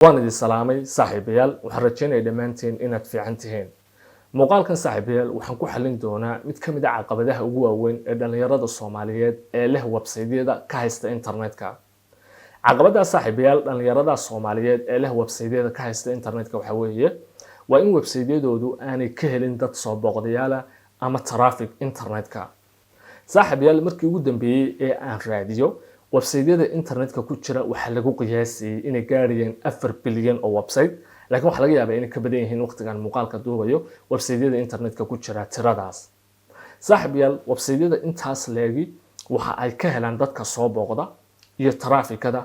waan idin salaamay saaxiibayaal waxaan rajaynayaa dhammaantiin inaad fiican tihiin muuqaalkan saaxiibayaal waxaan ku xallin doonaa mid ka mid ah caqabadaha ugu waaweyn ee dhalinyarada Soomaaliyeed ee leh website-yada ka haysta internetka caqabadaha saaxiibayaal dhalinyarada Soomaaliyeed ee leh website-yada ka haysta internetka waxa weeye waa in website-yadoodu aanay ka helin dad soo booqdayaal ama traffic internetka saaxiibayaal markii ugu dambeeyay ee aan raadiyo website-yada internetka ku jira waxa lagu qiyaasay inay gaarayeen 4 bilyan oo website laakiin waxa laga yaabaa inay ka badan yihiin waqtigan muuqaalka duubayo website-yada internetka ku jira tiradaas saaxiibayaal website-yada intaas leegi waxa ay ka helaan dadka soo booqda iyo trafficada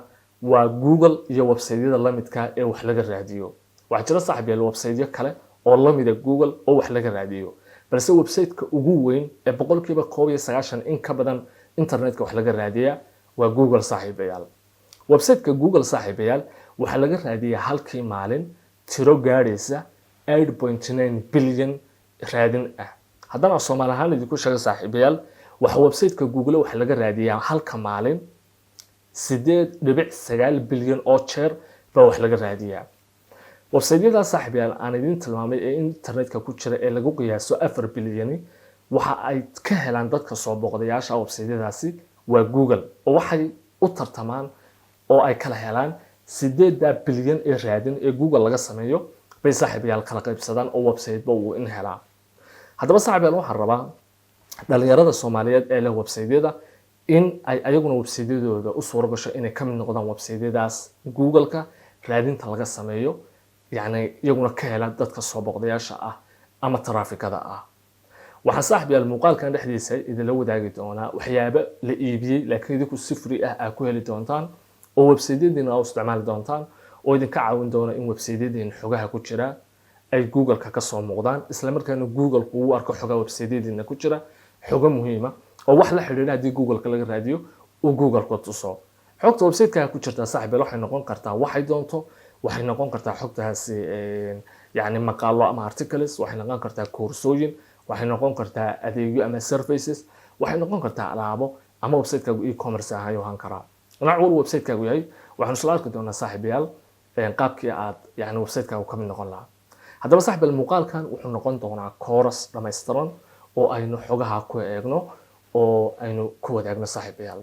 waa Google iyo website-yada la midka ee wax laga raadiyo waxa jira saaxiibayaal website-yo kale oo la mid ah Google oo wax laga raadiyo balse website-ka ugu weyn ee boqolkiiba 99 in ka badan internetka wax laga raadiyaa waa Google saaxiibayaal website-ka Google saaxiibayaal waxa laga raadiyaa halkii maalin tiro gaaraysa 8.9 bilyan raadin ah haddana Soomaali ahaan idinku sheegay saaxiibayaal waxa website-ka Google waxa laga raadiyaa halka maalin 8.9 bilyan oo jeer ba wax laga raadiyaa website-yada saaxiibayaal aan idin tilmaamay ee internetka ku jira ee lagu qiyaaso 4 bilyan waxa ay ka helaan dadka soo booqdayaasha website-yadaasi waa Google oo waxay u tartamaan oo ay kala helaan 8 bilyan ee raadin ee Google laga sameeyo bay saaxiibayaal kala qaybsadaan oo website-ba uu in helaa haddaba saaxiibayaal waxaan rabaa dhalinyarada Soomaaliyeed ee leh website-yada in ay ayaguna website-yadooda u suura gasho inay ka mid noqdaan website-yadaas Google-ka raadinta laga sameeyo yani iyaguna ka helaan dadka soo booqdayaasha ah ama trafficada ah waxaan saaxiibayaal muuqaalkan dhexdiisa idin la wadaagi doonaa waxyaabo la iibiyay laakiin idinku si free ah ku heli doontaan oo website-yadiina u isticmaali doontaan oo idin ka caawin doona in website-yadiina xogaha ku jira ay Google-ka ka soo muuqdaan isla markaana Google-ku uu arko xogaha website-yadiina ku jira xogo muhiim ah oo wax la xiriira hadii Google-ka laga raadiyo oo Google-ku tuso xogta website-ka ku jirta saaxiibayaal waxay noqon kartaa waxay doonto waxay noqon kartaa xogtaasi yani maqaalo ama articles waxay noqon kartaa koorsooyin waxay noqon kartaa adeegyo ama services waxay noqon kartaa alaabo ama website-kaagu e-commerce ah ayuu ahaan karaa nooc walba website-kaagu yahay waxaan isla arki doonaa saaxiibayaal qaabkii aad yani website-kaagu ka mid noqon lahaa haddaba saaxiibayaal muuqaalkan wuxuu noqon doonaa course dhammaystiran oo aynu xogaha ku eegno oo aynu ku wadaagno saaxiibayaal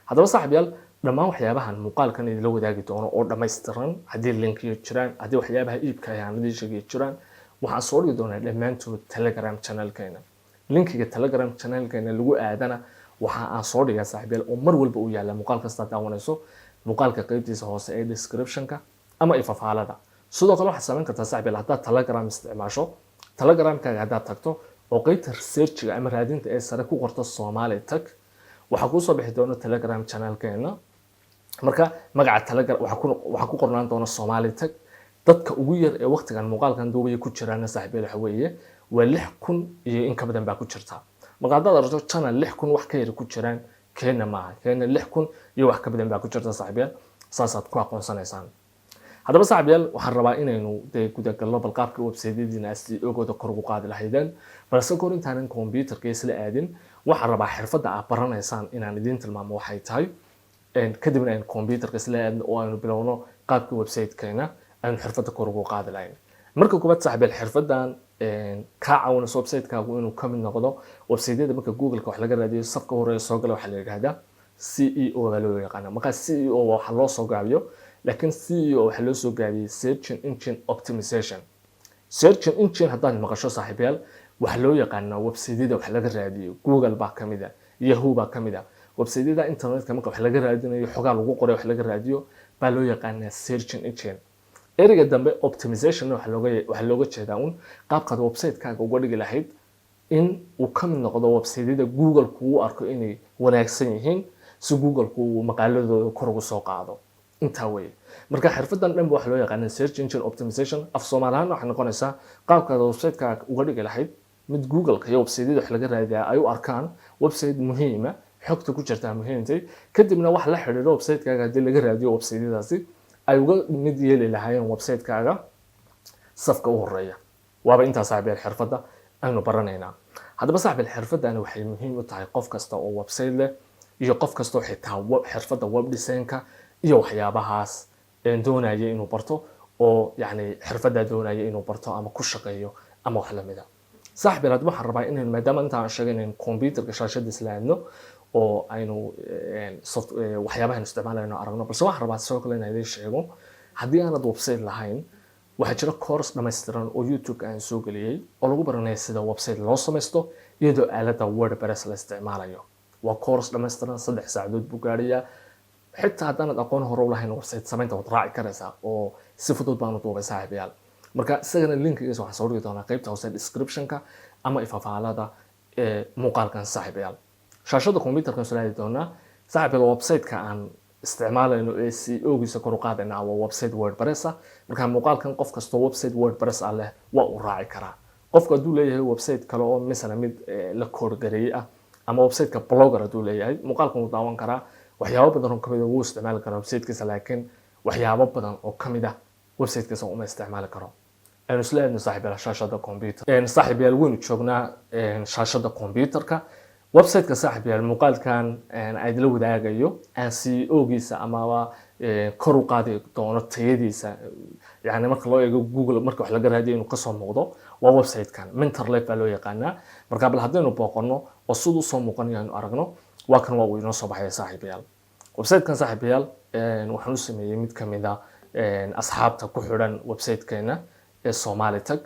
haddaba saaxiibayaal dhammaan waxyaabahan muuqaalkan idin la wadaagi doono oo dhammaystiran haddii linkiyo jiraan haddii waxyaabaha iibka ayaan idin sheegi jiraan waxaan soo dhigi doonaa dhammaantood Telegram channel-keena linkiga Telegram channel-keena lagu aadana waxa aan soo dhigaa saaxiibayaal oo mar walba uu yaala muuqaal kasta daawanayso muuqaalka qaybtiisa hoose ee description-ka ama ifafaalada sidoo kale waxaad samayn kartaa saaxiibayaal haddaad Telegram isticmaasho Telegram-kaaga haddaad tagto oo qaybta research-ga ama raadinta ee sare ku qorto Soomaali tag waxa ku soo bixi doona Telegram channel-keena marka magaca Telegram waxa ku qornaan doona Soomaali tag dadka ugu yar ee waqtigan muuqaalkan duubaya ku jiraan saaxiibayaal waxa weeye waa 6,000 iyo in ka badan baa ku jirta maqaadada aragto channel 6,000 wax ka yar ku jiraan keena maaha keena 6,000 iyo wax ka badan baa ku jirta saaxiibayaal saasaad ku aqoonsanaysaan haddaba saaxiibayaal waxaan rabaa inaynu guda galno bal qaabka website-yadiina si ogooda kor ugu qaadi lahaydeen balse kor intaanan computer-ka isla aadin waxaan rabaa xirfadda aad baranaysaan inaan idin tilmaamo waxay tahay kadibna aan computer-ka isla aadno oo aynu bilowno qaabka website-keena aan xirfadda kor ugu qaadi lahayn marka koobaad saaxiibayaal xirfaddan ka caawinayso website-kaagu inuu ka mid noqdo website-yada marka Google-ka wax laga raadiyo safka hore soo gala waxa la yiraahdaa SEO baa loo yaqaanaa marka SEO waxa loo soo gaabiyo laakiin SEO waxa loo soo gaabiyay search engine optimization search engine haddaan maqasho saaxiibayaal waxa loo yaqaanaa website-yada wax laga raadiyo Google baa kamid ah Yahoo baa kamid ah website-yada internetka marka wax laga raadinayo xogaa lagu qoray wax laga raadiyo baa loo yaqaanaa search engine ereyga dambe optimization waxa looga jeedaa qaabka website-kaaga uga dhigi lahayd in uu ka mid noqdo website-yada Google-ku uu arko inay wanaagsan yihiin si Google-ku uu maqaaladooda kor ugu soo qaado inta way marka xirfadan dhan waxa loo yaqaan search engine optimization af Soomaaliyan waxa noqonaysa qaabka website-kaaga uga dhigi lahayd mid Google-ka iyo website-yada wax laga raadiyo ay u arkaan website muhiim ah xogta ku jirta muhiimtay kadibna wax la xiriiro website-kaaga hadii laga raadiyo website-yadaasi ay uga mid yeeli lahaayeen website-kaaga safka u horeeya waaba inta saaxiibayaal xirfadda aynu baranaynaa haddaba saaxiibayaal xirfaddan waxay muhiim u tahay qof kasta oo website leh iyo qof kasta oo xitaa xirfadda web design-ka iyo waxyaabahaas doonaya inuu barto oo yani xirfada doonaya inuu barto ama ku shaqeeyo ama wax lamida saaxiib yaal waxaan rabaa inaan maadaama intaan sheegay in computerka shaashadiisa la aadno oo aynu waxyaabaha isticmaalayno aragno balse waxaan rabaa sidoo kale inaan idin sheego haddii aanad website lahayn waxaa jira course dhammaystiran oo YouTube aan soo geliyay oo lagu baranayo sida website loo samaysto iyadoo aaladda WordPress la isticmaalayo waa course dhammaystiran 3 saacadood buu gaarayaa xitaa haddaanad aqoon hore u lahayn website samaynta waad raaci karaysaa oo si fudud baan u duubay saaxiib yaal marka isagana linkigiisa waxaan soo dhigi doonaa qaybta hoose description-ka ama ifafaalada muuqaalkan saaxiib yaal shaashada computerka soo laadi doonaa saaxiib yaal website-ka aan isticmaalayno ee SEO-giisa kor u qaadayna waa website WordPress marka muuqaalkan qof kastoo website WordPress ah leh waa uu raaci karaa qofka hadduu leeyahay website kale oo misana mid la koorgareeyay ah ama website-ka blogger hadduu leeyahay muuqaalkan wuu daawan karaa waxyaabo badan oo kamid ah wuu isticmaali karaa website-kiisa laakiin waxyaabo badan oo kamid ah website-kiisa uma isticmaali karo aynu isla aadno saaxiib yaal shaashada computer saaxiib yaal waynu joognaa shaashada computerka website-ka saaxiib yaal muuqaalkan aad la wadaagayo aan SEO-giisa ama kor u qaadi doono tayadiisa yani marka loo eego Google marka wax laga raadiyo inuu ka soo muuqdo waa website-kan Mentorlab baa loo yaqaanaa marka bal haddaynu booqano oo sidoo soo muuqanayo aynu aragno waa kan waa uu inoo soo baxay saaxiib yaal website-kan saaxiib yaal waxaan u sameeyay mid kamid ah asxaabta ku xidhan website-keena ee Somali Tag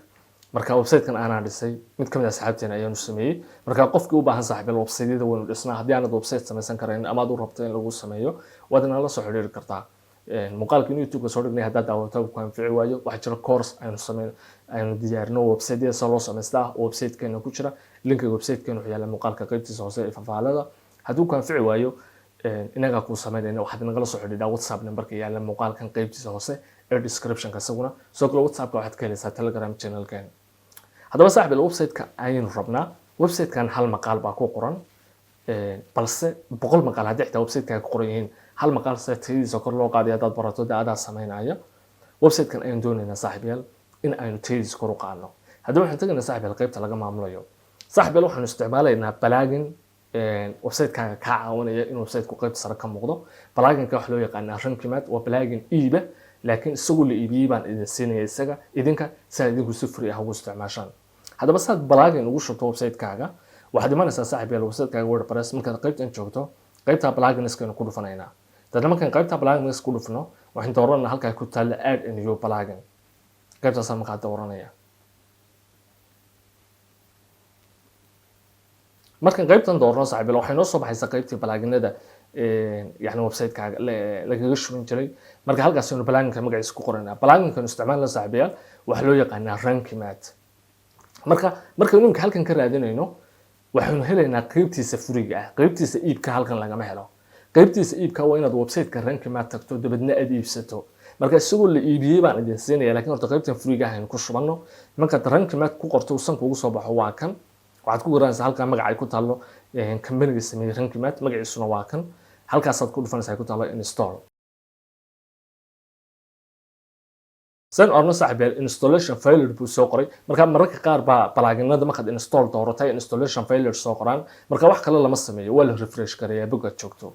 marka website-kan aan dhisay mid kamid ah asxaabteena ayaan u sameeyay marka qofkii u baahan saaxiib yaal website-yada waynu dhisnaa haddii aanad website samaysan karayn ama aad u rabto in lagu sameeyo waad inala soo xiriiri kartaa muuqaalkan YouTube soo dhignay haddaad daawato ku anfici waayo waxaa jira course aynu diyaarino website-yada soo loo samaystaa website-keena ku jira linkiga website-keena wuxuu yaala muuqaalka qaybtiisa hoose ee fafaalada hadduu ku anfici waayo inaga ku sameynayna waxaad nagala soo xidhiidhaa WhatsApp numberka yaala muuqaalkan qaybtiisa hoose ee description-ka isaguna soo kale WhatsApp-ka waxaad ka helaysaa Telegram channel-keena haddaba saaxiib yaal website-ka ayaynu rabnaa website-kan hal maqaal baa ku qoran balse 100 maqaal haddii xitaa website-ka ku qoran yihiin hal maqaal tayadiisa kor loo qaadayo haddaad barato daadaa sameynaya website-kan ayaynu doonaynaa saaxiib yaal in aynu tayadiisa kor u qaadno haddaba waxaan tagaynaa saaxiib yaal qaybta laga maamulayo saaxiib yaal waxaanu isticmaalaynaa plugin website-kaaga kaa caawinaya in website-ku qaybta sare ka muuqdo plugin-ka waxa loo yaqaanaa Rankimat waa plugin iiba laakiin isagu la iibiyay baan idin siinaya isaga idinka si aad idinku si free ah ugu isticmaashaan haddaba saad plugin ugu shubto website-kaaga waxaad imanaysaa saaxiib yaal website-kaaga WordPress markaad qaybtan joogto qaybta plugins-ka ku dhufanaynaa dadna markaan qaybta plugins ku dhufno waxaan dooranaa halka ku taal add a new plugin qaybtaas markaa dooranaya markaan qaybtan doorno saaxiib yaal waxay noo soo baxaysaa qaybtii pluginada يعني ويب كaaga lagaga shuban jiray marka halkaas aynu plugin-ka magaciisa ku qoranaa plugin-ka isticmaalna saaxiibayaal waxa loo yaqaanaa Rankimat marka ninka halkan ka raadinayno waxaanu helaynaa qaybtiisa furiga ah qaybtiisa iibka halkan lagama helo qaybtiisa iibka waa inaad website-ka Rankimat tagto dabadna aad iibsato marka isagoo la iibiyay baan idin siinaya laakiin horta qaybtan furiga ah aynu ku shubano marka Rankimat ku qorto uu sanka ugu soo baxo waa kan waxaad ku garanaysaa halkan magaca ay ku taalo company-ga sameeyay Rankimat magaciisuna waa kan halkaas aad ku dhufanaysaa ku taalo install san orna saaxiib installation failure buu soo qoray marka qaar baa pluginada markaad install dooratay installation failure soo qoraan marka wax kale lama sameeyo waa la refresh gareeyaa bogaad joogto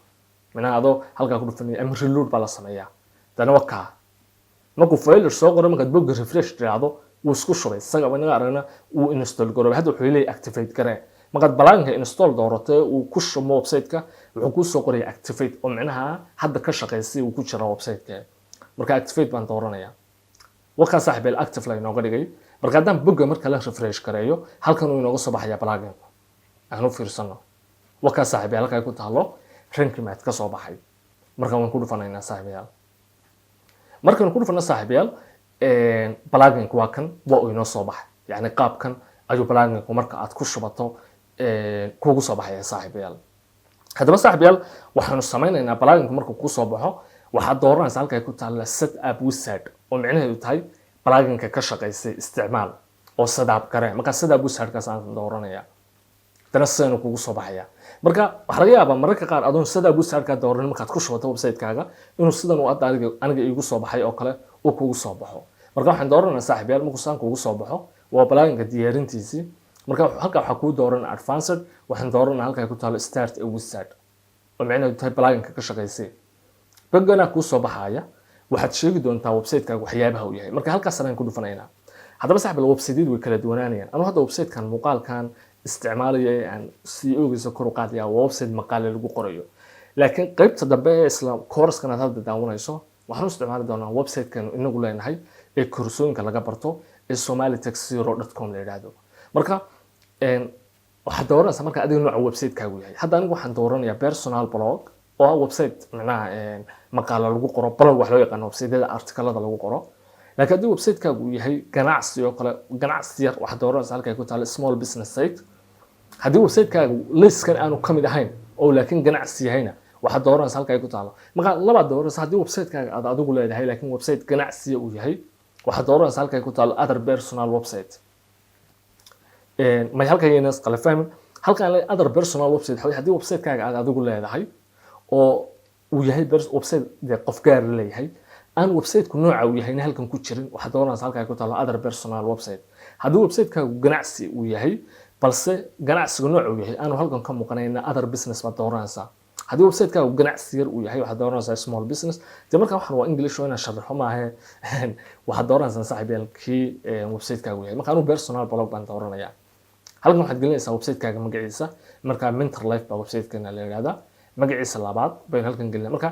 mina adoo halka ku dhufanay ama reload baa la sameeyaa dana waka markuu failure soo qoray markaad bogga refresh tiraado wuu isku shubay isaga wanaga aragna uu install garoobay hadda wuxuu leeyahay activate garee markaad plugin-ka install dooratay uu ku shubo website-ka wuxuu ku soo qoray activate oo macnaha hadda ka shaqeysay uu ku jira website-ka marka activate baan dooranaya waxa saaxiib yaal active la inooga dhigay marka hadaan bogga marka la refresh gareeyo halkan uu inooga soo baxaya plugin-ka aanu fiirsano waxa saaxiib yaal halka ay ku taalo Rankimat ka soo baxay marka waan ku dhufanaynaa saaxiib yaal markaan ku dhufano saaxiib yaal plugin-ku waa kan waa uu inoo soo baxay yani qaabkan ayuu plugin-ku marka aad ku shubato kuugu soo baxaya saaxiib yaal haddaba saaxiib yaal waxaanu sameynaynaa plugin-ku markuu ku soo baxo waxaad dooranaysaa halka ay ku taalo set up wizard oo macnaheedu tahay plugin-ka ka shaqeysay isticmaal oo set up garee marka set up wizard-kaas aan dooranaya dana sidaan kuugu soo baxaya marka waxa laga yaabaa mararka qaar adoon set up wizard-ka dooran markaad ku shubato website-kaaga inuu sidan uu aniga iigu soo baxay oo kale uu kuugu soo baxo marka waxaan dooranaynaa saaxiib yaal markuu saan kuugu soo baxo waa plugin-ka diyaarintiisii marka halka waxa ku dooran advanced waxaan dooranaa halka ay ku taalo start a wizard oo macnaheedu tahay plugin-ka ka shaqeysay bagana ku soo baxaya waxaad sheegi doontaa website-kaaga waxyaabaha uu yahay marka halkaas ayaan ku dhufanaynaa haddaba saaxiib website-yadu way kala duwanaanayaan anu hadda website-kan muuqaalkan isticmaalayo ee aan CEO-giisa kor u qaadaya waa website maqaale lagu qorayo laakiin qaybta dambe ee isla course-kan aad hadda daawanayso waxaan u isticmaali doonaa website-kan inagu leenahay ee koorsooyinka laga barto ee somalitech0.com la yiraahdo marka waxaad dooranaysaa marka adiga nooca website-kaagu yahay hadda anigu waxaan dooranayaa personal blog oo ah website macnaha maqaale lagu qoro blog wax loo yaqaan website-yada article-ada lagu qoro laakiin haddii website-kaagu uu yahay ganacsi oo kale ganacsi yar waxaad dooranaysaa halka ay ku taalo small business site haddii website-kaagu listkan aanu ka mid ahayn oo laakiin ganacsi yahayna waxaad dooranaysaa halka ay ku taalo marka labaad dooranaysaa haddii website-kaaga aad adigu leedahay laakiin website ganacsiya uu yahay waxaad dooranaysaa halka ay ku taalo other personal website may halka yeenas qala fahmin halka other personal website haddii website-kaaga aad adigu leedahay oo uu yahay website qof gaar leeyahay aan website-ku nooca uu yahay halkan ku jirin waxa dooranaysaa halka ay ku taalo other personal website haddii website-kaagu ganacsi uu yahay balse ganacsiga nooca uu yahay aanu halkan ka muuqanayna other business baad dooranaysaa haddii website-kaagu ganacsi yar uu yahay waxaad dooranaysaa small business dee markaa waxaan waa english oo inaan sharaxo maahe waxaad dooranaysaa saaxiibyaalkii website-kaagu yahay marka anuu personal blog baan dooranayaa halkan waxaad gelinaysaa website-kaaga magaciisa markaa mentor life baa website-keena la yidhahdaa magaciisa labaad baynu halkan gelinaa marka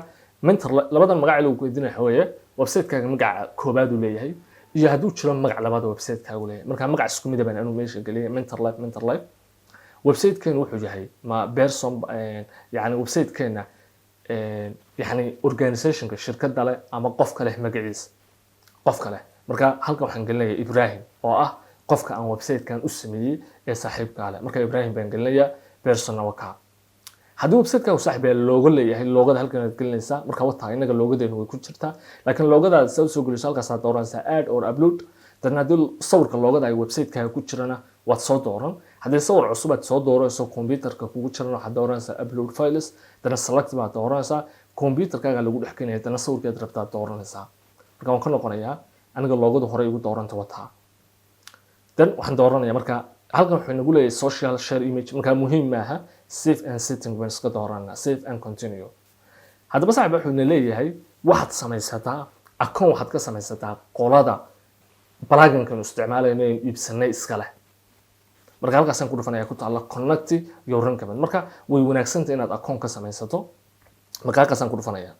mentor labadan magac lagu weydiinaya waxa weeye website-kaaga magaca koobaad uu leeyahay iyo hadduu jiro magac labaad website-kaagu leeyahay marka magac isku mid ah baan anigu meesha geliyay mentor life website-keenu wuxuu yahay ma person yani website-keena yani organization-ka shirkadda leh ama qofka leh magaciisa qofka leh marka halkan waxaan gelinayaa Ibrahim oo ah qofka aan website-kan u sameeyay ee saaxiibka leh marka Ibrahim baan gelinayaa personal waka haddii website-kaagu saaxiib loogo leeyahay loogada halkan aad gelinaysaa marka wata inaga loogadeenu way ku jirtaa laakiin loogada soo geliso halkaas aad dooranaysaa add or upload dadna haddii sawirka loogada ay website-kaaga ku jirana waad soo dooran haddii sawir cusub aad soo dooranayso computer-ka kugu jirana waxaad dooranaysaa upload files dadna select baad dooranaysaa computer-kaaga lagu dhex keenaya dadna sawirka aad rabtaa dooranaysaa marka waan ka noqonayaa aniga loogada hore igu dooranta wata dan waxaan dooranayaa marka halkan wuxuu nagu leeyahay social share image marka muhiim maaha save and setting baan iska dooranaa save and continue haddaba saaxiib wuxuu leeyahay waxaad samaysataa account waxaad ka samaysataa qolada plugin-kan isticmaalayno in iibsanay iska leh marka halkaasaan ku dhufanayaa ku taala connect iyo rankaman marka way wanaagsantahay inaad account ka samaysato marka halkaasaan ku dhufanayaa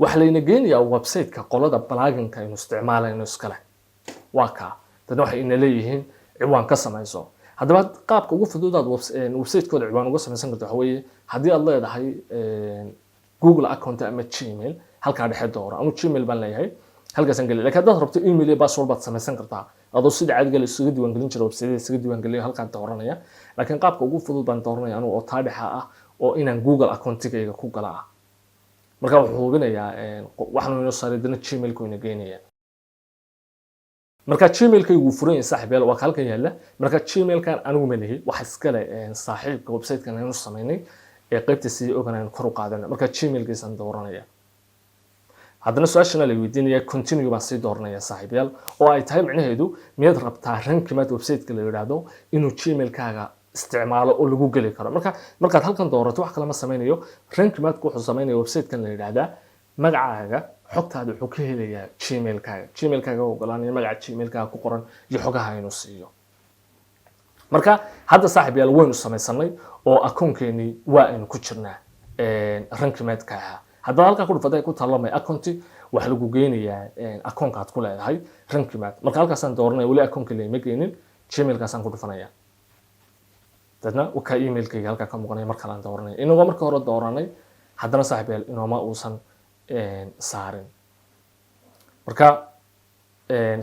waxa layna geenayaa website-ka qolada plugin-ka aynu isticmaalayno iska leh waa ka dadna waxay ina leeyihiin ciwaan ka samayso haddaba qaabka ugu fududaad website-kooda ciwaan uga samaysan karto waxa weeye haddii aad leedahay Google account ama Gmail halka dhexe dooro ama Gmail baan leeyahay halkaasaan gelin laakiin haddaad rabto email iyo password baad samaysan kartaa adoo sida caadiga la isugu diiwaan gelin jiray website-da isugu diiwaan geliyo halkaan dooranaya laakiin qaabka ugu fudud baan dooranaya anigu oo taadhixa ah oo inaan Google account-kayga ku gala ah marka wuxuu hubinayaa waxaan inoo saaray dana Gmail-ku ina geenaya marka Gmail-kaygu furan yahay saaxiibayaal waa halkan yaala marka Gmail-kan anigu ma leeyahay waxa iska leh saaxiibka website-kan aynu sameynay ee qaybta CEO-gan aynu kor u qaadana marka Gmail-kiisan dooranaya haddana su'aashana la weydiinaya continue baan sii dooranaya saaxiibayaal oo ay tahay macnaheedu miyaad rabtaa rankimaad website-ka la yiraahdo inuu Gmail-kaaga isticmaalo oo lagu gali karo markaad halkan doorato wax kale ma sameynayo rankimaadku wuxuu sameynaya website-kan la yiraahdaa magacaaga xogtaada wuxuu ka helayaa Gmail-kaaga ogolaanaya magaca Gmail-kaaga ku qoran iyo xogaha inuu siiyo marka hadda saaxiibayaal waynu samaysanay oo account-keeni waa aynu ku jirnaa rankimaadka haddaba halka ku dhufatay ku taalo my account waxa lagu geenayaa account-ka aad ku leedahay rankimaad marka halkaasaan dooranay wali account-ka leeyma geenin Gmail-kaasaan ku dhufanayaa dadna waka email-kayga halka ka muuqanaya marka aan dooranay inagoo marka hore dooranay haddana saaxiibayaal inooma uusan saarin marka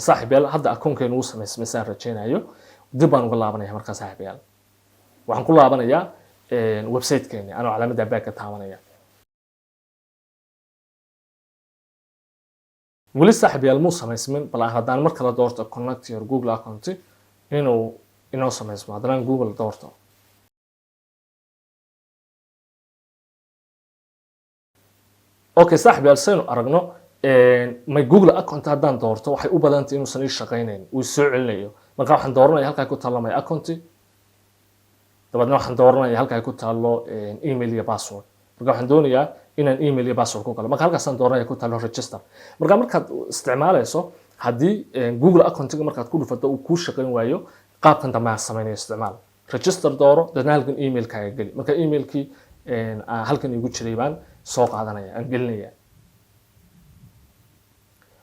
saaxiibayaal hadda account-keenu uu samaysmay saan rajaynayo dib baan uga laabanaya marka saaxiibayaal waxaan ku laabanayaa website-keeni anoo calaamadda back ka taabanaya weli saaxiibayaal muu samaysmin bal haddaan mar kale doorto connect your Google account inuu samaysmo haddana Google doorto okay saaxiibayaal saynu aragno my Google account haddaan doorto waxay u badan tahay inuusan ii shaqaynayn uu soo celinayo marka waxaan dooranayaa halka ku taalo my account dabadna waxaan dooranayaa halka ku taalo email iyo password marka waxaan doonayaa inaan email iyo password ku galo marka halkaasaan dooranaya ku taalo register markaad isticmaalayso haddii Google account-ga markaad ku dhufato uu ku shaqayn waayo qaabkan dambe aan sameeyo isticmaal register dooro dadna halkan email-kaaga geli marka email-kii halkan igu jiray baan soo qaadanaya aan gelinaya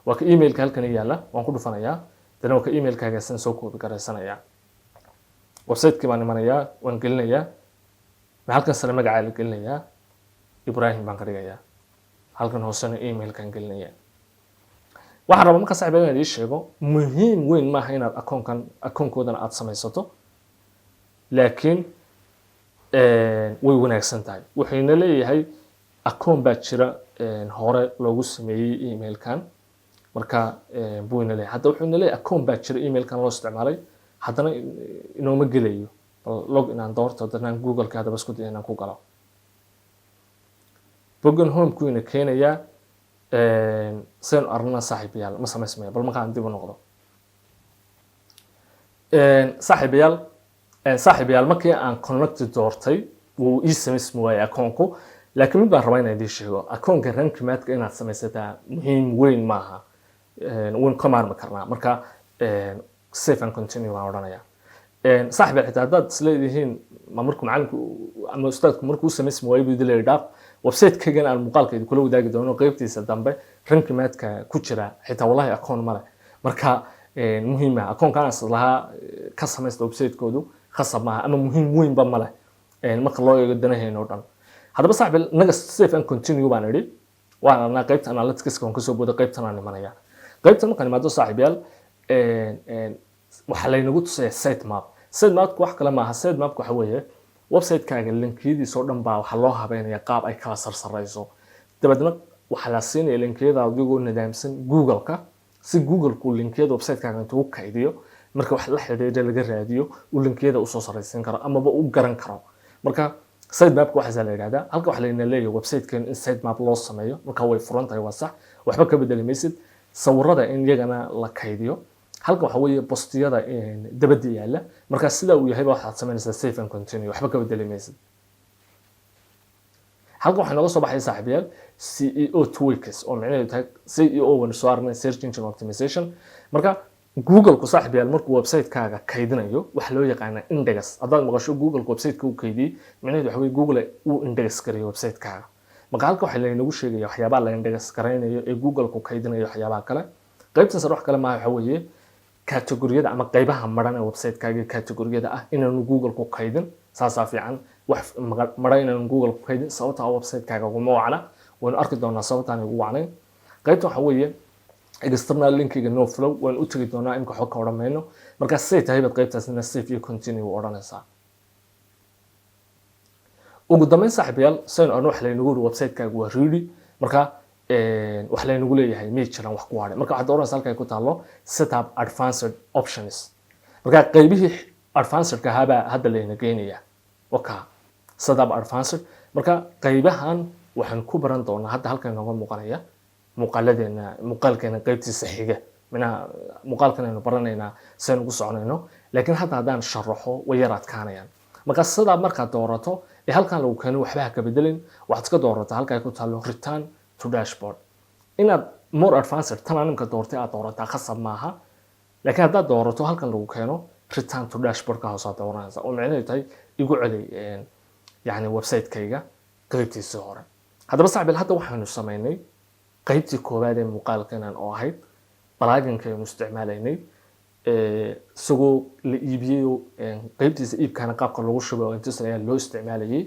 waa ka email-ka halkan yaala waan ku dhufanayaa dadna waa ka email-kaaga san soo koobi garaysanaya website-kii baan imanayaa waan gelinayaa halkan sare magaca la gelinayaa Ibrahim baan ka dhigayaa halkan hoosena email-kan gelinayaa waxaan rabaa marka saaxiibada inaan sheego muhiim weyn ma aha inaad account-koodan aad samaysato laakiin way wanaagsan tahay waxayna leeyahay account baa jira hore loogu sameeyay email-kan marka buuna leeyahay hadda wuxuuna leeyahay account baa jira email-kan loo isticmaalay haddana inooma gelayo log inaan doorto dadnaan Google-ka hadaba isku dayo inaan ku galo boggan home-ku ina keenayaa seen arna saaxiibayaal ma samaysmaya bal markaan dib u noqdo saaxiibayaal markii aan connect doortay wuu ii samaysmi waayay account-ku laakiin mid baan rabaa inaan idin sheego account-ka rankimaadka inaad samaysataa muhiim weyn maaha weyn ka maarmi karnaa marka save and continue waan odhanayaa saaxiibayaal xitaa haddaad isleedihiin markuu macalinku ama ustaadku markuu samaysmi waayay buu idin leeyahay dhaaf website-kaygan aan muuqaalkayda kula wadaagi doono qaybtiisa dambe rankimaadka ku jira xitaa wallahi account male marka muhiim ah account-kan lahaa ka samaysta website-koodu khasab maaha ama muhiim weynba male marka loo eego danahayna oo dhan haddaba saaxiib naga save and continue baan idhi waan qaybta analytics-ka waan kasoo booday qaybtan aan imanaya qaybtan markaan imaado saaxiibayaal waxaa laynagu tusaya sitemap wax kale maaha sitemap waxa weeye website-kaaga linkiyadiisa oo dhan baa waxaa loo habeynaya qaab ay kala sarsarayso dabeedna waxaa la siinaya linkiyada adigoo nidaamsan Google-ka si Google-ku linkiyada website-kaaga intuu u kaydiyo marka wax la xiriira laga raadiyo uu linkiyada u soo saraysan karo amaba u garan karo marka sitemap waxa la yiraahdaa halka waxa la leeyahay website-kan in sitemap loo sameeyo marka way furan tahay waa sax waxba ka bedeli maysid sawirada in iyagana la kaydiyo halka waxa weeye postiyada dabada yaala marka sida uu yahay waxaad sameynaysaa save and continue waxba ka bedeli maysid halka waxa naga soo baxay saaxiibayaal CEO tweaks oo macnaheedu tahay CEO wan soo arnay search engine optimization marka Google ku saaxiibayaal markuu website-kaaga kaydinayo waxa loo yaqaan index hadaad maqasho Google website-ka uu kaydiyay macnaheedu waxa weeye Google uu index gareeyo website-kaaga marka halka waxa la inagu sheegaya waxyaabaha la index gareynayo ee Google ku kaydinayo waxyaabaha kale qaybtan sare wax kale ma waxa weeye category-yada ama qaybaha maran ee website-kaaga category-yada ah inaanu Google ku kaydin saasa fiican wax maran inaanu Google ku kaydin sababta website-kaaga ugu wacna waan arki doonaa sababtaan ugu wacnay qaybtan waxa weeye external link-iga no flow waan u tagi doonaa in xog ka odhamayno marka say tahay bad qaybtaasna save iyo continue odhanaysaa ugu dambeyn saaxiibayaal sayn aan wax laynagu website-kaaga waa ready marka wax laynagu leeyahay ma jiraan wax ku haray marka waxaad oranaysaa halka ay ku taalo setup advanced options marka qaybihii advanced-ka hadda layna geenaya waka setup advanced marka qaybahan waxaan ku baran doonaa hadda halkan nooga muuqanaya muuqaalkeena qaybtiisa xiga mina muuqaalkan aynu baranaynaa saan ugu soconayno laakiin hadda hadaan sharaxo way yaraad kaanayaan marka sida marka doorato ee halkan lagu keeno waxba ka bedelin waxaad ka doorataa halka ay ku taalo return to dashboard inaad more advanced tananka doortay aad doorataa khasab maaha laakiin haddaad doorato halkan lagu keeno return to dashboard ka hoos dooranaysa oo macnaheedu tahay igu celi yani website-kayga qaybtiisa hore haddaba saaxiib hadda waxaanu sameynay qaybtii koowaad ee muuqaalkan oo ahayd balaaganka aynu isticmaalaynay isagoo la iibiyay qaybtiisa iibkana qaabka lagu shubo oo intaas ayaa loo isticmaalayay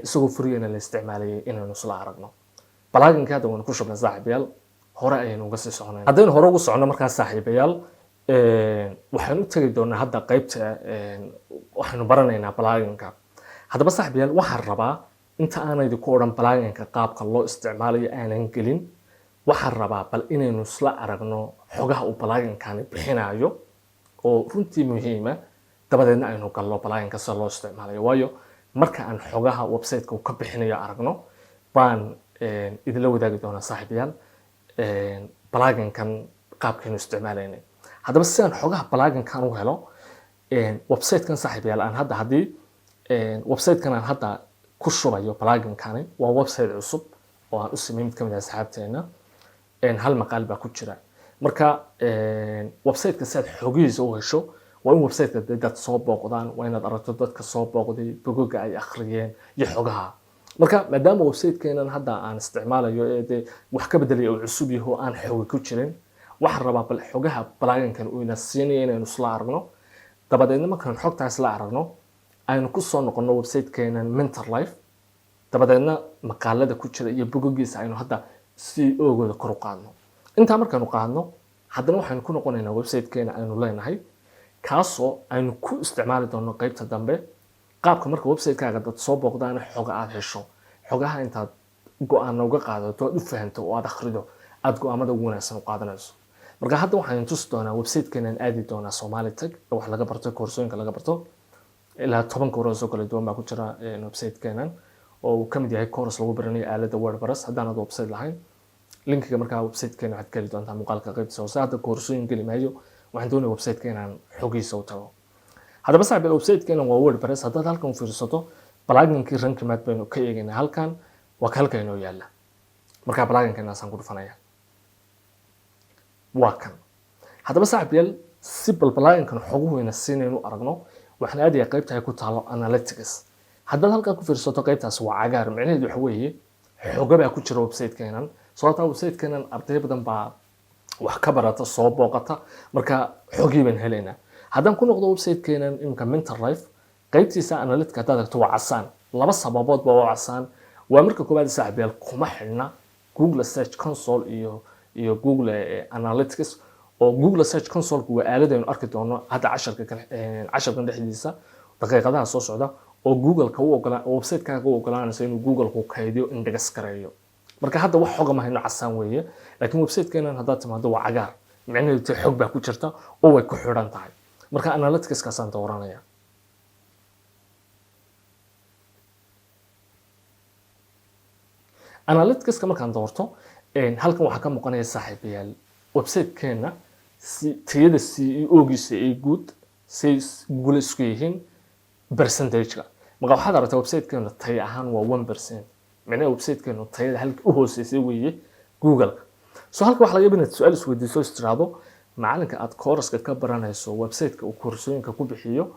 isagoo furiyana la isticmaalayay inaynu isla aragno balaaganka hadda waan ku shubnay saaxiibayaal hore ayaynu uga sii soconay haddaynu hore ugu socono markaa saaxiibayaal waxaan u tagi doonaa hadda qaybta waxaanu baranaynaa balaaganka haddaba saaxiibayaal waxaan rabaa inta aanay ku oran balaaganka qaabka loo isticmaalayo aanan gelin waxaan rabaa bal inaynu isla aragno xogaha uu balaagankan bixinayo oo runtii muhiim ah dabadeedna aynu galno balaaganka sida loo isticmaalayo waayo marka aan xogaha website-ka uu ka bixinayo aragno baan idinla wadaagi doonaa saaxiibayaal balaagankan qaabkaynu isticmaalaynay haddaba si aan xogaha balaagankan u helo website-kan saaxiibayaal aan hadda haddii website-kan aan hadda ku shubayo pluginkani waa website cusub oo aan u sameeyay mid kamid ah asxaabteena hal maqaal baa ku jira marka website-ka si aad xogihiisa u hesho waa in website-ka dad soo booqdaan waa inaad aragto dadka soo booqday bogoga ay akhriyeen iyo xogaha marka maadaama website-keenan hadda aan isticmaalayo ee wax ka bedelay oo cusub yahay oo aan xogi ku jirin waxaan rabaa bal xogaha pluginkan uu ina siinaya inaynu isla aragno dabadeedna markaan xogtaas la aragno aynu ku soo noqono website-keenan Mentor Life dabadeedna maqaalada ku jira iyo bogogiisa aynu hadda CEO-gooda kor u qaadno inta markaanu qaadno haddana waxaan ku noqonaynaa website-keena aynu leenahay kaasoo aynu ku isticmaali doono qaybta dambe qaabka marka website-kaaga dad soo booqdaan xoga aad hesho xogaha intaad go'aan uga qaadato aad u fahanto oo aad akhrido aad go'aamada ugu wanaagsan u qaadanayso marka hadda waxaan tusi doonaa website-keenan aadi doonaa Somali Tech wax laga barto koorsooyinka laga barto ilaa 10 koorso kala duwan baa ku jira website-keenan oo uu kamid yahay course lagu baranayo aalada WordPress haddaan aad website lahayn linkiga marka website-keena waxaad geli doontaa muuqaalka qaybtiisa hoose hadda koorsooyin geli maayo waxaan doonayaa website-keenan xogiisa u tago haddaba saaxiib website-keenan waa WordPress haddaad halkan u fiirsato pluginkii rank map baynu ka eegaynaa halkan waa halka inoo yaala marka pluginkan aan ku dhufanaya waa kan haddaba saaxiib si pluginkan xoguhuna siinaynu aragno waxaan aadayaa qaybta ay ku taalo analytics haddaad halkan ku fiirsato qaybtaas waa cagaar macnaheedu waxa weeye xogo baa ku jira website-keenan sababta website-keenan arday badan baa wax ka barata soo booqata marka xogii baan helaynaa haddaan ku noqdo website-keenan imka Mentor Life qaybtiisa analytics haddaad aragto waa casaan laba sababood baa waa casaan waa marka koobaad saaxiib kuma xidhna Google Search Console iyo Google Analytics oo Google Search Console waa aalad aynu arki doono hadda casharkan dhexdiisa daqiiqadaha soo socda oo Google ka u ogolaan website-kaaga u ogolaanaysa inuu Google ku kaydiyo index gareeyo marka hadda wax xog ma hayno casaan weeye laakiin website-keenan haddaad timaado waa cagaar macnaheedu xog baa ku jirta oo way ku xidhan tahay marka analytics-kaas aan dooranaya analytics-ka markaan doorto halkan waxa ka muuqanaya saaxiibayaal website-keena tayada CEO-giisa ay guud say Google isku yihiin percentage-ka marka waxaad aragtaa website-keena tay ahaan waa 1% macnaheedu website-keena tayada halka u hooseysay weeye Google soo halka waxa laga yaabaa su'aal isweydiiso istiraado macalinka aad course-ka ka baranayso website-ka uu koorsooyinka ku bixiyo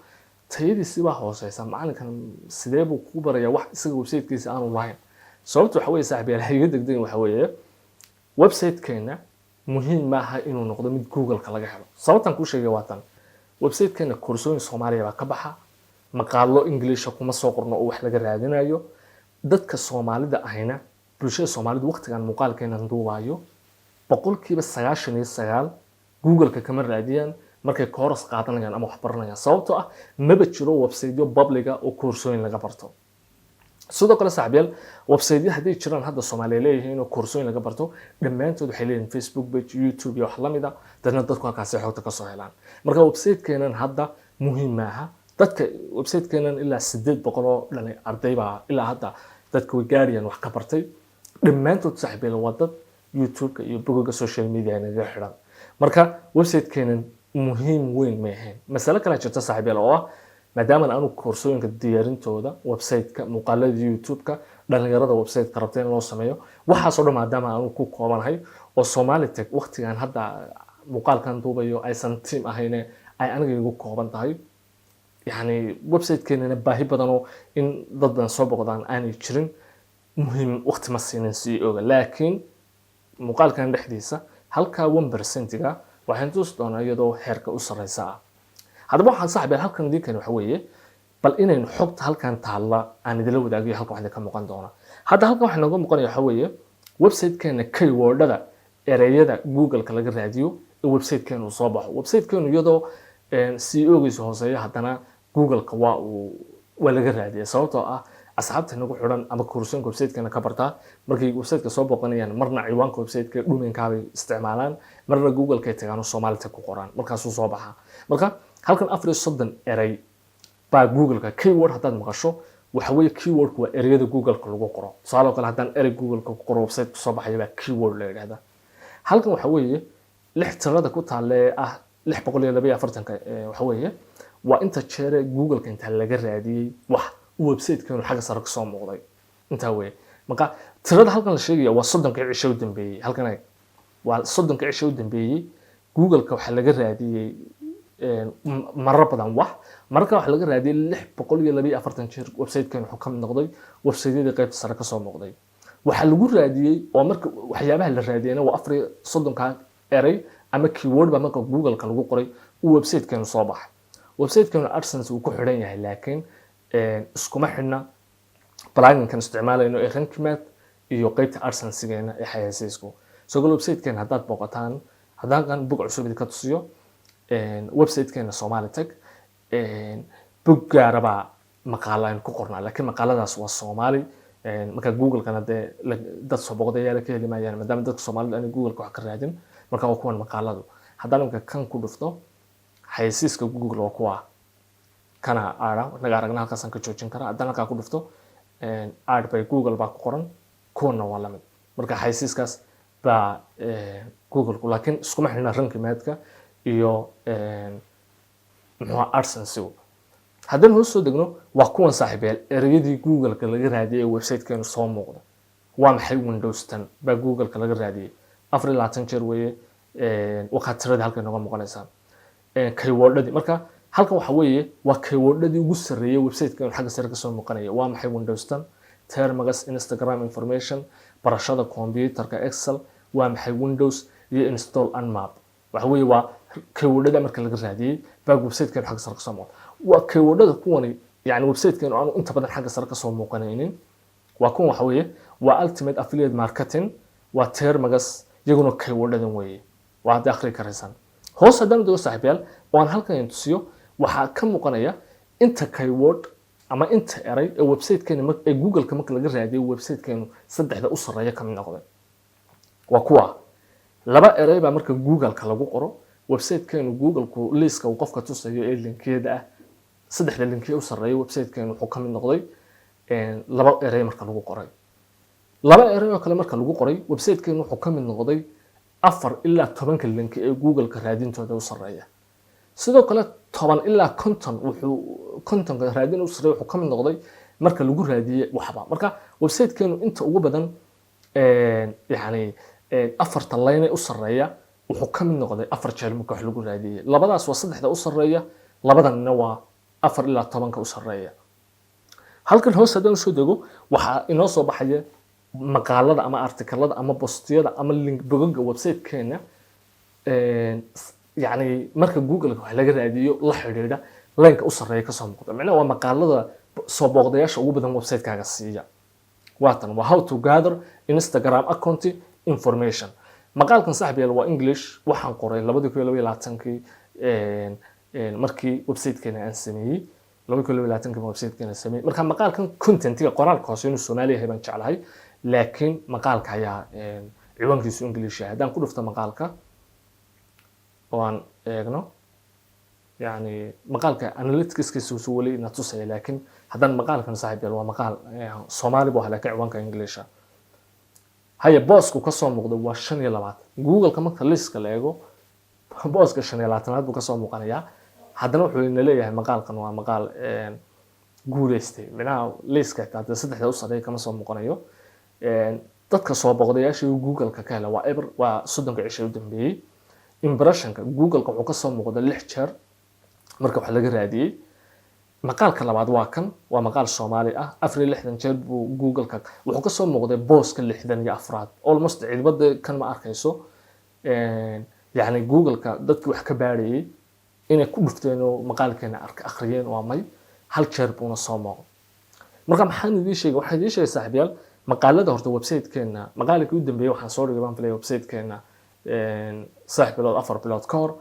tayadiisa waa hooseysa macalinkan sidee buu ku barayaa wax isaga website-kiisa aan lahayn sababtu waxa weeye saaxiibayaal hay'ad degdeg waxa weeye website-keena muhiim ma aha inuu noqdo mid Google-ka laga helo sababtan ku sheegay waa tan website-keena koorsooyin Soomaaliya baa ka baxa maqaallo English kuma soo qorno oo wax laga raadinayo dadka Soomaalida ahayna bulshada Soomaalidu waqtigan muuqaalkeenan duubayo 99% Google-ka kama raadiyaan markay course qaadanayaan ama wax baranayaan sababtoo ah maba jiro website-yo public-ah oo koorsooyin laga barto sidoo kale saaxiibayaal website-yada hadii jiraan hadda Soomaaliya leeyihiin oo koorsooyin laga barto dhammaantood waxay leeyihiin Facebook page YouTube iyo wax la mid ah dadna dadku halkaas xogta ka soo helaan marka website-keenan hadda muhiim ma aha dadka website-keenan ilaa 800 oo dhan arday baa ilaa hadda dadka way gaariyaan wax ka bartay dhammaantood saaxiibayaal waa dad YouTube-ka iyo bogagga social media inaga xidhan marka website-keenan muhiim weyn ma ahayn mas'alo kale jirta saaxiibayaal oo ah maadaama aanu koorsooyinka diyaarintooda website-ka muuqaalada YouTube-ka dhalinyarada website-ka rabteen loo sameeyo waxaas oo dhan maadaama aanu ku koobanahay oo Somali Tech waqtigan hadda muuqaalkan duubayo aysan team ahayn ay aniga igu kooban tahay yani website-keenana baahi badan oo in dad badan soo booqdaan aanay jirin muhiim waqti ma siinin CEO-ga laakiin muuqaalkan dhexdiisa halka 1%-ga waxaan tusi doonaa iyadoo heerka u sareysa ah haddaba waxaan saaxiibayaal halkan idinkan waxa weeye bal inaynu xogta halkan taalla aan idila wadaagayo halkan waxaan ka muuqan doonaa hadda halkan waxaan nooga muuqanaya waxa weeye website-keena keyword-ada ereyada Google-ka laga raadiyo ee website-keena uu soo baxo website-keenu iyadoo CEO-giisa hooseeya haddana Google-ka waa laga raadiyaa sababtoo ah asxaabta nagu xidhan ama koorsooyinka website-keena ka bartaa markay website-ka soo booqanayaan marna ciwaanka website-ka domain-kaabay isticmaalaan marna Google-ka ay tagaan Somali Tech ku qoraan markaasuu soo baxaa marka halkan 34 erey baa Google-ka keyword haddaad maqasho waxa weeye keyword waa ereyada Google-ka lagu qoro tusaale kale haddaan erey Google-ka ku qoro website soo baxaya baa keyword la yiraahdaa halkan waxa weeye lix tirada ku taale ah 642 waxa weeye waa inta jeer Google-ka inta laga raadiyay wax website-keenu xagga sare kasoo muuqday intaa weeye marka tirada halkan la sheegaya waa 30 cisho u dambeeyay halkan ay waa 30 cisho u dambeeyay google-ka waxa laga raadiyay marar badan marka waxa laga raadiyay 642 jeer website-keenu wuxuu ka mid noqday website-yada qaybta sare kasoo muuqday waxa lagu raadiyay oo marka waxyaabaha la raadiyayna waa 30 eray ama keyword ba marka google-ka lagu qoray uu website-keenu soo baxay website-keenu AdSense uu ku xidhan yahay laakiin iskuma xidhna plugin-kan isticmaalayno ee rankimaad iyo qaybta AdSense-geena ee xayeysiisku soo website-keena haddaad booqataan haddaan kan bog cusub idinka tusiyo website-keena Somali Tech bog gaar ah maqaalaan ku qornaa laakiin maqaaladaas waa Soomaali marka google-kana dad soo booqdayaal ka heli maayaan maadaama dadka Soomaalida aan google-ka wax ka raadin marka waa kuwan maqaaladu haddaan marka kan ku dhufto xayeysiiska google oo kuwa kana naga aragna halkaas aan ka joojin karaa haddaan halka ku dhufto ad by google baa ku qoran kuna waa lamid marka xayeysiiskaas ba google laakiin iskuma xirna rankimaadka iyo muxuu AdSense haddaan hoos soo degno waa kuwan saaxiibayaal ereyadii google-ka laga raadiyay website-keenu soo muuqda waa maxay Windows 10 ba google-ka laga raadiyay 24 jeer weeye waxa tirada halkan nooga muuqanaysa keywordadii marka halkan waxa weeye waa keywordadii ugu sareeyay website-keenu xagga sare ka soo muuqanaya waa maxay Windows 10 termagas Instagram information barashada computerka Excel waa maxay Windows iyo install Nmap waxa weeye waa keywordada marka laga raadiyay ba website-keenu xagga sare ka soo muuqda waa keywordada kuwani yani website-keenu aanu inta badan xagga sare ka soo muuqanaynin waa kuwan waxa weeye waa ultimate affiliate marketing waa termagas iyaguna keywordada weeye waa hadda akhri karaysan hoos haddaan ugu saaxiibayaal oo aan halkan tusiyo waxa ka muuqanaya inta keyword ama inta eray ee website-keenu ee google-ka marka laga raadiyo website-keenu saddexda u sareeya ka mid noqday waa kuwa laba eray ba marka google-ka lagu qoro website-keenu google-ku list-ka uu qofka tusayo ee linkeeda ah saddexda linkiye u sareeya website-keenu wuxuu ka mid noqday laba eray marka lagu qoray laba eray oo kale marka lagu qoray website-keenu wuxuu ka mid noqday 4 ilaa 10 link ee google-ka raadintooda u sareeya sidoo kale 10 ilaa 50 wuxuu content raadin u sareeya wuxuu ka mid noqday marka lagu raadiyay waxba marka website-keenu inta ugu badan yani afarta line u sareeya wuxuu ka mid noqday 4 jeer marka wax lagu raadiyay labadaas waa saddexda u sareeya labadanna waa 4 ilaa 10 ka u sareeya halkan hoos haddaan soo dego waxa inoo soo baxaya maqaalada ama artikelada ama postiyada ama link bogagga website-keena yani marka google-ka wax laga raadiyo la xiriira link u sareeya ka soo muuqda macnaheedu waa maqaalada soo booqdayaasha ugu badan website-kaaga siiya waatan waa how to gather Instagram account information maqaalkan saaxiibayaal waa English waxaan qoray 2022 markii website-keena aan sameeyay 2022 website-keena sameeyay marka maqaalkan content-ga qoraalka hoose inuu Soomaali yahay baan jeclahay laakiin maqaalka ayaa ciwaankiisu English yahay hadaan ku dhufto maqaalka oo aan eegno yani maqaalka analytics-kiisu soo wali na tusay laakiin hadaan maqaalkan saaxiibayaal waa maqaal Soomaali buu halka ciwaanka English haya boosku ka soo muuqdo waa 25 google-ka marka list-ka la eego booska 25 buu ka soo muuqanaya haddana wuxuu ina leeyahay maqaalkan waa maqaal guuleystay macnaha list-ka taada saddexda u sareeya kama soo muuqanayo dadka soo booqdayaasha google-ka ka hela waa ever waa 30 cisho u dambeeyay impression-ka google-ka wuxuu ka soo muuqda 6 jeer marka wax laga raadiyay maqaalka labaad waa kan waa maqaal Soomaali ah 64 jeer buu google-ka wuxuu ka soo muuqday booska 64 almost cidbada kan ma arkayso yani google-ka dadkii wax ka baarayay inay ku dhufteen oo maqaalkeena akhriyeen waa may hal jeer buuna soo muuqdo marka maxaan idin sheegay waxa idin sheegay saaxiibayaal maqaalada horta website-keena maqaalkii u dambeeyay waxaan soo dhigay baan filay website-keena saaxiibayaal 4 bilood ka hor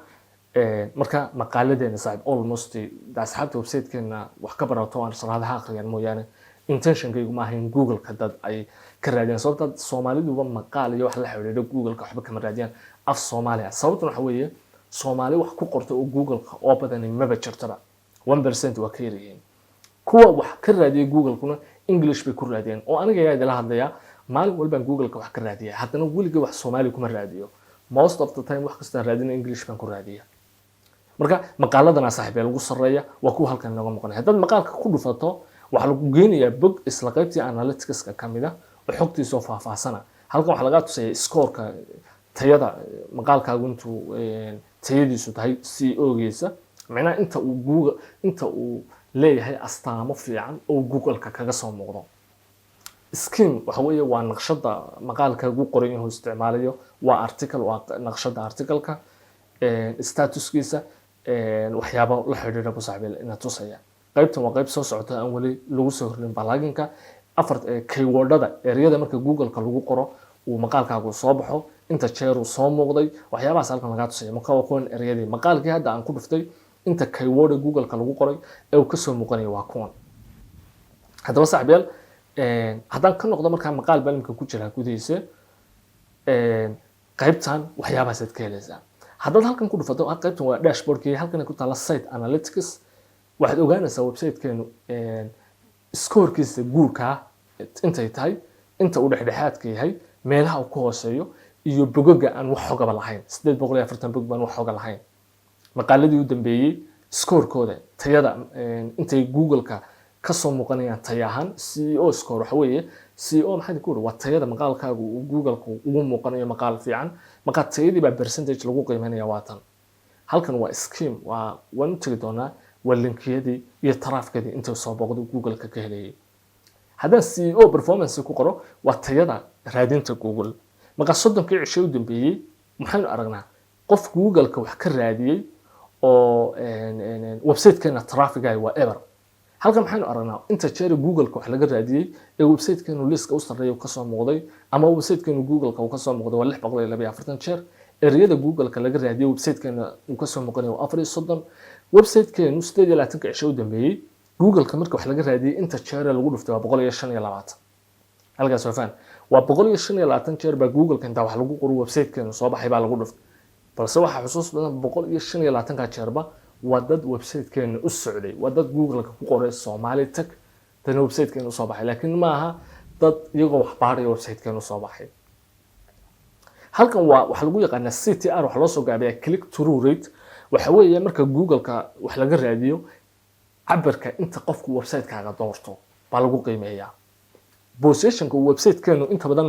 marka maqaaladeena saaxiib almost asxaabta website-keena wax ka barato aan sharaxaha akhriyaan mooyaane intention-kaygu ma ahayn google-ka dad ay ka raadiyaan sababta Soomaalidu maqaal iyo wax la xiriira google-ka waxba kama raadiyaan af Soomaaliya sababta waxa weeye Soomaali wax ku qorto oo google-ka oo badan maba jirtaba 1% waa ka yarayeen kuwa wax ka raadiya google-kuna English bay ku raadiyaan oo aniga ayaa idila hadlaya maalin walba google-ka wax ka raadiya haddana weliga wax Soomaali kuma raadiyo most of the time wax kasta raadina English baan ku raadiya marka maqaaladana saaxiibayaal ugu sareeya waa kuwa halkan nooga muuqanaya haddaad maqaalka ku dhufato waxaa lagu geenayaa bog isla qaybtii analyticska ka mid ah oo xogtiisa oo faahfaahsana halkan waxaa laga tusaya scoorka tayada maqaalkaagu intuu tayadiisu tahay CEO-giisa macnaha inta uu leeyahay astaamo fiican oo Google-ka kaga soo muuqdo scheme waxa weeye waa naqshada maqaalkaagu qoran yahay isticmaalayo waa article waa naqshada article-ka statuskiisa waxyaabo la xiriira ku saaxiibay ina tusaya qaybtan waa qayb soo socota aan wali lagu soo horlin balaaginka afar keywordada ereyada marka Google-ka lagu qoro uu maqaalkaagu soo baxo inta jeer uu soo muuqday waxyaabahaas halkan laga tusaya marka waa kuwan ereyadii maqaalkii hadda aan ku dhuftay inta keyword Google-ka lagu qoray ee uu ka soo muuqanayo waa kuwan haddaba saaxiibyaal haddaan ka noqdo markaa maqaal balimka ku jira gudihiisa qaybtan waxyaabahaas aad ka helaysaa haddaad halkan ku dhufato qaybtan waa dashboardkii halkan ku taala site analytics waxaad ogaanaysaa website-keenu scorekiisa guurka intay tahay inta uu dhexdhexaadka yahay meelaha uu ku hooseeyo iyo bogoga aan wax xogaba lahayn 840 bog baan wax xoga lahayn maqaaladii u dambeeyay scorekooda tayada intay Google-ka ka soo muuqanayaan tay ahaan CEO score waxa weeye CEO maxay ku waa tayada maqaalkaagu uu Google-ku ugu muuqanayo maqaal fiican marka tayadii baa percentage lagu qiimeynaya waatan halkan waa scheme waa wan tagi doonaa waa linkiyadii iyo trafficadii inta soo booqdo Google-ka ka helayay haddaan CEO performance ku qoro waa tayada raadinta Google marka 30 cisho u dambeeyay maxaan aragnaa qof Google-ka wax ka raadiyay oo website-keena traffic-ay waa ever halkan maxaan aragnaa inta jeer Google-ka wax laga raadiyay ee website-keenu list u sareeyo ka soo muuqday ama website-keenu Google-ka uu ka soo muuqday waa 642 jeer ereyada Google-ka laga raadiyay website-keena uu ka soo muuqanayo 34 website-keenu 28 cisho u dambeeyay Google-ka marka wax laga raadiyay inta jeer lagu dhuftay waa 125 halkaas wafaan waa 125 jeer ba Google-ka inta wax lagu qoro website-keenu soo baxay baa lagu dhuftay balse waxa xusuus badan 125 jeerba waa dad website-keenu u socday waa dad Google-ka ku qoray Somali Tech tan website-keenu soo baxay laakiin ma aha dad iyagoo wax baaray website-keenu soo baxay halkan waxa lagu yaqaanaa CTR waxa loo soo gaabiyaa click through rate waxa weeye marka Google-ka wax laga raadiyo cabirka inta qofku website-kaaga doorto baa lagu qiimeeyaa position-ka website-keenu inta badan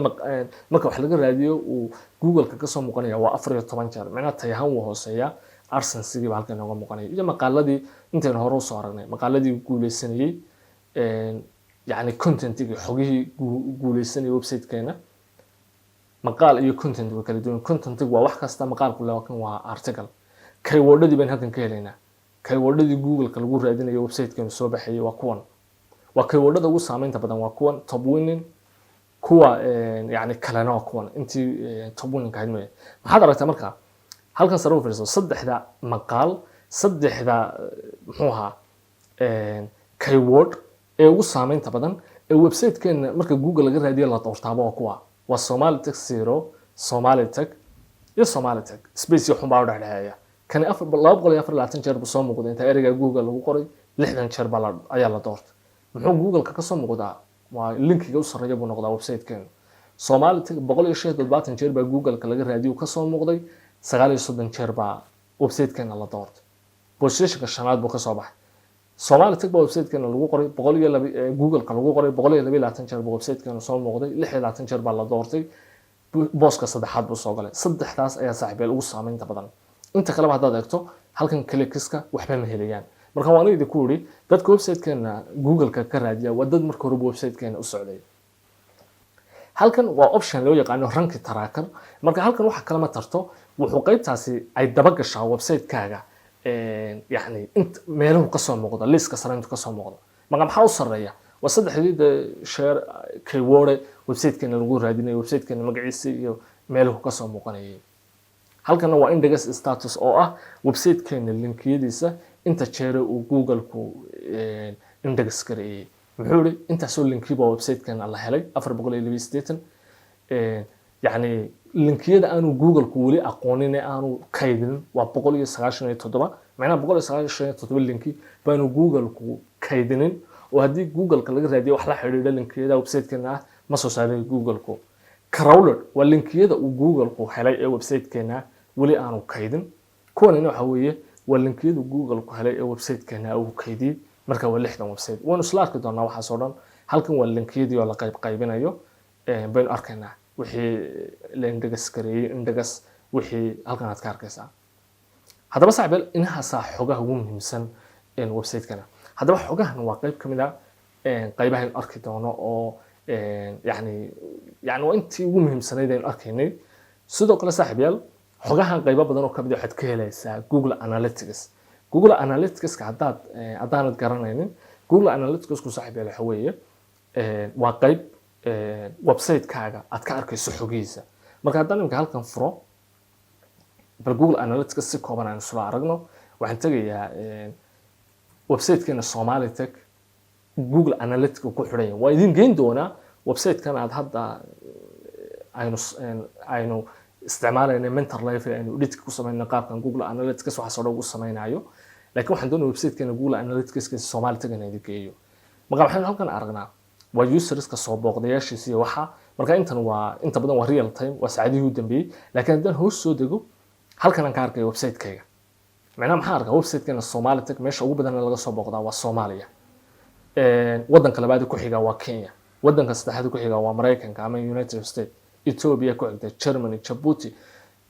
marka wax laga raadiyo uu Google-ka ka soo muuqanaya waa 14 jeer macnaha tayahan uu hooseeya arsensigii baa halkan nooga muuqanaya iyo maqaaladii intaan hore u soo aragnay maqaaladii guuleysanayay yani content-igi xogihii guuleysanayay website-keena maqaal iyo content way kala duwan content-igi waa wax kasta maqaalku laakiin waa article keywordadii baan halkan ka helaynaa keywordadii Google-ka lagu raadinayo website-keenu soo baxayay waa kuwan waa keywordada ugu saameynta badan waa kuwan top winning kuwa yani kalena waa kuwan intii top winning ka hadmay maxaad aragtaa marka halkan sare u fiirso saddexda maqaal saddexda muxuu ahaa keyword ee ugu saameynta badan ee website-keena marka Google laga raadiyo la doortaabo waa kuwa waa Somali Tech 0 Somali Tech iyo Somali Tech space xun baa u dhaxeeya kan 224 jeer buu soo muuqday inta ereyga Google lagu qoray 60 jeer baa ayaa la doortay muxuu Google-ka ka soo muuqdaa waa linkiga u sareeyo buu noqdaa website-keena Somali Tech 170 jeer baa Google-ka laga raadiyo ka soo muuqday 39 jeer baa website-keena la doortay position-ka shanaad buu ka soo baxay Somali Tech baa website-keena lagu qoray Google-ka lagu qoray 120 jeer baa website-keena soo muuqday 26 jeer baa la doortay booska saddexaad buu soo galay saddexdaas ayaa saaxiibeel ugu saameynta badan inta kale haddaad eegto halkan clicks-ka waxba ma helayaan marka waan idin ku wari dadka website-keena Google-ka ka raadiya waa dad marka hore website-keena u socday halkan waa option loo yaqaan rank tracker marka halkan waxa kala ma tarto wuxuu qaybtaasi ay daba gashaa website-kaaga yani inta meeluhu ka soo muuqda list-ka sareynta ka soo muuqda marka maxaa u sareeya waa saddexdii share keyword website-keena lagu raadinayo website-keena magaciisa iyo meeluhu ka soo muuqanayay halkan waa index status oo ah website-keena linkiyadiisa inta jeer uu Google-ku index gareeyay muxuu yiri inta soo linkiba website-keena la helay 482 yani linkiyada aanu Google-ku wali aqoonin aanu kaydin waa 197 macnaha 197 linki baanu Google-ku kaydinin oo hadii Google-ka laga raadiyo wax la xiriira linkiyada website-keena ma soo saaray Google-ku crawler waa linkiyada uu Google-ku helay ee website-keena wali aanu kaydin kuwan waxa weeye waa linkiyada Google-ku helay ee website-keena uu kaydiyay marka waa 60 website waanu isla arki doonaa waxaas oo dhan halkan waa linkiyadii oo la qaybinayo baynu arkaynaa wixii la index gareeyay index wixii halkan aad ka arkaysaa haddaba saaxiib inahaasa xogaha ugu muhiimsan website-kana haddaba xogahan waa qayb kamid ah qaybaha aynu arki doono oo يعني وانتي ugu muhiimsanayd aynu arkaynay sidoo kale saaxiibayaal xogahan qaybo badan oo kamid ah waxaad ka helaysaa Google Analytics ka haddaanad garanaynin Google Analytics ku saaxiibayaal waxa weeye waa qayb website-kaaga aad ka arkayso xogihiisa marka haddaan imika halkan furo bal Google Analytics si kooban aan isla aragno waxaan tagayaa website-keena Somali Tech Google Analytics ku xidhan waa idin geyn doona website-kan aad hadda aynu isticmaalayna mentor life aynu edit ku sameeyna qaabkan Google Analytics waxa soo ugu sameeynayo laakiin waxaan doonayaa website-keena Google Analytics ka Somali Tech inay geeyo marka waxaan halkan aragnaa waa users-ka soo booqdayaashiisa waxa marka inta badan waa real time waa saacadihii u dambeeyay laakiin haddaan hoos soo dego halkan aan ka arkay website-kayga macnaha maxaa arkaa website-keena Somali Tech meesha ugu badan laga soo booqdaa waa Soomaaliya waddanka labaad ku xiga waa Kenya waddanka saddexaad ku xiga waa Mareykanka ama United States Ethiopia ku xigta Germany Djibouti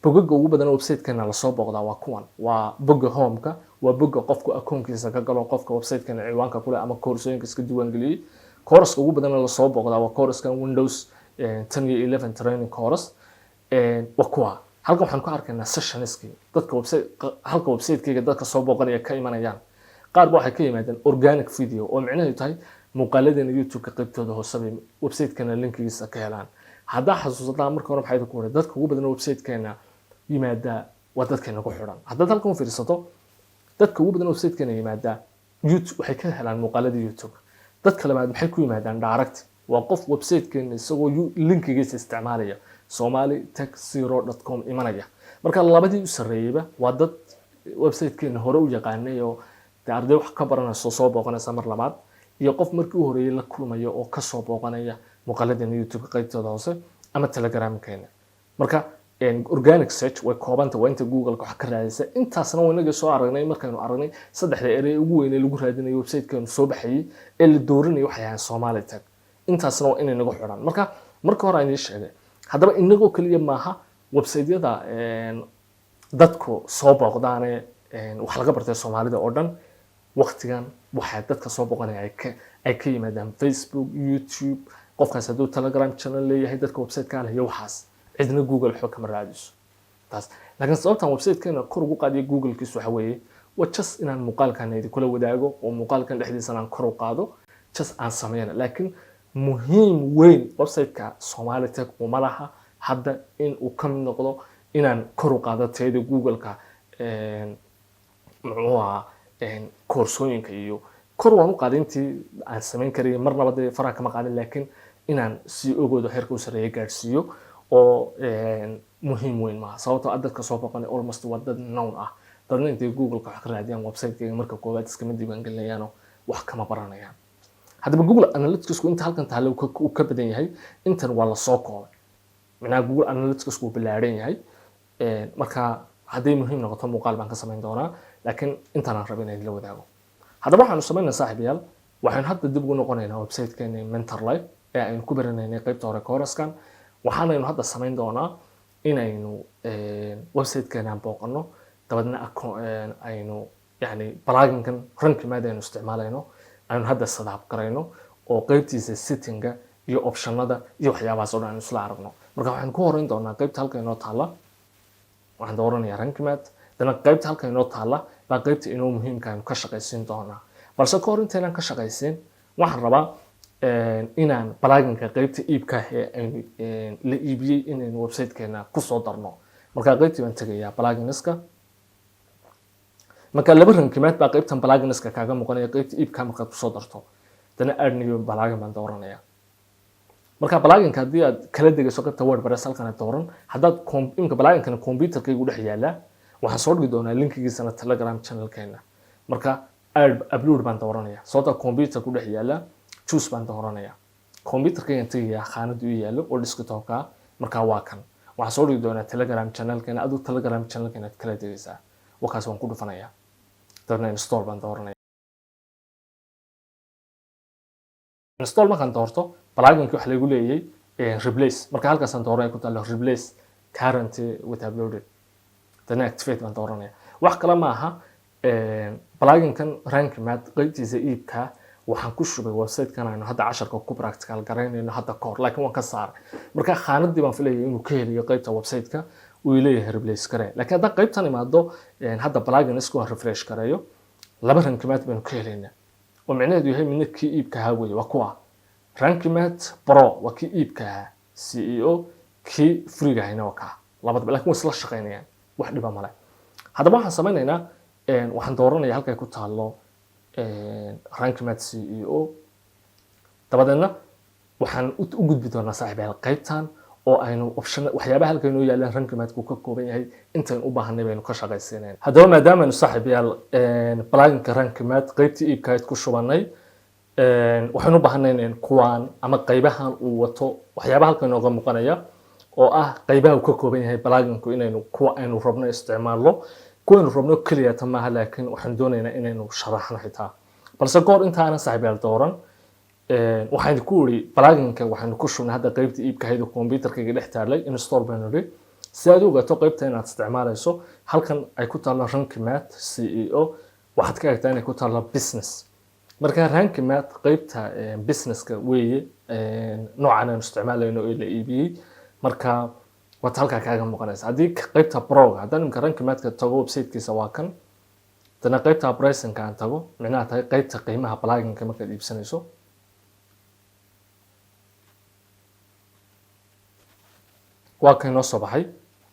bogagga ugu badan website-keena la soo booqdaa waa kuwan waa bogga home-ka waa bogga qofku akoonkiisa ka galo qofka website-keena ciwaanka kule ama koorsooyinka iska diiwaan geliyay course ugu badan la soo booqdaa waa course-kan Windows 10 iyo 11 training course waa kuwa halkan waxaan ku arkaynaa sessionskii dadka website-kayga dadka soo booqanaya ka imanayaan qaar waxay ka yimaadeen organic video oo micnaheedu tahay muuqaaladeena YouTube-ka qaybtooda hoose bay website-keena linkigiisa ka helaan hadda xasuusataa marka hore waxay ku wada dadka ugu badan website-keena yimaada waa dadkeena ku xiran hadda halkan fiirsato dadka ugu badan website-keena yimaada YouTube waxay ka helaan muuqaalada YouTube dadka labaad maxay ku yimaadaan direct waa qof website-keena isagoo linkigiisa isticmaalaya somalitech0.com imanaya marka labadii u sareeyayba waa dad website-keena hore u yaqaanay oo arday wax ka baranayso soo booqanaysa mar labaad iyo qof markii uu horeeyay la kulmayo oo ka soo booqanaya muuqaaladeena YouTube qaybtooda hoose ama Telegram-keena marka organic search way koobanta waa inta Google-ka wax ka raadisa intaasna waa inaga soo aragnay markaynu aragnay saddexda erey ugu weyn ee lagu raadinayo website-keenu soo baxayay ee la dooranayo waxay ahayn Somali Tech intaasna waa inay nagu xidhan marka hore aan sheegay haddaba inagoo kaliya maaha website-yada dadku soo booqdaan wax laga bartay Soomaalida oo dhan waqtigan waxa dadka soo booqanaya ay ka yimaadaan Facebook YouTube qofkaas haduu Telegram channel leeyahay dadka website-ka leh iyo waxaas cidna Google xog kama raadiso taas laakiin sababtan website-keena kor ugu qaadiyo Google-kiisu waxa weeye waa just inaan muuqaalkan idin kula wadaago oo muuqaalkan dhexdiisa aan kor u qaado just aan sameeyna laakiin muhiim weyn website-ka Somali Tech uma laha hadda in uu ka mid noqdo inaan kor u qaado tayada Google-ka koorsooyinka iyo kor waan u qaadintii aan sameyn karay marnaba de faraha kama qaadin laakiin inaan si ogoodo heerka u sareeyo gaarsiiyo oo muhiim weyn ma sababtoo dadka soo booqanay almost waa dad known ah dadna intay Google-ka wax ka raadiyaan website-kayga marka koowaad iska mid diiwaan gelinayaan wax kama baranayaan haddaba Google Analytics inta halkan taalo uu ka badan yahay intan waa la soo koobay macnaha Google Analytics uu bilaaran yahay marka haddii muhiim noqoto muuqaal baan ka sameyn doonaa laakiin intaan aan rabin in la wadaago haddaba waxaan sameynaa saaxiibayaal waxaan hadda dib ugu noqonaynaa website-keena mentor life ee aynu ku baranaynay qaybta hore course-kan waxaanaynu hadda sameyn doonaa inaynu website-keena booqano dabadna aynu plugin-kan rankimaad aynu isticmaalayno aynu hadda setup garayno oo qaybtiisa setting-ga iyo option-nada iyo waxyaabahaas oo dhan aynu isla aragno marka waxaan ku horeyn doonaa qaybta halka inoo taala waxaan dooranayaa rankimaad dana qaybta halka inoo taala baa qaybta inoo muhiimka aynu ka shaqaysiin doonaa balse ka hor intaynaan ka shaqaysiin waxaan rabaa inaan plugin-ka qaybta iibka aynu la iibiyey inaynu website-keena ku soo darno marka qaybtii baan tagayaa plugin-iska marka laba rankimaad baa qaybtan plugin-iska kaaga muuqanaya qaybta iibka markaad ku soo darto dana add new plugin baan dooranayaa marka plugin-ka haddii aad kala degayso qaybta WordPress halkan aad dooran haddaad imka plugin-kana computer-kaygu dhex yaala waxaan soo dhigi doonaa linkigiisana Telegram channel-keena marka upload baan dooranayaa sababta computer ku dhex yaala choose baan dooranayaa computer-kayga tagayaa khaanad u yaalo oo desktop-ka marka waa kan waxaan soo dhigi doonaa Telegram channel-keena aduu Telegram channel-keena kala degaysaa wakaas waan ku dhufanayaa dabna install baan dooranaya install markaan doorto pluginka waxa lagu leeyahay replace marka halkaas aan dooranay ku taalo replace currently with uploaded then activate baan dooranaya wax kale ma aha pluginkan rank mat qaybtiisa iibka waxaan ku shubay website-kan aynu hadda casharka ku practical garaynayno hadda koor laakiin waan ka saaray marka khaanadii baan filayay inuu ka heliyo qaybta website-ka uu leeyahay replace garee laakiin hadda qaybtan imaado hadda plugin isku refresh gareeyo laba rankimaad baynu ka helaynaa oo micnaheedu yahay midna kii iibka ahaa weeye waa kuwa rankimaad pro waa kii iibka ahaa CEO kii freega ahayna waa kaa labadaba laakiin way isla shaqaynayaan wax dhiba male haddaba waxaan samaynaynaa waxaan dooranayaa halkay ku taalo rankimaad CEO dabadeedna waxaan u gudbi doonaa saaxiibayaal qaybtan oo aynu option waxyaabaha halka inoo yaalaan rankimaadku ka kooban yahay intaan u baahanay baynu ka shaqaysiinayna haddaba maadaama aynu saaxiibayaal pluginka rankimaad qaybtii iibkayd ku shubanay waxaan u baahanay kuwaan ama qaybahan uu wato waxyaabaha halka inooga muuqanaya oo ah qaybaha uu ka kooban yahay pluginku inaynu kuwa aynu rabno isticmaalno kuwa aynu rabno kaliya maaha laakiin waxaan doonaynaa inaynu sharaxno xitaa balse goor inta aanan saaxiibayaal dooran waxaan ku wari pluginka waxaan ku shubnay hadda qaybta iibka haydo computerkayga dhex taalay install baan niri si aad u ogaato qaybta inaad isticmaalayso halkan ay ku taalo rankimaad CEO waxaad ka eegtaa inay ku taalo business marka rankimaad qaybta businesska weeye noocan aan isticmaalayno ee la iibiyey marka waad halkaa kaaga muuqanaysa haddii qaybta pro haddaan imka rankimaadka tago websitekiisa waa kan dana qaybta pricingka aan tago micnaha tahay qaybta qiimaha pluginka markaad iibsanayso waa kan noo soo baxay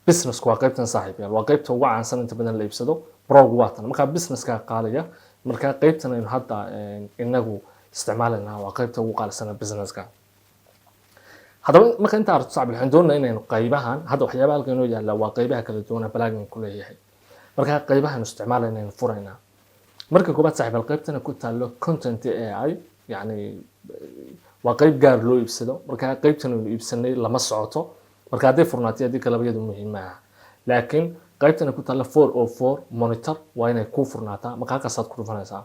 business waa qaybtan saaxiibayaal waa qaybta ugu caansan inta badan la iibsado pro waa tan marka businesska qaalaya marka qaybtan aynu hadda inagu isticmaalayna waa qaybta ugu qaalisan businesska haddaba marka inta aragto saaxiibayaal waxaan doonaynaa inaynu qaybahan hadda waxyaabaha halka inoo yaala waa qaybaha kala duwan ee plugin ku leeyahay marka qaybahan isticmaalayna inaynu furaynaa marka koobaad saaxiibayaal qaybtan ku taalo content AI yani waa qayb gaar loo iibsado marka qaybtan aynu iibsanay lama socoto marka hadday furnaatay haddii kale iyadu muhiim maaha laakiin qaybtana ku taalla 404 monitor waa inay kuu furnaataa marka halkaasaad ku dhufanaysaa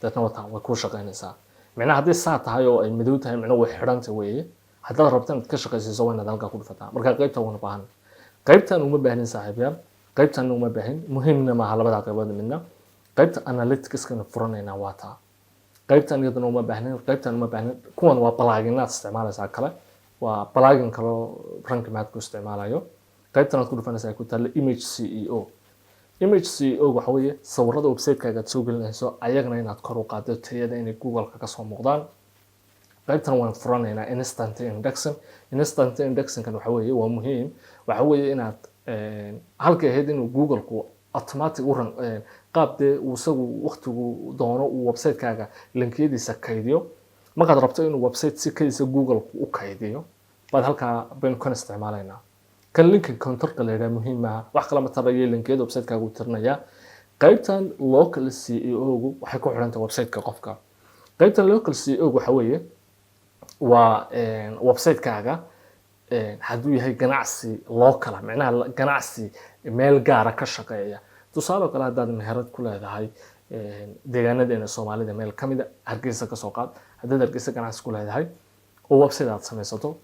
dadna wataa way kuu shaqaynaysaa micnaha haddii saa tahay oo ay madow tahay micnaha way xidhanta weeye haddaad rabto inaad ka shaqaysiiso waa inaad halkaa ku dhufataa marka qaybta wana baahan qaybtan uma baahnin saaxiibayaal qaybtan uma baahin muhiimna maaha labada qaybood midna qaybta analyticskana furanaynaa waa taa qaybtan iyaduna uma baahnin qaybtan uma baahnin kuwan waa pluginaad isticmaalaysaa kale waa plugin kale rankimaad ku isticmaalayo qaybtan aad ku dhufanaysaa ku taalo image CEO image CEO waxa weeye sawirada website-kaaga aad soo gelinayso ayagana inaad kor u qaado tayada inay Google-ka ka soo muuqdaan qaybtan waan furanaynaa instant indexing kan waxa weeye waa muhiim waxa weeye inaad halka ahayd inuu Google-ku automatic u ran qaabde uu isagu waqtigu doono uu website-kaaga linkiyadiisa kaydiyo markaad rabto inuu website si kaydiisa Google u kaydiyo baad halkaa baynu kan isticmaalaynaa kan linka counterka la yiraahdo muhiim ah wax kala ma tarayo linkiyada website-kaaga u tirnaya qaybtan local CEO-gu waxay ku xiran tahay website-ka qofka qaybtan local CEO waxa weeye waa website-kaaga hadduu yahay ganacsi local macnaha ganacsi meel gaar ah ka shaqeeya tusaale kale haddaad meherad ku leedahay deegaanadeena Soomaalida meel kamid ah Hargeysa ka soo qaad haddaad Hargeysa ganacsi ku leedahay oo website aad samaysato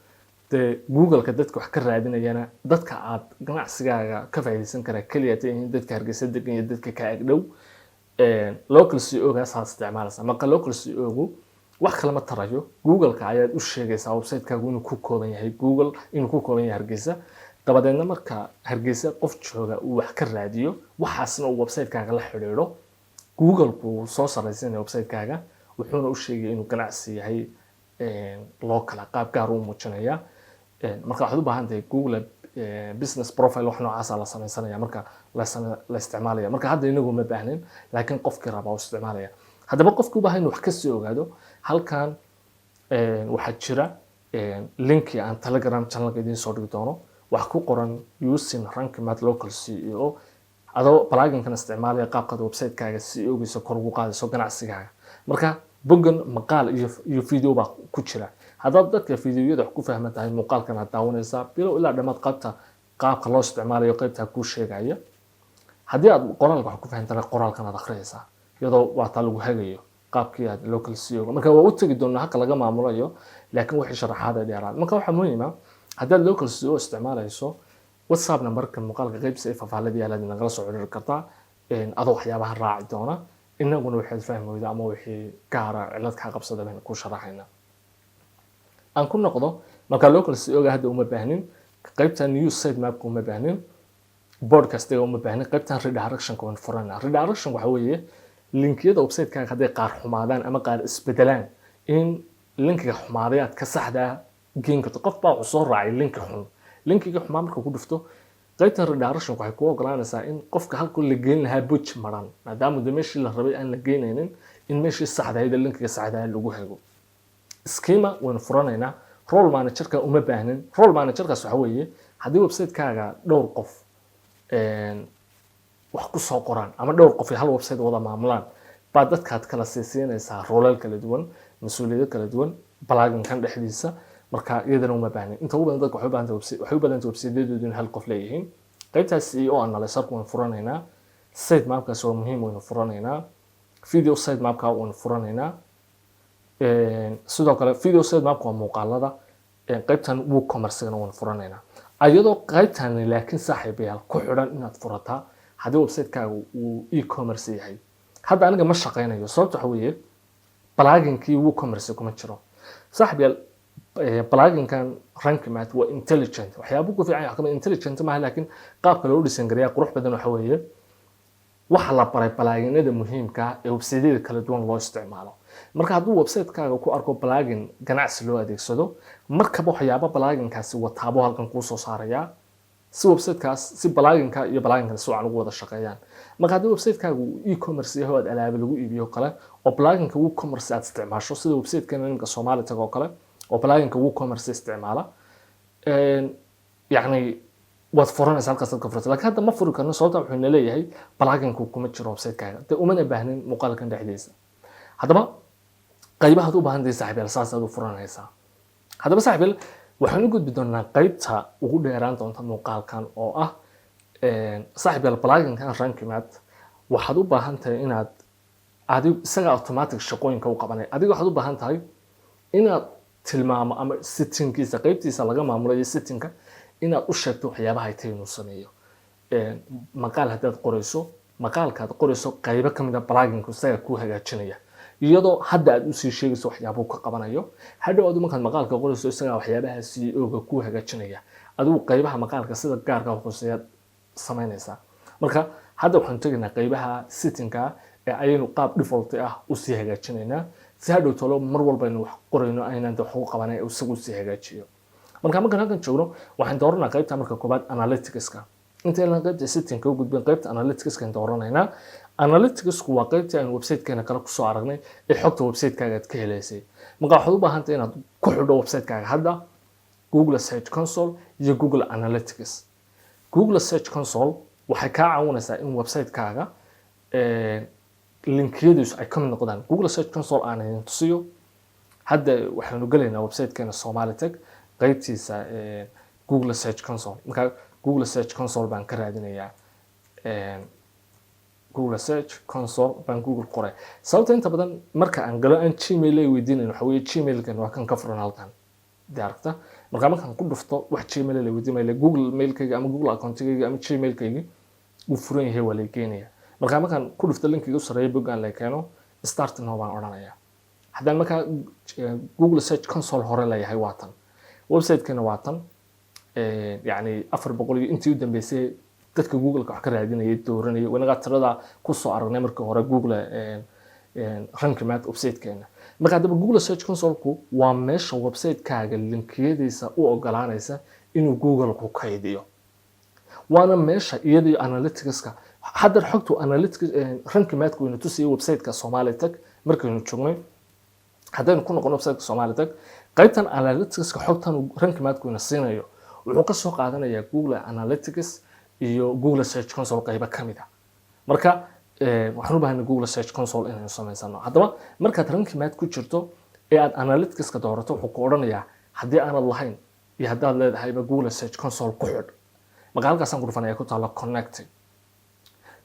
Google-ka dadka wax ka raadinayana dadka aad ganacsigaaga ka faa'iideysan kara kaliya in dadka Hargeysa degan iyo dadka ka agdhow local CEO-ga saas isticmaalaysa marka local CEO-gu wax kale ma tarayo Google-ka ayaad u sheegaysaa website-kaagu inuu ku kooban yahay Google inuu ku kooban yahay Hargeysa dabadeedna marka Hargeysa qof jooga uu wax ka raadiyo waxaasna uu website-kaaga la xiriiro Google-ku soo sareysan website-kaaga wuxuuna u sheegay inuu ganacsi yahay local qaab gaar u muujinaya marka waxaad u baahan tahay Google business profile wax noocaas ah la sameynaya marka la isticmaalaya marka hadda inagu ma baahnin laakiin qofkii raba uu isticmaalaya haddaba qofku u baahan wax ka sii ogaado halkan waxaa jira link aan Telegram channel idin soo dhigi doono wax ku qoran using rankimaad local CEO adoo plugin-kan isticmaalaya qaabka website-kaaga CEO-giisa kor ugu qaadayso ganacsigaaga marka boggan maqaal iyo video baa ku jira haddaad dadka fiidiyoyada wax ku fahman tahay muuqaalkan aad daawanaysaa bilow ilaa dhammaad qaabka loo isticmaalayo qaybta ku sheegaya haddii aad qoraalka wax ku fahantahay qoraalkan aad akhriyaysaa iyadoo waa taa lagu hagayo qaabkii aad local SEO marka waa u tagi doonaa halka laga maamulayo laakiin wixii sharaxaad ay dheeraad marka waxa muhiim ah haddaad local SEO isticmaalayso WhatsApp numberka muuqaalka qaybta ee faahfaahinta yaalaad nagala soo codin kartaa adoo waxyaabaha raaci doona inaguna waxaad fahmaydaa ama wixii gaara cilad ka qabsada baan ku sharaxaynaa aan ku noqdo marka local SEO ga hadda uma baahnin qaybta new sitemap uma baahnin podcast uma baahnin qaybtan redirection ka furana redirection waxa weeye linkiyada website-kaaga hadday qaar xumaadaan ama qaar isbedelaan in linkiga xumaaday aad ka saxdaa geen karto qof baa u soo raacay linki xun linkiga xumaa marka ku dhufto qaybtan redirection waxay ku ogolaanaysaa in qofka halku la geyn lahaa buj maran maadaama meeshii la rabay aan la geynaynin in meeshii saxdaayda linkiga saxdaa lagu hago schema waan furanaynaa role manager-ka uma baahnin role manager-kaas waxa weeye haddii website-kaaga dhowr qof wax ku soo qoraan ama dhowr qof hal website wada maamulaan baa dadkaad kala siisiinaysaa roolal kala duwan mas'uuliyado kala duwan balaagan dhexdiisa marka iyadana uma baahnin inta ugu badan dadka waxay u baahan website-yadoodu in hal qof leeyihiin qaybtaas SEO analyzer waan furanaynaa site mapkaas waa muhiim waan furanaynaa video site mapka waan furanaynaa sidoo kale video site mapka waa muuqaalada qaybtan WooCommerce-gana waan furanaynaa ayadoo qaybtan laakiin saaxiibayaal ku xidhan inaad furataa haddii website-kaaga uu e-commerce yahay hadda aniga ma shaqaynayo sababta waxa weeye pluginkii WooCommerce kuma jiro saaxiibayaal pluginkan rankimat waa intelligent waxyaabo ku fiican yahay intelligent maaha laakiin qaabka loo dhisan gareeyaa qurux badan waxa weeye waxa la baray pluginada muhiimka ah ee website-yada kala duwan loo isticmaalo marka hadduu website-kaaga ku arko plugin ganacsi loo adeegsado markaba waxyaabo pluginkaasi wataabo halkan kuu soo saaraya si website-kaas si pluginka iyo pluginkan si wacan ugu wada shaqeeyaan marka haddii website-kaaga uu e-commerce yahay oo aad alaabo lagu iibiyo kale oo pluginka WooCommerce aad isticmaasho sida website-keena nimka Soomaali tag oo kale oo pluginka WooCommerce isticmaala yacni waad furanaysaa halkaas dadka furata laakiin hadda ma furi karno sababta wuxuu na leeyahay pluginku kuma jiro website-kaaga dee umana baahnin muuqaalkan dhexdiisa haddaba qaybaha aad u baahan tahay saaxiibayaal saas aad u furanaysaa haddaba saaxiibayaal waxaan u gudbi doonaa qaybta ugu dheeraan doonta muuqaalkan oo ah saaxiibayaal pluginkan rankimat waxaad u baahan tahay inaad adigu isaga automatic shaqooyinka u qabanay adigu waxaad u baahan tahay inaad tilmaamo ama settingkiisa qaybtiisa laga maamulayo settingka inaad u sheegto waxyaabaha ay tahay inuu sameeyo maqaal haddaad qorayso maqaalkaad qorayso qaybo ka mid ah pluginku isaga kuu hagaajinaya iyadoo hadda aad usii sheegayso waxyaabuu ka qabanayo hadhow aad markaad maqaalka qorayso isagaa waxyaabaha CEO-ga kuu hagaajinaya adigu qaybaha maqaalka sida gaarka hooseeyaad samaynaysaa marka hadda waxaan tegaynaa qaybaha settingka ee ayaynu qaab default ah usii hagaajinaynaa si hadhow tolo mar walba aynu wax qorayno aynaan wax ugu qabanay isagu sii hagaajiyo marka markaan halkan joogno waxaan dooranaa qaybta marka koobaad analytics-ka intaan qaybta setting-ka u gudbin qaybta analytics-ka dooranaynaa analytics-ku waa qaybta aan website-keena kala ku soo aragnay ee xogta website-kaaga aad ka helaysay marka waxaad u baahan tahay inaad ku xidho website-kaaga hadda Google Search Console iyo Google Analytics Google Search Console waxay ka caawinaysaa in website-kaaga linkiyadiisu ay ka mid noqdaan Google Search Console aan idin tusiyo hadda waxaanu galaynaa website-keena Somali Tech qaybtiisa Google Search Console marka Google Search Console baan ka raadinayaa Google Search Console baan Google qoray sababta inta badan marka aan galo aan Gmail ay weydiinayno waxa weeye Gmail-kan waa kan ka furan halkan daarta marka markaan ku dhufto wax Gmail la weydiimayo Google mail-kayga ama Google account-kayga ama Gmail-kayga uu furan yahay waa la keenaya marka markaan ku dhufto linkiga u sareeyo bogan la keeno start now baan oranayaa haddaan marka Google Search Console hore la yahay waatan website-keena waatan يعني 400 intii u dambeysay dadka Google ka wax ka raadinayay dooranayay wanaga tirada ku soo aragnay markii hore Google rankimat website-keena marka hadaba Google Search Console-ku waa meesha website-kaaga linkiyadiisa u ogolaanaysa inuu Google ku kaydiyo waana meesha iyadii analytics-ka hadda xogtu analytics rankimatku inuu tusiyo website-ka Somali Tech markaynu joognay haddaan ku noqono website-ka Somali Tech qaybtan analytics-ka xogtan rankimatku inuu siinayo wuxuu ka soo qaadanayaa Google Analytics iyo Google Search Console qayba kamid ah marka waxaan u baahanay Google Search Console inaan samaysano haddaba markaad rankimat ku jirto ee aad analytics-ka doorato wuxuu ku oranayaa haddii aanad lahayn iyo haddaad leedahayba Google Search Console ku xidh marka halkaasaan ku dhufanaya ku taalo connect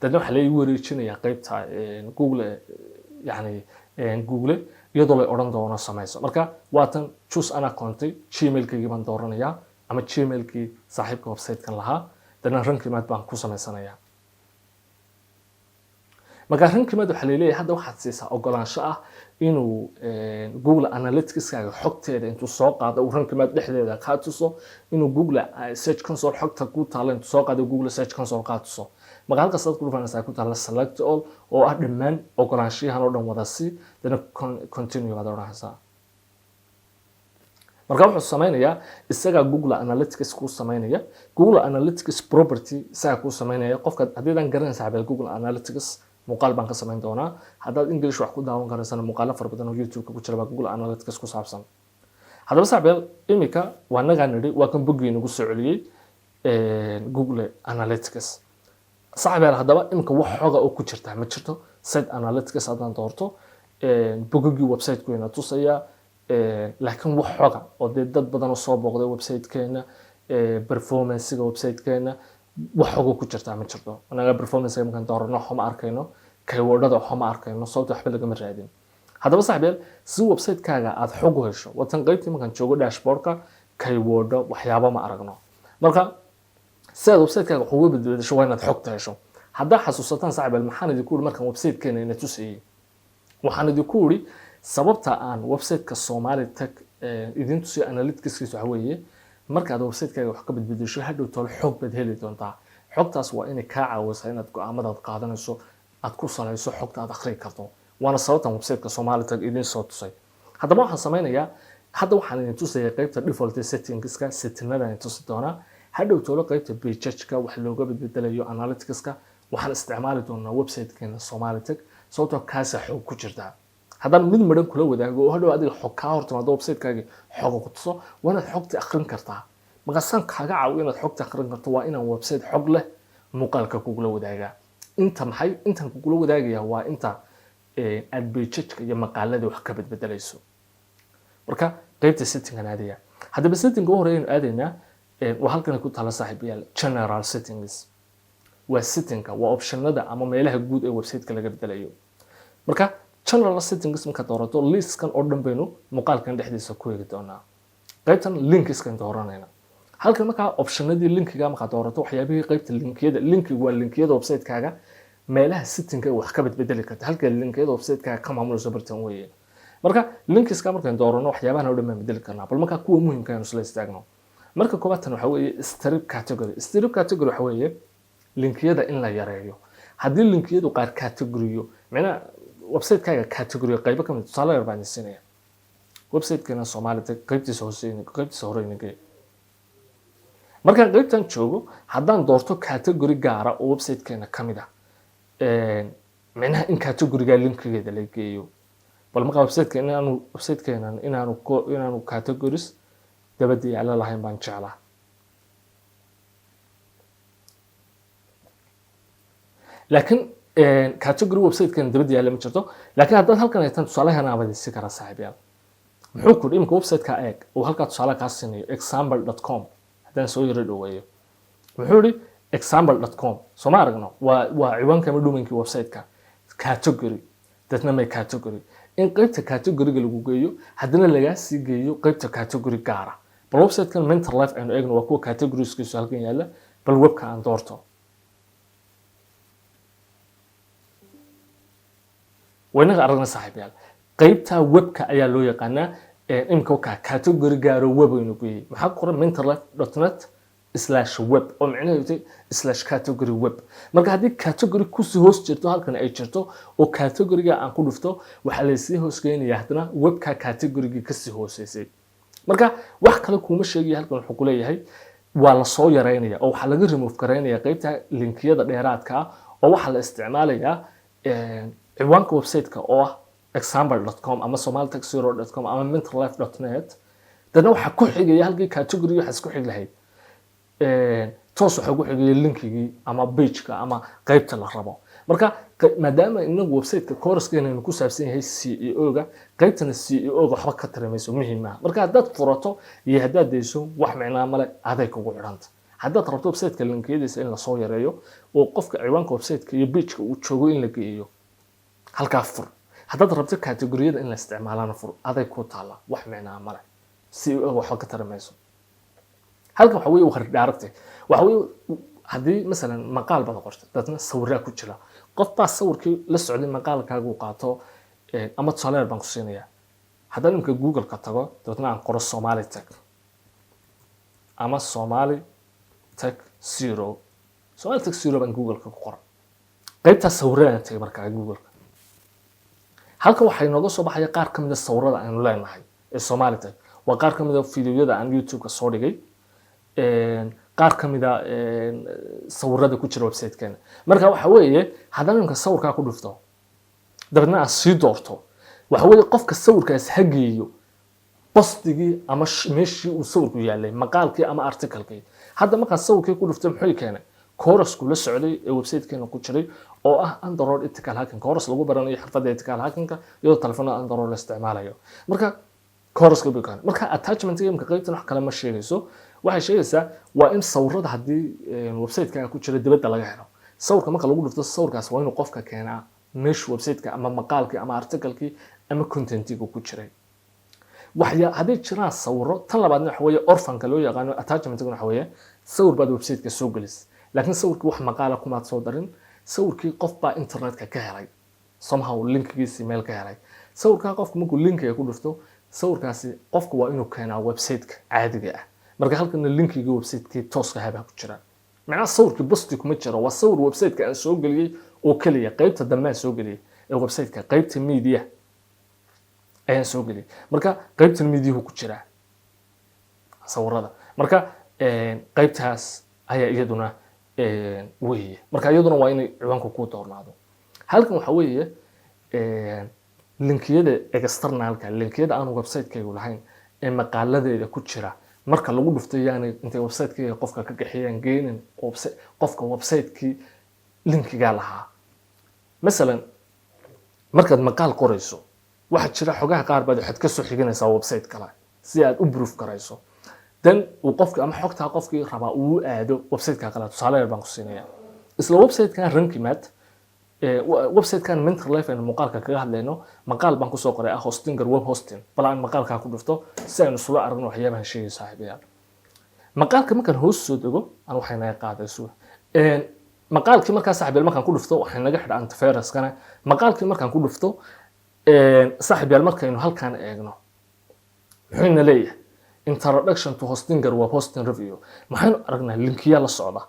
dadna waxa la igu wareejinayaa qaybta Google yani google iyadoo lay odhan doono samayso marka waatan choose an account gmail-kaygii baan dooranayaa ama gmail-kii saaxiibka website-kan lahaa dana rankimaad baan ku samaysanayaa marka rankimaad waxaa leeyahay hadda waxaad siisaa ogolaansho ah inuu google analytics-kaaga xogteeda intuu soo qaado uu rankimaad dhexdeeda ka tuso inuu google search console xogta ku taala intuu soo qaado google search console ka tuso marka halkaas aad ku dhufanaysaa ku taala select all oo ah dhammaan ogolaanshiyahan oo dhan wada si dana continue baad oranaysaa marka wuxuu samaynayaa isaga google analytics ku samaynaya google analytics property isaga ku samaynaya qofka haddii garanaysaa google analytics muuqaal baan ka samayn doonaa haddaad english wax ku daawan karaysana muuqaalo fara badan oo youtube-ka ku jira baa google analytics ku saabsan haddaba saaxiibayaal imika waa nagaa nidhi waa kan boggii nagu soo celiyey google analytics saaxiibayaal haddaba imika wax xoga oo ku jirta ma jirto site analytics haddaan doorto boggii website-ku ina tusaya laakiin wax xoga oo dee dad badan oo soo booqday website-keena performance-ga website-keena wax xogo ku jirta ma jirto anaga performance markaan doorano xuma arkayno keywordada xuma arkayno sababta waxba laga raadin haddaba saaxiibayaal si website-kaaga aad xog u hesho watan qaybtii markaan joogo dashboard-ka keyword waxyaabo ma aragno marka si aad website-kaaga wax uga bedbeddesho waa inaad xogta hesho haddaa xasuusataan saaxiibayaal maxaan idinku yidhi markaan website-keena ina tusayey waxaan idinku yidhi sababta aan website-ka Somali Tech idin tusiyo analytics-kiisa waxa weeye markaad website-kaaga wax ka bedbeddesho hadhow tolo xog baad heli doontaa xogtaas waa inay kaa caawisaa inaad go'aamadaad qaadanayso aad ku salayso xogta aad akhri karto waana sababtan website-ka Somali Tech idin soo tusay haddaba waxaan samaynayaa hadda waxaan idin tusayaa qaybta default settings-ka settingada idin tusi doonaa hadhow tolo qaybta page-ka wax looga bedbedelayo analytics-ka waxaan isticmaali doonaa website-keena Somali Tech sababtoo kaasa xog ku jirta haddaan mid midhan kula wadaago oo hadhow adiga xog kaa hortimaado website-kaagii xoga ku tuso waa inaad xogta akhrin kartaa markaasaan kaaga caawiyo inaad xogta akhrin karto waa inaan website xog leh muuqaalka kugula wadaagaa intaan kugula wadaagayaa waa inta aad page-ka iyo maqaalada wax ka bedbedelayso marka qaybta setting-kan aadaya haddaba setting-ka u horeeyaynu aadaynaa waa halkan ku taala saaxiibayaal general settings waa setting-ka waa optionada ama meelaha guud ee website-ka laga bedelayo marka general settings marka doorato list-kan oo dhan baynu muuqaalkan dhexdiisa ku eegi doonaa qaybtan links-kan dooranayna halkan marka optionadii linkiga marka doorato waxyaabihii qaybta linkiyada linkigu waa linkiyada website-kaaga meelaha setting-ka wax ka bedbedeli karta halka linkiyada website-kaaga ka maamulayso bartan weeye marka links-ka markaan doorano waxyaabahan oo dhan baan bedeli karnaa bal marka kuwa muhiimka ah isla istaagno marka koobaadtan waxa weeye strip category waxa weeye linkiyada in la yareeyo haddii linkiyadu qaar category macnaha website-kaaga category qaybo kamid tusaale yar baan siinaya website-keena Somali Tech qaybtiisa horeynaga markaan qaybtan joogo haddaan doorto category gaara oo website-keena kamid ah macnaha in category-ga linkigeeda la geeyo bal marka website-keena inaanu categories dabadii yaala lahayn baan jeclaa laakiin category website-keena dabadii yaala ma jirto laakiin haddaad halkan ay tan tusaalahan aabadisi kara saaxiibayaal muxuu ku dhimka website-ka eeg oo halka tusaale ka siinayo example.com haddaan soo yara dhaweeyo wuxuu yiri example.com soo ma aragno waa ciwaanka ama domain-kii website-ka category dadna may category in qaybta category-ga lagu geeyo haddana laga sii geeyo qaybta category gaara bal website-kan mental life aynu eegno waa kuwa categories-kiisu halkan yaala bal webka aan doorto waynaga aragna saaxiibayaal qaybta webka ayaa loo yaqaanaa imka ka category gaaro web aynu geeyay maxaa qoran mentallife.net/web oo macnaheedu tahay /category web marka haddii category ku sii hoos jirto halkan ay jirto oo category-ga aan ku dhufto waxa la sii hoos geynayaa hadana webka category-ga ka sii hooseysay marka wax kale kuma sheegay halkan wuxuu ku leeyahay waa la soo yareynaya oo waxa laga remove gareynaya qaybta linkiyada dheeraadka ah oo waxa la isticmaalayaa ciwaanka website-ka oo ah example.com ama somalitech0.com ama mentallife.net dadna waxa ku xigaya halkii category waxa isku xig lahayd toos waxa ugu xigaya linkigii ama page-ka ama qaybta la rabo marka maadaama inagu website-ka course-keena ku saabsan yahay CEO-ga qaybtana CEO-ga waxba ka taramayso muhiim ah marka haddaad furato iyo haddaad deyso wax macnaa male aday kugu xidhanta haddaad rabto website-ka linkiyadiisa in la soo yareeyo oo qofka ciwaanka website-ka iyo page-ka uu joogo in la geeyo halkaa fur haddaad rabto kategoriyada in la isticmaalana fur aday ku taala wax micnaa male si wax ka taramayso halka waxa weeye wax daaragtay waxa weeye haddii masalan maqaal baad qortay dadna sawirra ku jira qof baa sawirkii la socday maqaalkaaga uu qaato ama tusaale baan ku siinayaa haddaan imka google ka tago dadna aan qoro Somali Tech ama Somali Tech Zero Somali Tech Zero baan google ka qoro qaybta sawirrada tagay markaa google halka waxa inooga soo baxaya qaar kamid ah sawirrada aan leenahay ee Somali Tech waa qaar kamid ah fiidiyoyada aan YouTube ka soo dhigay qaar kamid ah sawirrada ku jira website-keena marka waxa weeye haddaan imka sawirka ku dhufto dabadna aan sii doorto waxa weeye qofka sawirkaas hageeyo postigii ama meeshii uu sawirku yaalay maqaalkii ama article-kii hadda marka sawirkii ku dhufto muxuu keenay course la socday ee website-keena ku jiray oo ah Android ethical hacking course lagu baranayo xirfadda ethical hacking-ka iyo telefoonada Android la isticmaalayo marka course-ka bigaan marka attachment-ka imka qaybtan wax kale ma sheegayso waxay sheegaysaa waa in sawirrada haddii website-ka ku jira dibadda laga helo sawirka marka lagu dhufto sawirkaas waa inuu qofka keenaa meesha website-ka ama maqaalkii ama article-kii ama content-igu ku jiray waxya haddii jiraan sawirro tan labaadna waxa weeye orphan-ka loo yaqaano attachment-ka waxa weeye sawir baad website-ka soo gelis laakiin sawirkii wax maqaala kuma soo darin sawirkii qof baa internet-ka ka helay somehow link-giisa email ka helay sawirka qofku markuu link-ga ku dhufto sawirkaasi qofku waa inuu keenaa website-ka caadiga ah marka halkana link-giga website-kii tooska habaa ku jira macnaha sawirkii post kuma jiro waa sawir website-ka aan soo geliyay oo kaliya qaybta dambe soo geliyay ee website-ka qaybta media ayaan soo geliyay marka qaybta media ku jira sawirrada marka qaybtaas ayaa iyaduna weeye marka iyaduna waa inay ciwaanku ku doornaado halkan waxa weeye linkiyada externalka linkiyada aan website-kaygu lahayn ee maqaaladeeda ku jira marka lagu dhufto yaani intay website-kayga qofka ka gaxiyaan geenin qofka website-kii linkiga lahaa مثلا markaad maqaal qorayso waxa jira xogaha qaar baad waxaad ka soo xiganaysaa website kale si aad u proof garayso dan uu qofka ama xogta qofkii raba uu aado website-ka kale tusaale baan ku siinaya isla website-kan rankimat website-kan mental life and maqaalka kaga hadlayno maqaal baan ku soo qoray hosting web hosting balaan maqaalka ku dhufto si aan isula aragno waxyaabaha sheegay saaxiibayaal maqaalka markaan hoos soo dago aan waxayna qaadayso maqaalkii markaa saaxiibayaal markaan ku dhufto waxay naga xidha antivirus-kana maqaalkii markaan ku dhufto saaxiibayaal markaynu halkaan eegno muxuu leeyahay introduction to hosting web hosting review maxaynu aragnaa linkiya la socda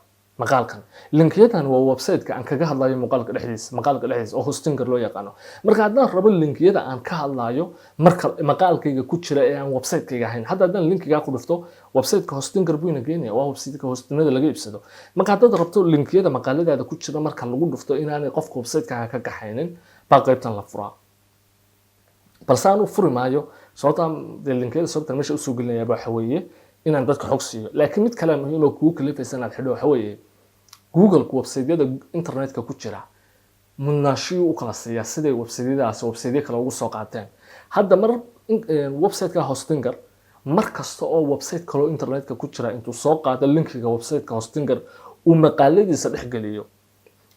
maqaalkan linkiyadan waa website-ka aan kaga hadlayo maqaalka dhexdiisa oo hosting loo yaqaano marka haddaan rabo linkiyada aan ka hadlayo marka maqaalkayga ku jira ee aan website-kayga ahayn hadda haddaan linkiga ku dhufto website-ka hosting buu ina geenaya waa website-ka hostingada laga iibsado marka haddaad rabto linkiyada maqaaladaada ku jira marka lagu dhufto inaanay qofka website-kaaga ka gaxaynin baa qaybtan la furaa balse aan u furi maayo sababta linkiyada sababta meesha u soo gelinaya waxa weeye inaan dadka xog siiyo laakiin mid kale muhiim oo kugu kalifaysan aad xidho waxa weeye Google website-yada internet-ka ku jira munashiyo u kala siiya sida website-yadaas website kale ugu soo qaateen hadda mar website-ka hostinger markasta oo website kale oo internet-ka ku jira intuu soo qaado linkiga website-ka hostinger uu maqaaladiisa dhex geliyo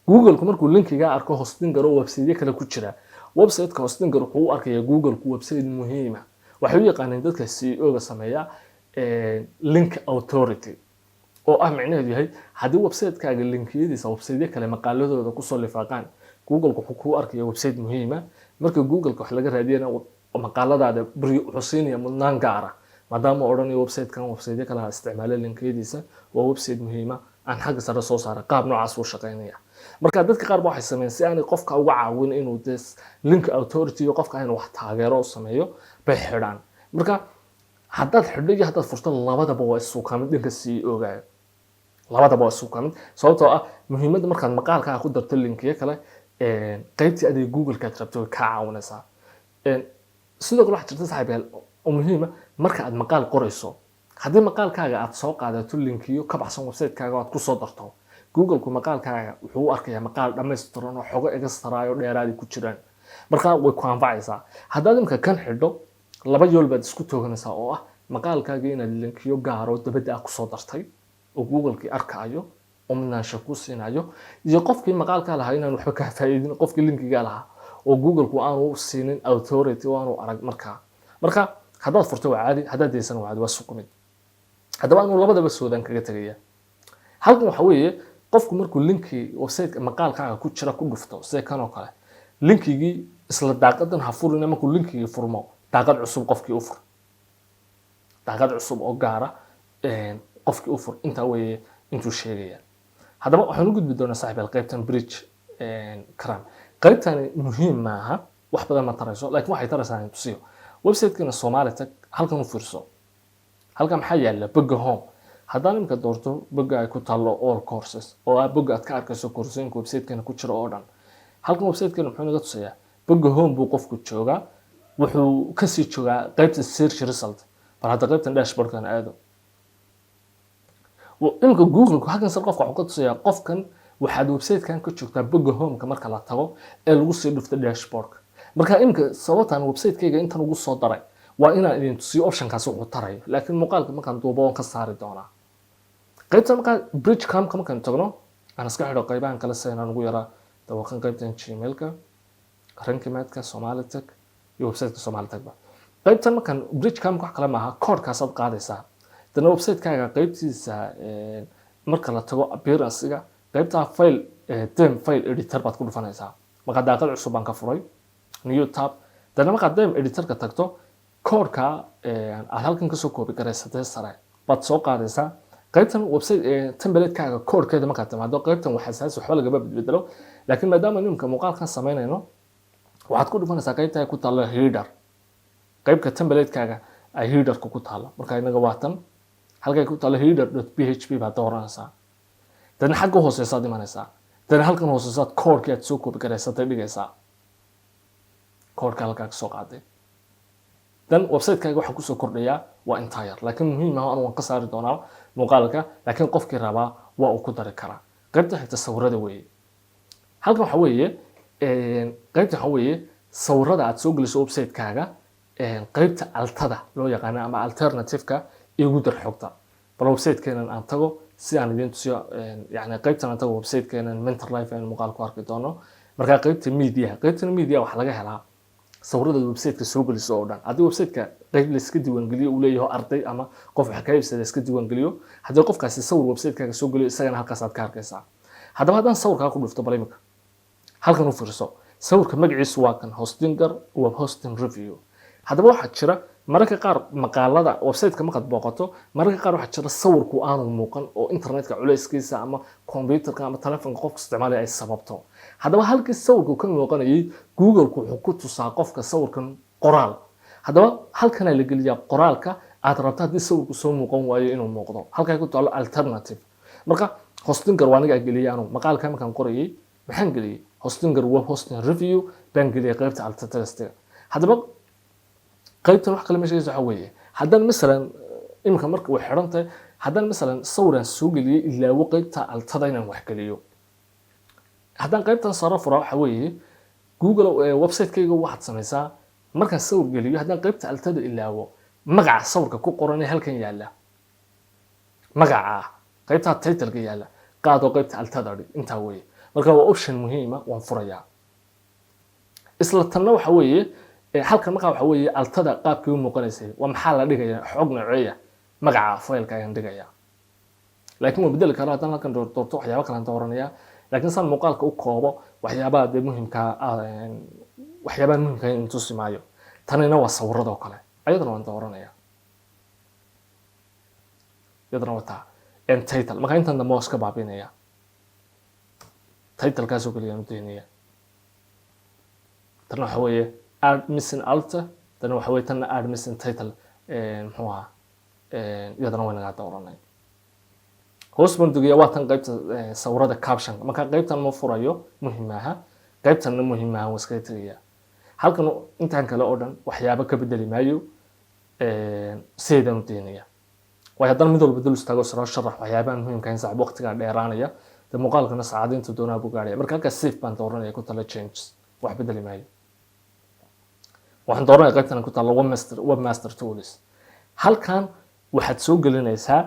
Google markuu linkiga arko hostinger oo website kale ku jira website-ka hostinger wuxuu u arkayaa Google website muhiim ah waxa uu yaqaanay dadka CEO-ga sameeya link authority oo ah macnaheedu yahay haddii website-kaaga linkiyadiisa website kale maqaaladooda ku soo lifaaqaan Google wuxuu ku arkayaa website muhiim ah marka Google wax laga raadiyana maqaaladaada wuxuu siinaya mudnaan gaar ah maadaama odhanayo website-kan website kale isticmaala linkiyadiisa waa website muhiim ah aan xagga sare soo saara qaab noocaas u shaqeynaya marka dadka qaar waxay sameeyeen si aan qofka uga caawin inuu link authority iyo qofka inuu wax taageero u sameeyo bay xidhaan marka haddaad xidho iyo haddaad furto labadaba waa isu kamid dhanka CEO-ga labadaba waa isu kamid sababtoo ah muhiimadda markaad maqaalka ku darto linkiyo kale qaybtii adeeg Google-ka rabto ka caawinaysaa sidoo kale waxa jirta saaxiibayaal oo muhiim ah marka aad maqaal qorayso haddii maqaalkaaga aad soo qaadato linkiyo ka baxsan website-kaaga aad ku soo darto Google-ku maqaalkaaga wuxuu u arkayaa maqaal dhameystiran oo xogo extra dheeraad ku jiraan marka way ku anfacaysaa haddaad imka kan xidho laba yool baad isku tooganaysaa oo ah maqaalkaaga inaad linkiyo gaaro dabadda ku soo dartay oo Google-ki arkayo oo manaasha ku siinayo iyo qofkii maqaalka lahaa inaan waxba ka faa'iidin qofkii linkiga lahaa oo Google-ku aanu siinin authority oo aanu arag marka haddaad furto waa caadi haddaad deysan waa caadi waa suuq mid haddaba aanu labadaba soodan kaga tagaya halkan waxa weeye qofku markuu linki website maqaalkaaga ku jira ku dhufto sida kan oo kale linkigii isla daaqadan ha furina markuu linkigii furmo daaqad cusub qofkii u fur daaqad cusub oo gaara qofkii u fur inta weeye intuu sheegaya haddaba waxaan u gudbi doonaa saaxiib qaybtan bridge crime qaybtani muhiim maaha wax badan ma tarayso laakiin waxay taraysaa tusiyo website-kana Soomaali tag halkan u fiirso halkan maxaa yaala bogga home haddaan imka doorto bogga ay ku taalo all courses oo ah bogga aad ka arkayso koorsooyinka website-kana ku jira oo dhan halkan website-kana muxuu naga tusayaa bogga home buu qofku joogaa wuxuu ka sii joogaa qaybta search result bal hadda qaybtan dashboard-kan aado imka Google-ku halkan sar qofka wuxuu ka tusayaa qofkan waxaad website-kan ka joogtaa bogga home-ka marka la tago ee lagu sii dhufto dashboard-ka marka imka sababtan website-kayga intan ugu soo daray waa inaan idin tusiyo option-kaas wuxuu tarayo laakiin muuqaalka markaan duubo waan ka saari doonaa qaybtan marka bridge cam-ka markaan tagno aan iska xidho qaybahan kale si aan ugu yaraa dawaqan qaybtan gmail-ka rankimaadka Somali Tech iyo website-ka Somali Tech ba qaybtan markaan bridge cam-ka wax kale maaha code-kaas aad qaadaysaa dana website-kaaga qaybtiisa marka la tago appearance-ga qaybta file theme file editor baad ku dhufanaysaa marka daaqad cusub baan ka furay new tab dana marka theme editor-ka tagto code-ka aad halkan ka soo koobi garaysatay sare baad soo qaadaysaa qaybtan website template-kaaga code-keeda marka timaado qaybtan waxa saas waxba laga bedelo laakiin maadaama nimka muuqaalkan sameynayno waxaad ku dhufanaysaa qaybta ku taalo header qaybka template-kaaga ay header-ku ku taalo marka inaga waatan halkay ku taalo header.php baad dooranaysaa dan xagga hooseysaad imanaysaa dan halkan hooseysaad code-ka aad soo koobi garaysatay dhigaysaa code-ka halkaa ka soo qaaday dan website-kaaga waxa ku soo kordhaya waa entire laakiin muhiim ah aan ka saari doonaa muuqaalka laakiin qofkii rabaa waa uu ku dari karaa qaybta xigta sawirada weeye halkan waxa weeye qaybta waxa weeye sawirada aad soo geliso website-kaaga qaybta altada loo yaqaan ama alternative-ka igu dar xogta bal website-keenan aan tago si aan idin tusiyo yani qaybtan aan tago website-keenan mentor life aan muuqaal ku arki doono marka qaybta media waxa laga helaa sawirada website-ka soo geliso oo dhan haddii website-ka qayb la iska diiwaan geliyo uu leeyahay arday ama qof wax ka iibsada iska diiwaan geliyo haddii qofkaasi sawir website-kaaga soo geliyo isagana halkaas aad ka arkaysaa haddaba haddaan sawirkaa ku dhufto bal imika halkan u fiirso sawirka magaciisu waa kan Hostinger web hosting review haddaba waxaa jira mararka qaar maqaalada website-ka markaad booqato mararka qaar waxaa jira sawirku aanu muuqan oo internet-ka culayskiisa ama computer-ka ama telefoonka qofka isticmaalaya ay sababto haddaba halkii sawirku ka muuqanayay Google-ku wuxuu ku tusaa qofka sawirkan qoraal haddaba halkan la geliyaa qoraalka aad rabto haddii sawirku soo muuqan waayo inuu muuqdo halkaa ku taalo alternative marka Hostinger waa aniga geliyay maqaalka markaan qorayay maxaan geliyay Hostinger web hosting review baan geliyay qaybta alternative haddaba qaybtan wax kale meesha waxa weeye haddaan misalan imka marka way xirantahay haddaan misalan sawiraan soo geliyay ilaa qaybta altada inaan wax geliyo haddaan qaybtan sare furo waxa weeye Google website-kayga waxaad samaysaa markaan sawir geliyo haddaan qaybta altada ilaawo magaca sawirka ku qoran ee halkan yaala magaca qaybta title-ka yaala qaado qaybta altada inta weeye marka waa option muhiim ah waan furayaa isla tanna waxa weeye halkan marka waxa weeye altada qaabkii u muuqanaysay waa maxaa la dhigayaa xog nooceeya magaca file-ka ayaan dhigayaa laakiin waa bedeli karaa haddaan halkan doorto waxyaabo kale aan dooranaya laakiin san muuqaalka u koobo waxyaabaha muhiimka waxyaabaha muhiimka in tusi maayo tanina waa sawirada oo kale ayadana waan dooranaya yadana wata title marka intan dambe iska baabinaya title-kaas oo kaliya mudeynaya tan waxa weeye add missing alta tan waxa weeye tan add missing title muxuu ahaa yadana way naga dooranay hoos baan dugiya waa tan qaybta sawirada caption marka qaybtan ma furayo muhiim aha qaybtan muhiim aha waska tagaya halkan intaan kale oo dhan waxyaabo ka bedeli maayo seedan deynaya way hadan mid walba dul istaago sharax waxyaabaha muhiimka ah sax waqtiga dheeraanaya muuqaalkana saacadinta doonaa buu gaaraya marka halka save baan dooranaya ku tala changes wax bedeli maayo waxaan dooranaya qaybtan ku tala webmaster tools halkan waxaad soo gelinaysaa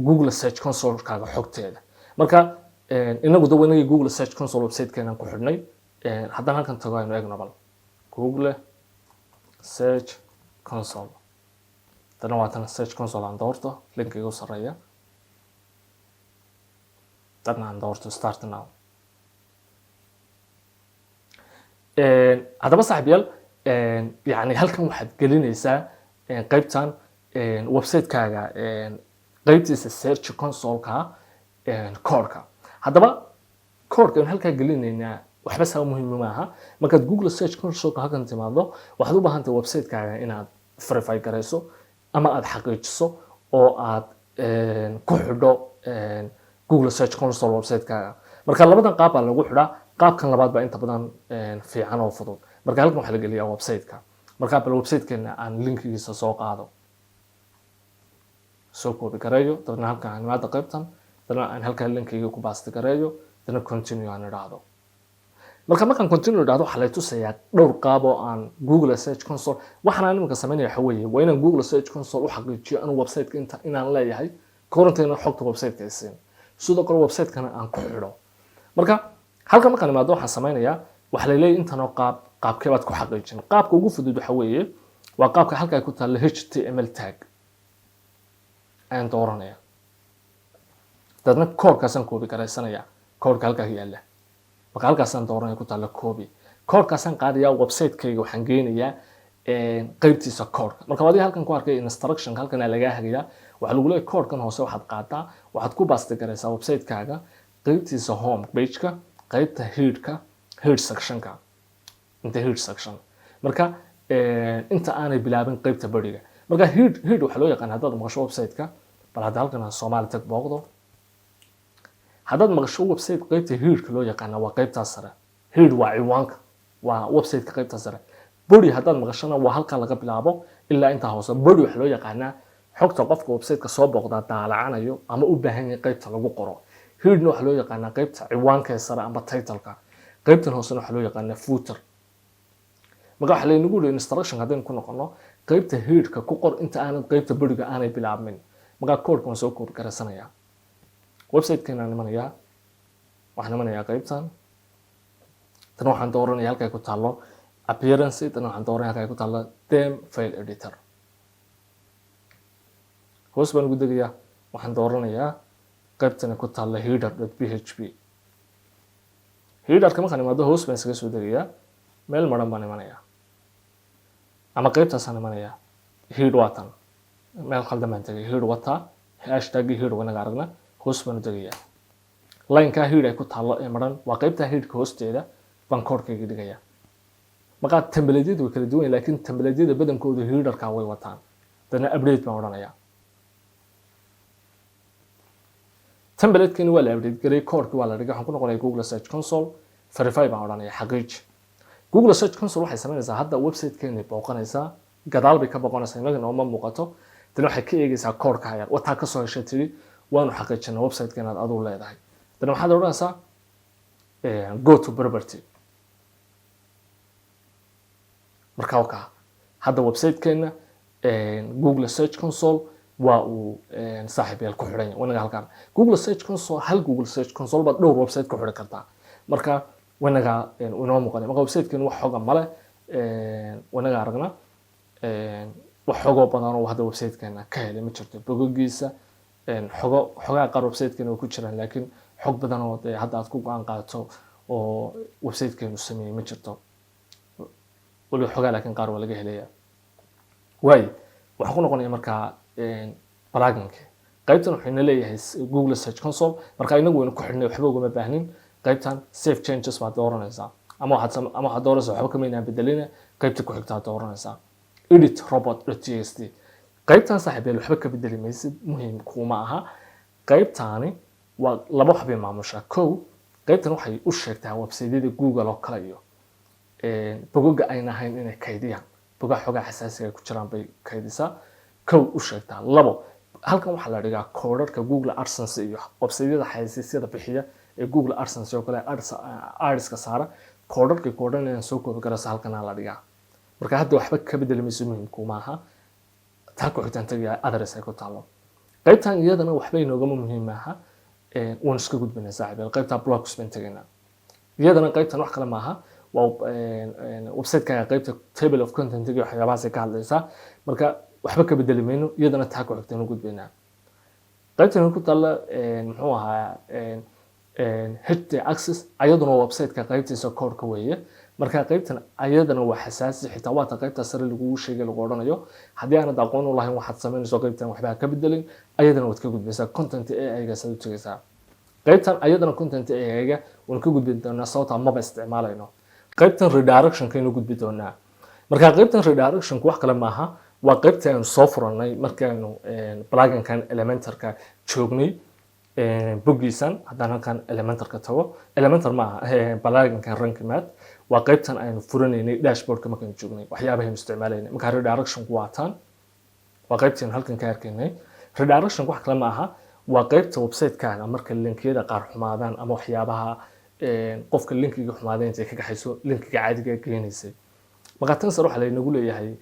Google Search Console kaaga xogteeda marka inagu dawanay Google Search Console website-keena ku xidhnay haddana halkan tago aynu eegno bal Google Search Console. Haddana waa tan Search Console aan doorto linkiga u sarreeya. Haddana aan doorto Start Now. haddaba saaxiibayaal yani halkan waxaad gelinaysaa qaybtan website-kaaga qaybtiisa Search Console-ka koodhka. haddaba koodhka halkaa gelinaynaa waxba saa muhiim maaha. markaad Google Search Console-ka halkan timaado waxaad u baahan tahay website-kaaga inaad verify garayso ama aad xaqiijiso oo aad ku xidho Google Search Console website-kaaga. marka labadan qaab baa lagu xidhaa. qaabkan labaad baa inta badan fiican oo fudud. marka halkan waxaa la geliyaa website-ka. marka bal website-keena aan linkigiisa soo qaado, soo koobi gareeyo, dabna halkan aan imaado qaybtan, dabna aan halkan linkiga ku baasti gareeyo, dabna continue aan idhaahdo. markaan continue idhaahdo waxaa la tusayaa dhowr qaab oo aan Google Search Console waxaan aan iminka sameynaya waxa weeye waa inaan Google Search Console u xaqiijiyo anuu website-ka inaan leeyahay koranteena xogta website-ka ay siin, sidoo kale website-kana aan ku xidho. marka halkan markaan imaado waxaan sameynayaa waxa la leeyahay intan oo qaabkee baad ku xaqiijin. qaabka ugu fudud waxa weeye waa qaabka halka ay ku taal HTML tag aan dooranaya, dadna koodhkaasaan koobi garaysanaya, koodhka halkaa yaalla. marka halkaasaan dooranaya ku taalla copy, koodhkaasaan qaadayaa website-kayga waxaan geynayaa qaybtiisa koodhka. marka waadi halkan ku arkay instruction halkan laga hagayaa waxa lagu leeyahay koodhkan hoose waxaad qaadaa waxaad ku baasti garaysaa website-kaaga qaybtiisa home page-ka qaybta head section-ka inta head section. marka inta aanay bilaabin qaybta bariga. marka head waxa loo yaqaan haddaad maqasho website-ka bal hadda halkan Soomaali tag booqdo. haddaad maqasho website qaybta head-ka loo yaqaan waa qaybta sare. head waa ciwaanka, waa website-ka qaybta sare. body haddaad maqashana waa halka laga bilaabo ilaa inta hoose. body waxa loo yaqaanaa xogta qofka website-ka soo booqda daalacanayo ama u baahan yahay qaybta lagu qoro. head waxa loo yaqaanaa qaybta ciwaanka sare ama title-ka. qaybtan hoosena waxa loo yaqaanaa footer. marka waxa laynagu leeyahay instruction haddaynu ku noqono qaybta head-ka ku qor inta aanad qaybta body-ga aanay bilaabmin. marka koodhka waan soo koobi garaysanaya. website-keena nimanayaa waxaan nimanayaa qaybtan, tan waxaan dooranaya halka ay ku taalo appearance, tan waxaan dooranaya halka ay ku taalo theme file editor. hoos baan ugu degayaa waxaan dooranayaa qaybtan ku taalo header.php. header-ka markaan imaado hoos baan isaga soo degayaa meel maran baan imanayaa ama qaybtaasaan imanayaa head watan meel khaldan baan tegay head wata hashtag head wanaga aragna hoos baan u degayaa. line-ka head ay ku taalo ee maran waa qaybta head-ka hoosteeda baan koodhkayga dhigayaa. marka template-yadu way kala duwan yihiin laakiin template-yada badankoodu header-ka way wataan. dadna update baan odhanayaa. template-kani waa la update garay, koodhki waa la dhigay. waxaan ku noqonayaa Google Search Console, verify baan odhanayaa, xaqiiji. Google Search Console waxay sameynaysaa hadda website-keeni booqanaysaa, gadaal bay ka booqanaysaa, inaga nooma muuqato. dan waxay ka eegaysaa koodhka yar wataa ka soo heshay tiri waanu xaqiijinaa website-ka inaad adigu leedahay. dan waxaad odhanaysaa go to property. marka wakaa hadda website-keena Google Search Console waa uu saaxiibayaal ku xidhan yahay. wanaga halkan Google Search Console hal Google Search Console baad dhowr website ku xidhan kartaa. marka wanaga inoo muuqanay marka website-keena wax xoga male wanaga aragna wax xogo badan oo hadda website-keena ka helay ma jirto. bogogiisa xogaa qaar website-keena ku jiraan laakiin xog badan oo hadda aad ku go'aan qaato oo website-keenu sameeyay ma jirto. wali xogaa laakiin qaar waa laga helayaa. waay waxaan ku noqonayaa marka plugin-ka qaybtan waxayna leeyahay Google Search Console. marka inagu waynu ku xidhnay waxba ugama baahnin. qaybtan save changes baad dooranaysaa ama waxaad dooranaysaa waxba kama inaan bedelina qaybta ku xigta dooranaysaa edit robot.txt. qaybtan saaxiibayaal waxba ka bedeli maysid, muhiim kuma aha. qaybtaani waa laba waxbay maamushaa. kow qaybtan waxay u sheegtaa website-yada Google oo kale iyo bogoga ayna ahayn inay kaydiyaan, bogaha xogaa xasaasiga ay ku jiraan bay kaydisaa. kow u sheegtaa. labo halkan waxaa la dhigaa koodhadhka Google AdSense iyo website-yada xayeysiisyada bixiya ee Google AdSense oo kale ads-ka saara koodhadhka koodhanayaan soo koobi karaysa halkan la dhigaa. marka hadda waxba ka bedeli mayso, muhiim kuma aha. taa ku xigtaan tagaya address ay ku taalo. qaybtan iyadana waxba inoogama muhiim aha. waan iska gudbinaa saaxiibayaal qaybta blogs baan tagaynaa. iyadana qaybtan wax kale maaha website-kaaga qaybta table of content iyo waxyaabahaas ay ka hadlaysaa marka waxba ka bedeli mayno iyadana taa ku xigtaynu gudbaynaa qaybtan ku taalla muxuu ahaa HT access ayaduna website-ka qaybtiisa core-ka weeye marka qaybtan ayadana waa xasaasi xitaa waa ta qaybta sare lagu sheegay lagu oranayo haddii aanad aqoon u lahayn waxaad samaynayso qaybtan waxba ka bedelin ayadana waad ka gudbaysaa content AI-ga saad u tagaysaa qaybtan ayadana content AI-ga waan ka gudbin doonaa sababta maba isticmaalayno qaybtan redirection-ka inuu gudbi doonaa marka qaybtan redirection-ku wax kale maaha waa qaybta aan soo furanay markaanu plugin-kan Elementor-ka joognay boggiisan haddaan halkan Elementor-ka tago Elementor maaha plugin-kan Rankemat waa qaybtan aynu furanaynay dashboard-ka markaan joognay waxyaabaha isticmaalaynay marka redirection-ku waa tan waa qaybtan halkan ka arkaynay redirection-ku wax kale maaha waa qaybta website-kaaga marka linkiyada qaar xumaadaan ama waxyaabaha qofka linkiga xumaadeen intay ka gaxayso linkiga caadiga geenaysay marka tan sare waxa la inagu leeyahay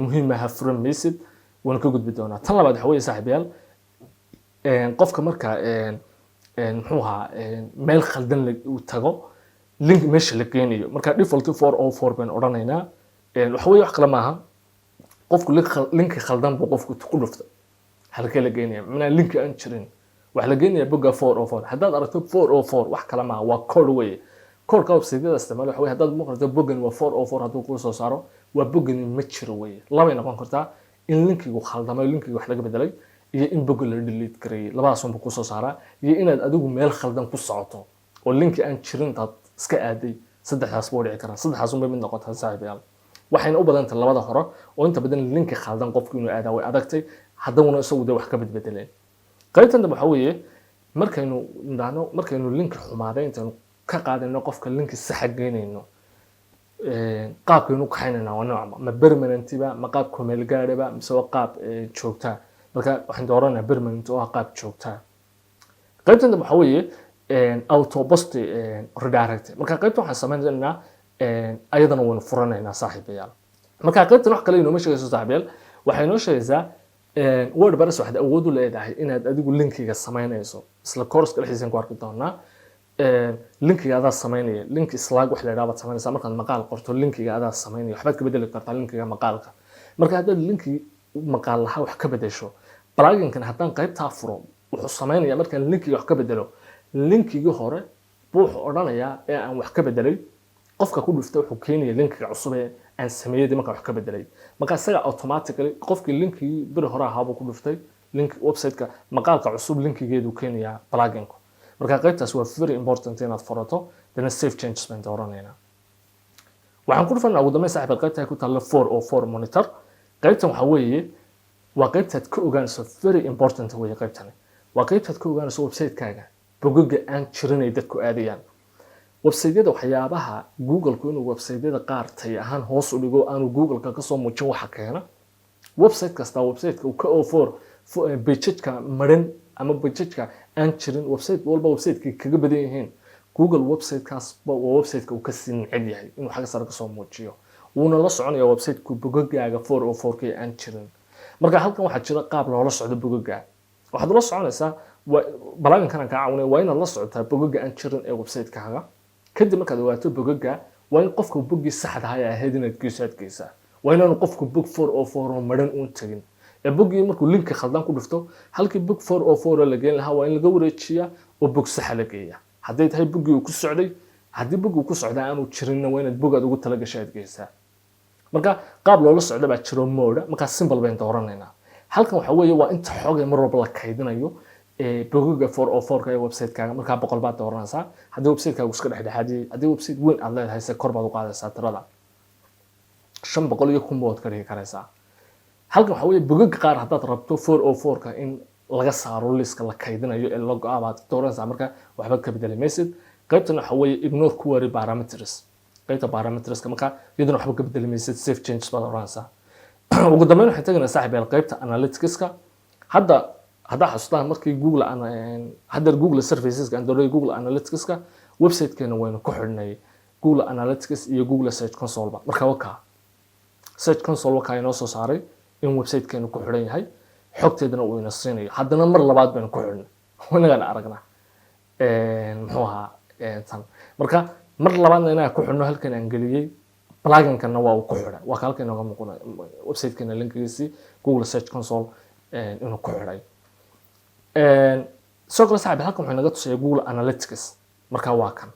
muhiim ah furan message waan ka gudbi doonaa tan labaad waxa weeye saaxiibayaal qofka marka muxuu ahaa meel khaldan uu tago link meesha la geenayo marka default 404 baan oranaynaa waxa weeye wax kale maaha qofku link khaldan buu qofku ku dhuftay halkee la geenayaa macnaha link aan jirin waxa la geenayaa bogga 404 haddaad aragto 404 wax kale maaha waa code weeye code-ka website-yada isticmaal waxa weeye haddaad maqlato boggan waa 404 hadduu kuu soo saaro waa boggan ma jiro weeye labay noqon kartaa in linkigu khaldamay linkiga wax laga bedelay iyo in bogga la delete gareeyay labadaas unba ku soo saaraa iyo inaad adigu meel khaldan ku socoto oo linki aan jirin dad iska aaday saddexdaas buu dhici karaa saddexdaas unba mid noqotaa saaxiibayaal waxayna u badan tahay labada hore oo inta badan linki khaldan qofku inuu aadaa way adagtay haddana isagu de wax ka bedbedeleen qaybtan waxa weeye markaynu linki xumaaday intaanu ka qaadayno qofka linki sax geynayno qaabkaynu ka xaynayna waa nooc ma permanent ba ma qaab kumeel gaadhaba mise waa qaab joogta marka waxaan dooranaa permanent oo qaab joogta qaybtan waxa weeye auto post redirect marka qaybtan waxaan samaynaynaa ayadana waynu furanaynaa saaxiibayaal marka qaybtan wax kale inoo ma sheegayso saaxiibayaal waxay noo sheegaysaa WordPress waxaad awood u leedahay inaad adigu linkiga samaynayso isla course-ka dhexdiisa ku arki doonaa linkiga adaa samaynaya link Slack wax la yiraahdo baad samaynaysaa markaad maqaal qorto linkiga adaa samaynaya waxbaad ka bedeli kartaa linkiga maqaalka marka haddaad linki maqaal lahaa wax ka bedesho plugin-kan haddaan qaybtaa furo wuxuu samaynayaa markaan linkiga wax ka bedelo linkigii hore buu wuxuu odhanayaa ee aan wax ka bedelay qofka ku dhufta wuxuu keenayaa linkiga cusub ee aan sameeyay markaan wax ka bedelay marka isaga automatically qofkii linkigii biri hore ahaa buu ku dhuftay link website-ka maqaalka cusub linkigeedu keenayaa plugin-ku marka qaybtaas waa very important inaad furato dana save changes baan dooranayna waxaan ku dhufanaa ugu dambeyn saaxiib qaybta ku taalla 404 monitor qaybtan waxa weeye waa qaybtaad ka ogaanayso very important weeye qaybtan waa qaybtaad ka ogaanayso website-kaaga bogagga aan jirin ay dadku aadayaan website-yada waxyaabaha Google-ku inuu website-yada qaar tay ahaan hoos u dhigo aanu Google-ka ka soo muujin waxa keena website kasta website-ka uu ka offer page-ka maran ama page-ka aan jirin website walba website-ka kaga badan yihiin Google website-kaas waa website-ka uu ka siin cid yahay inuu xaga sare ka soo muujiyo wuuna la soconaya website-ku bogaggaaga 404 ka aan jirin marka halkan waxa jira qaab loola socdo bogagga waxaad la soconaysaa plugin-kan ka caawinaya waa inaad la socotaa bogagga aan jirin ee website-kaaga kadib markaad ogaato bogagga waa in qofku boggii saxda ah ahayd inaad geysaa waa inaanu qofku bog 404 oo maran uun tagin ee boggii markuu linki khaldan ku dhufto halkii bog 404 la geyn lahaa waa in laga wareejiyaa oo bog sax la geeyaa hadday tahay boggii uu ku socday haddii boggii uu ku socdaa aanu jirinna waa inaad bogaad ugu tala gashay aad geysaa marka qaab loola socdo baa jiro mode marka simple bayn dooranaynaa halkan waxa weeye waa inta xoog mar walba la kaydinayo bogagga 404 ka ee website-kaaga marka 100 baad dooranaysaa haddii website-kaagu iska dhexdhexaadiyay haddii website weyn aad leedahay se kor baad u qaadaysaa tirada 500 iyo 1000 baad ka dhigi karaysaa halkan waxa weeye bogagga qaar haddaad rabto 404 ka in laga saaro liska la kaydinayo ee log abaad dooranaysaa marka waxba ka bedeli maysid qaybtan waxa weeye ignore query parameters qaybta parameterska marka iyaduna waxba ka bedeli maysid save changes baad oranaysaa ugu dambeyn waxaan tagaynaa saaxiibayaal qaybta analyticska hadda xasuustaan markii Google hadda Google services aan dooray Google Analytics-ka website-keena waynu ku xidhnay Google Analytics iyo Google Search Console ba marka waka Search Console waka inoo soo saaray in website-keenu ku xidhan yahay xogteedana uu ina siinayo haddana mar labaad baynu ku xidhnay wanagan aragnaa muxuu ahaa tan marka mar labaadna inaan ku xidhno halkan aan geliyey pluginkana waa uu ku xidhay waa halkan inooga muuqanaya website-keena linkigiisii Google Search Console inuu ku xidhay sidoo kale saaxiib halkan wuxuu naga tusayaa Google Analytics marka waa kan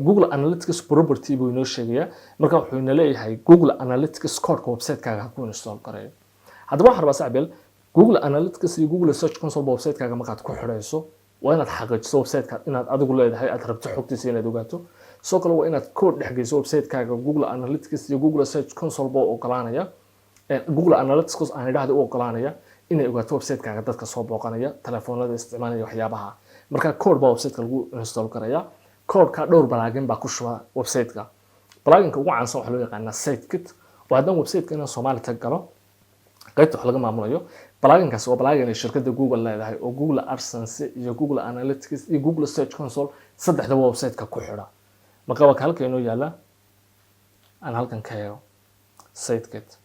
Google Analytics property buu inoo sheegayaa marka wuxuu ina leeyahay Google Analytics code-ka website-kaaga ku install gareeyo haddaba waxaan rabaa saaxiib Google Analytics iyo Google Search Console website-kaaga markaad ku xidhayso waa inaad xaqiijiso website-ka inaad adigu leedahay aad rabto xogtiisa inaad ogaato sidoo kale waa inaad code dhex geyso website-kaaga Google Analytics iyo Google Search Console boo ogolaanaya Google Analytics aan idhaahdo u ogolaanaya inay ogaato website-kaaga dadka soo booqanaya telefoonada isticmaalaya waxyaabaha marka code baa website-ka lagu install garaya code-ka dhowr plugin baa ku shuba website-ka plugin-ka ugu caansan waxa loo yaqaanaa SiteKit oo haddana website-ka inaan Soomaali tag galo qaybta wax laga maamulayo plugin-kaas waa plugin ay shirkadda Google leedahay oo Google AdSense iyo Google Analytics iyo Google Search Console saddexda website-ka ku xidha marka waa halkan inoo yaala aan halkan ka helo SiteKit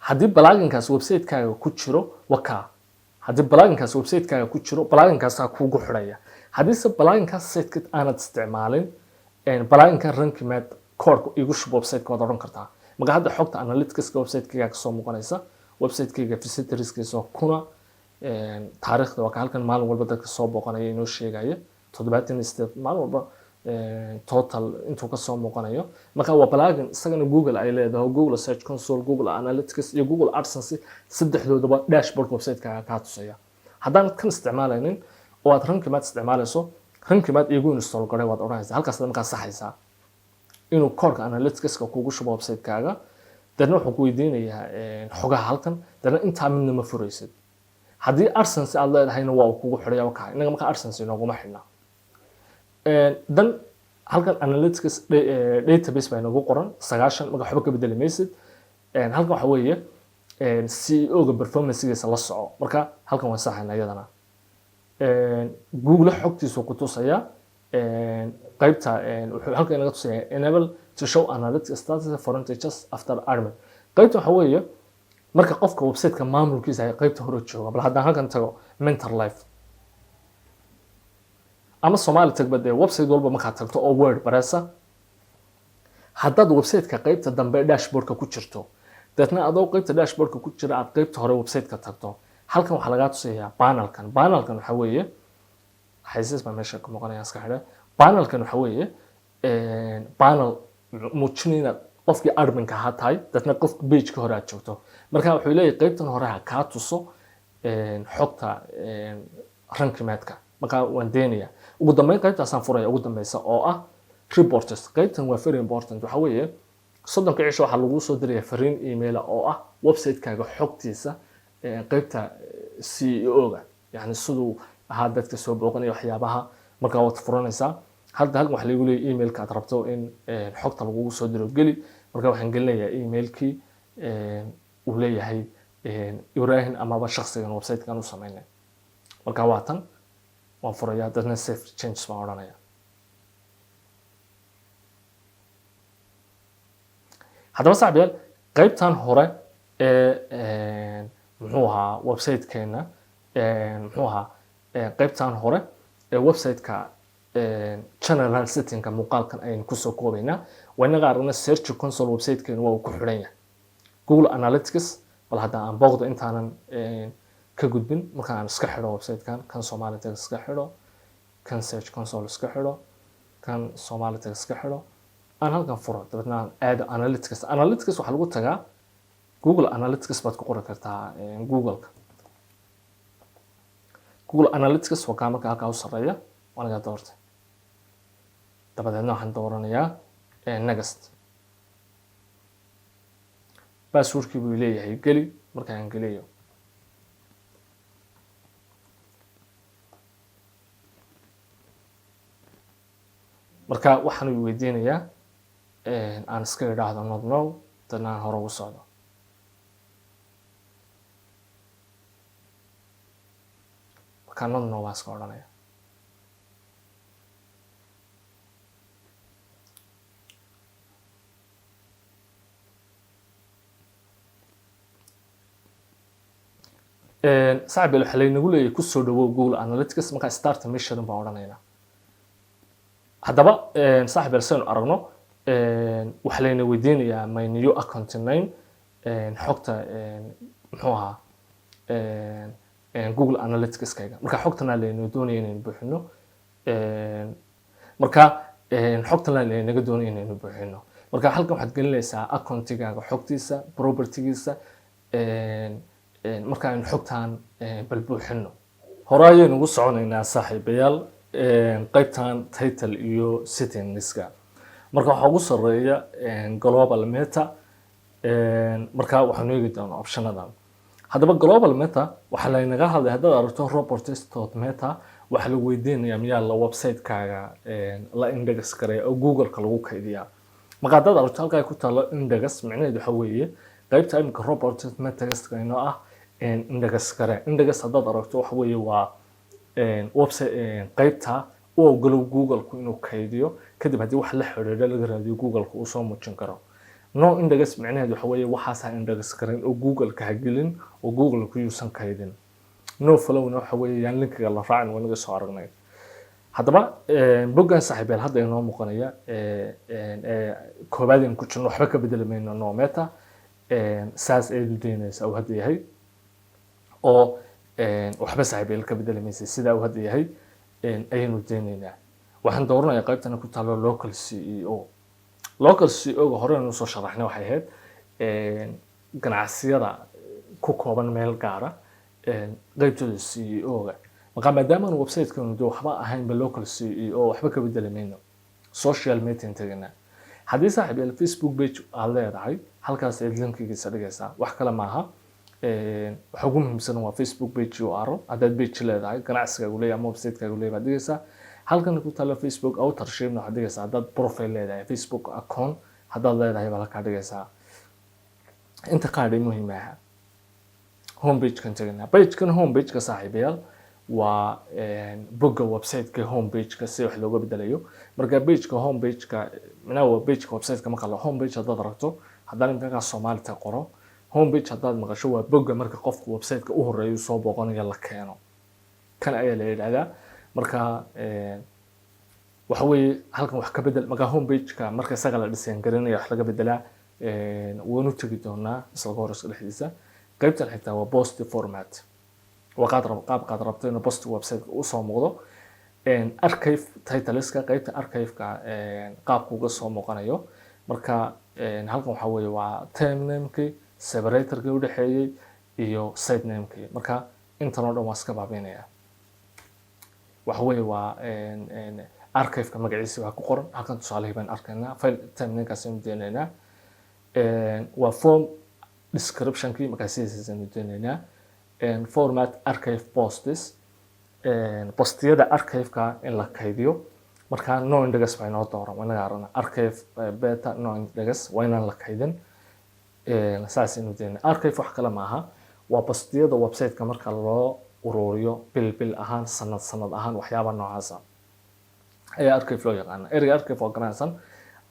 haddii plugin-kaas website-kaaga ku jiro waka haddii plugin-kaas website-kaaga ku jiro plugin-kaas kuugu xidhaya haddii se plugin-kaas SiteKit aanad isticmaalin plugin-kan rankimaad code igu shub website-ka waad odhan kartaa marka hadda xogta analytics-ka website-kayga kasoo muuqanaysa website-kayga visitors-kiisa kuna taariikhda waa halkan maalin walba dadka soo booqanaya inoo sheegaya 78 maalin walba total intuu kasoo muuqanayo marka waa plugin isagana Google ay leedahay Google Search Console Google Analytics iyo Google AdSense saddexdoodaba dashboard website-kaaga ka tusaya haddaan kan isticmaalaynin oo aad rankimaad isticmaalayso rankimaad igu install garay waad oranaysaa halkaas markaa saxaysaa inuu code analytics-ka kuugu shubo website-kaaga dadna wuxuu ku weydiinayaa xogaha halkan dadna intaa midna ma furaysid haddii AdSense aad leedahayna waa uu kugu xidhaya wakaa inaga markaa AdSense inooguma xidhna dan halkan analytics database baa inagu qoran 9 marka waxba ka bedeli maysid halkan waxa weeye CEO-ga performance-giisa la soco marka halkan waan saxayna iyadana Google xogtiisu ku tusaya qaybta wuxuu halkan inaga tusaya enable to show analytics status for integers after admin qaybta waxa weeye marka qofka website-ka maamulkiisa ay qaybta hore jooga bal haddaan halkan tago mental life ama Soomaali tagba website walba marka tagto oo WordPress haddaad website-ka qaybta dambe dashboard-ka ku jirto dadna adoo qaybta dashboard-ka ku jira aad qaybta hore website-ka tagto halkan waxa laga tusayaa panelkan waxa weeye xaysiis baa meesha ka muuqanaya iska xidha panelkan waxa weeye panel muujinayna qofkii admin-ka ahaa tahay dadna qofka page-ka hore aad joogto marka wuxuu leeyahay qaybtan hore ha kaa tuso xogta rankimaadka marka waan deenaya ugu dambeyn qaybtaasaan furaya ugu dambeysa oo ah reports qaybtan waa very important waxa weeye 30 cisho waxa lagu soo diraya fariin email oo ah website-kaaga xogtiisa qaybta CEO-ga yani sidoo ahaa dadka soo booqanaya waxyaabaha marka waad furanaysaa halkan waxa lagu leeyahay email-ka aad rabto in xogta lagu soo diro geli marka waxaan gelinayaa email-kii uu leeyahay Ibrahim amaba shakhsigan website-kan u sameynay marka waa tan waan furayaa dadna save changes baan odhanaya haddaba saaxiibayaal qaybtan hore muxuu ahaa website-keena muxuu ahaa qaybtan hore website-ka general setting-ka muuqaalkan ayaynu kusoo koobaynaa waa inaga aragna search console website-keena waa uu ku xidhan yahay Google Analytics bal hadda aan booqdo intaanan ka gudbin marka aan iska xidho website-kan kan Soomaali tag iska xidho kan Search Console iska xidho kan Soomaali tag iska xidho aan halkan furo dabadna aan aad Analytics waxa lagu tagaa Google Analytics baad ku qori kartaa Google Analytics waa ka marka halka u sareeya waan ga doortay dabadeedna waxaan dooranayaa next password-kii buu leeyahay geli marka aan geliyo marka waxaan weydiinayaa aan iska idhaahdo not now dadna aan hore ugu socdo marka not now waan iska odhanaya saaxiib waxa laynagu leeyahay ku soo dhawow Google Analytics marka start mission baan odhanaynaa haddaba saaxiib yarsan aragno waxa layna weydiinayaa my new account name xogta muxuu ahaa Google Analytics-kayga marka xogtana layna doonaya inaynu buuxino marka xogtana laynaga doonaya inaynu buuxino marka halkan waxaad gelinaysaa accountigaaga xogtiisa propertygiisa marka aynu xogtaan bal buuxino hore ayaynu ugu soconaynaa saaxiibayaal qaybtan title iyo settingska marka waxa ugu sareeya global meta marka waxaanu eegi doonaa optionadan haddaba global meta waxa laynaga hadlay haddaad aragto robots.meta waxa lagu weydiinayaa miyaa la website-kaaga la index gareeya oo Google-ka lagu kaydiyaa marka haddaad aragto halkaa ku taalo index macnaheedu waxa weeye qaybta imika robots.meta inoo ah index gare index haddaad aragto waxa weeye waa website qaybta u ogolow Google-ku inuu kaydiyo kadib haddii wax la xiriira laga raadiyo Google-ku uu soo muujin karo no index macnaheedu waxa weeye waxaas index gareyn oo Google-ka ha gelin oo Google-ku yuusan kaydin no follow waxa weeye yaan linkiga la raacin wanaga soo aragnay haddaba boggan saaxiibeel hadda inoo muuqanaya koobaadin ku jirno waxba ka bedelamayno no meta saas ay dudeynaysa oo hadda yahay oo waxba saaxiibeel ka bedelamaysa sida uu hadda yahay ayaynu deenaynaa waxaan dooranayaa qaybtana ku taalo local CEO local CEO ga hore inuu soo sharaxnay waxay ahayd ganacsiyada ku kooban meel gaara qaybtooda CEO ga marka maadaama aan website-kan waxba ahayn ba local CEO waxba ka bedelamayno social media tagana haddii saaxiibeel Facebook page aad leedahay halkaas aad linkigiisa dhigaysaa wax kale maaha waxa ugu muhiimsan waa Facebook page URL haddaad page leedahay ganacsiga uu leeyahay ama website-kaaga uu leeyahay dhigaysaa halkan ku taalo Facebook authorship waxaad dhigaysaa haddaad profile leedahay Facebook account haddaad leedahay baa ka dhigaysaa inta qaadhay muhiim ah homepage kan tagana page kan homepage ka saaxiibayaal waa bogga website-ka homepage-ka si wax looga bedelayo marka page-ka homepage-ka waa page-ka website-ka marka la homepage haddaad aragto haddaan imika Soomaali ta qoro homepage haddaad maqasho waa bogga marka qofku website-ka u horeeyo soo booqanayo la keeno kan ayaa la yiraahdaa marka waxa weeye halkan wax ka bedel marka homepage-ka marka isaga la design garanayo wax laga bedelaa waanu tagi doonaa isla goorska dhexdiisa qaybta xigta waa post format qaab rabto inuu post website-ka u soo muuqdo archive titleska qaybta archive-ka qaabku uga soo muuqanayo marka halkan waxa weeye waa term name-kii separator-kii u dhaxeeyay iyo site name-kii marka intan oo dhan waa iska baabiinaya waxa weeye waa archive-ka magaciisa waa ku qoran halkan tusaalihii baan arkaynaa file term name-kaas aynu deenaynaa waa form description-kii markaasiisa aynu deenaynaa format archive posts postiyada archive-ka in la kaydiyo marka no index baa inoo dooran waa inaga aragna archive beta no index waa inaan la kaydin saas aynu deenaynaa archive wax kale maaha waa postiyada website-ka marka loo ururiyo bil ahaan sanad ahaan waxyaaba noocaas ah ayaa archive loo yaqaan ereyga archive oo garanaysan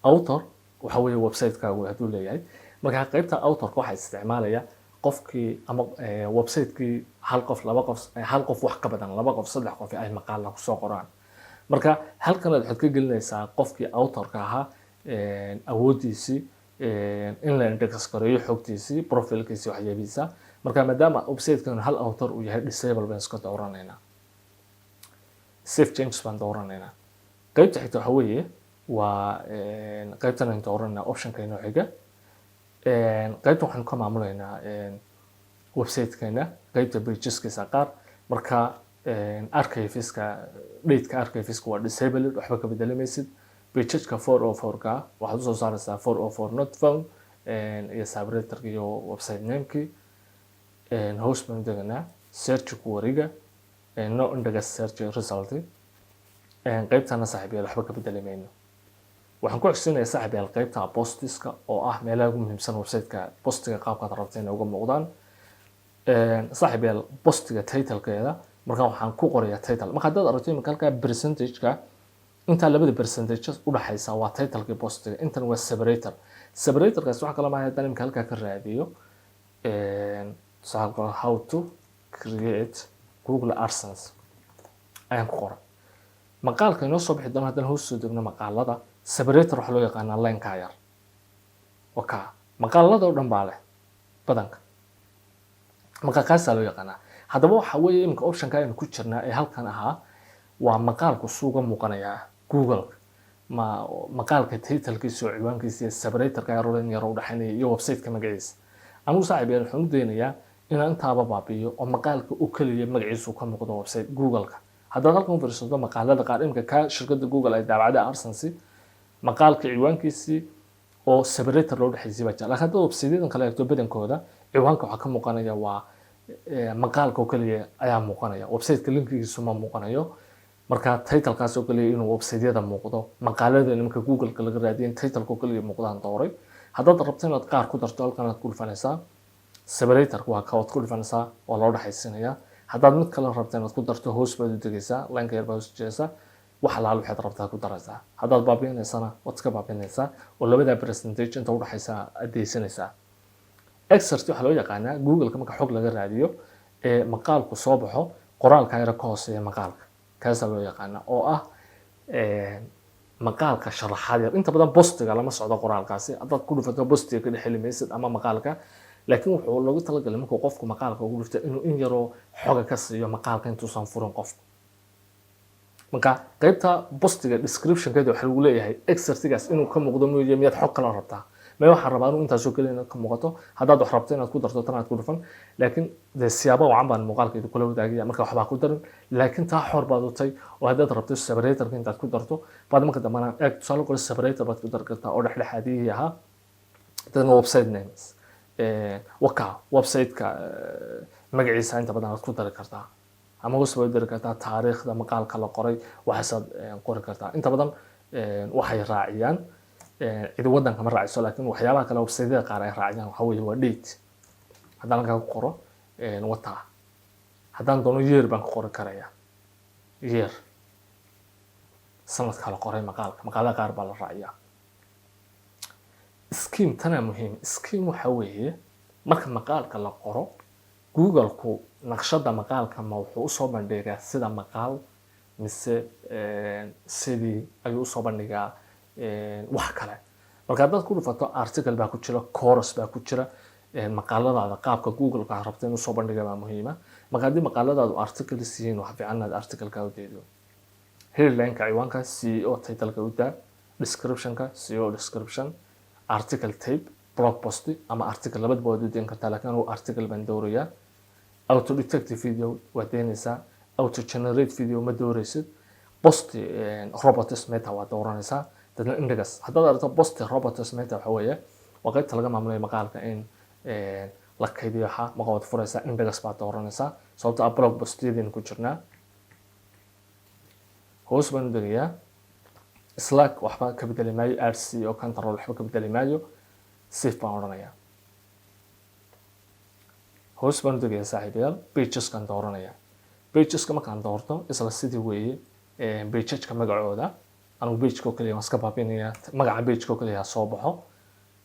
author waxa weeye website-kaagu hadduu leeyahay marka qaybta author-ka waxaa isticmaalaya qofkii ama website-kii hal qof wax ka badan laba qof saddex qof ay maqaal ku soo qoraan marka halkan waxaad ka gelinaysaa qofkii author-ka ahaa awoodiisii in la index gareeyo xogtiisii profile-kiisii waxyaabihiisa marka maadaama website-kan hal author uu yahay disable baan iska dooranaynaa save changes baan dooranaynaa qaybta xigta waxa weeye waa qaybtan aan dooranaa option-ka inoo xiga qaybta waxaan ka maamulaynaa website-keena qaybta pageskiisa qaar marka archiveska date-ka archiveska waa disabled waxba ka bedelamaysid pageka 404-ka waxaad usoo saaraysaa 404 not found iyo separator-ka iyo website name-kii host baan deganaa search ku wareega no index search result qaybtana saaxiibayaal waxba ka bedelamayno waxaan ku xusinayaa saaxiibayaal qaybta postiska oo ah meelaha ugu muhiimsan website-ka postiga qaabka aad rabto inay uga muuqdaan saaxiibayaal postiga title-keeda marka waxaan ku qorayaa title marka haddaad aragto imika halkaa percentage-ka inta labada percentage u dhaxaysa waa title-kii postiga intan waa separator-kaas waxa kala maahay haddaan imika halkaa ka raadiyo how to create Google AdSense ayaan ku qoran maqaalka inoo soo bixi doona haddana hoos soo degno maqaalada separator waxaa loo yaqaanaa lineka yar waka maqaalada oo dhan baa leh badanka maqaalkaasaa loo yaqaanaa haddaba waxa weeye iminka optionka aynu ku jirnaa ee halkan ahaa waa maqaalku suuga muuqanayaa google maqaalka titlkiisa oo ciwaankiisa iyo separatorka yaroodhan yaro udhaxaynaya iyo websiteka magaciisa anigu saaxiib yaal waxaan u daynayaa inaan intaaba baabi'iyo oo maqaalka u keliya magaciisu ka muuqdo website google-ka haddaad halkan u fiirsato maqaalada qaar imika ka shirkadda google ay daabacday arsensi maqaalka ciwaankiisii oo separator loo dhexaysay baa jira laakiin haddaad websiteyadan kale eegto badankooda ciwaanka waxaa ka muuqanaya waa maqaalka oo keliya ayaa muuqanaya websiteka linkigiisu ma muuqanayo marka titlekaas oo kaliya inuu websiteyada muuqdo maqaalada nimanka google-ka laga raadiyay titleka oo kaliya muuqdaan dooray haddaad rabto inaad qaar ku darto halkan aad ku dhufanaysaa separatorka waa ka waad ku dhufanaysaa waa loo dhexaysiinayaa haddaad mid kale rabto inaad ku darto hoos baad u degaysaa lineka yar baad hoos jeesaa wax alaal waxaad rabtaa ku daraysaa haddaad baabiinaysana waad iska baabiinaysaa oo labadaa percentage inta udhexaysa adeysanaysaa exert waxaa loo yaqaanaa google-ka marka xog laga raadiyo ee maqaalku soo baxo qoraalka yara ka hooseeya maqaalka kaasaa loo yaqaana oo ah maqaalka sharaxaad yar inta badan bostiga lama socdo qoraalkaasi haddaad ku dhufato bostiga ka dhex heli maysid ama maqaalka laakiin wuxuu loogu talagalay markuu qofku maqaalka ugu dhufto inuu in yaroo xoga ka siiyo maqaalka intuusan furin qofku marka qaybta bostiga descriptionkeeda waxaa lagu leeyahay exertigaas inuu ka muuqdo mooye miyaad xog kala rabtaa ma waxaan rabaa inuu intaasoo keliya inaad ka muuqato haddaad wax rabto inaad ku darto tan aad ku dhufan laakiin dee siyaabo wacan baan muuqaalkeedu kula wadaagaya marka waxbaa ku darin laakiin taa xor baad utay oo haddaad rabto separatorka intaad ku darto baad marka dambana eeg tusaale kale separator baad ku dari kartaa oo dhexdhexaadiyihii ahaa dadna website names waka websiteka magaciisa inta badan aad ku dari kartaa ama hoos baad dari kartaa taariikhda maqaalka la qoray waxaasaad qori kartaa inta badan waxay raaciyaan cidi wadanka ma raaciso laakiin waxyaabaha kale websiteyada qaar ay raaciyaan waxa weeye waa date haddaan halkaa ku qoro wataa haddaan doono year baan ku qori karayaa year sanadka la qoray maqaalada qaar baa la raaciyaa scheme tana muhiim scheme waxa weeye marka maqaalka la qoro google-ku naqshada maqaalka ma wuxuu usoo bandhigaa sida maqaal mise sidii ayuu usoo bandhigaa wax kale marka haddaad ku dhufato article baa ku jira chorus baa ku jira maqaaladaada qaabka google-ka aad rabto inuu soo bandhiga baa muhiima marka haddii maqaaladaadu articles yihiin wax fiican inaad article-ka u deedo headline-ka ciwaanka CEO title-ka u daa description-ka CEO description article tape blog post ama article labadaba waad u deyn kartaa laakiin anigu article baan doorayaa auto detective video waad deynaysaa auto generate video ma dooraysid post robots meta waad dooranaysaa dadna index haddaad aragto post robots meta waxa weeye waa qaybta laga maamulayo maqaalka in la kaydiyo waxa marka waad furaysaa index baad dooranaysaa sababtoo ah blog post-yadeen ku jirnaa hoos baan u degayaa slack waxba ka bedeli maayo rc oo control waxba ka bedeli maayo safe baan odhanayaa hoos baan u degayaa saaxiibayaal pageskan dooranayaa pageska markaan doorto isla sidii weeye pageka magacooda anigu pageka oo kaliya waan iska baabinayaa magaca pageka oo kaliya soo baxo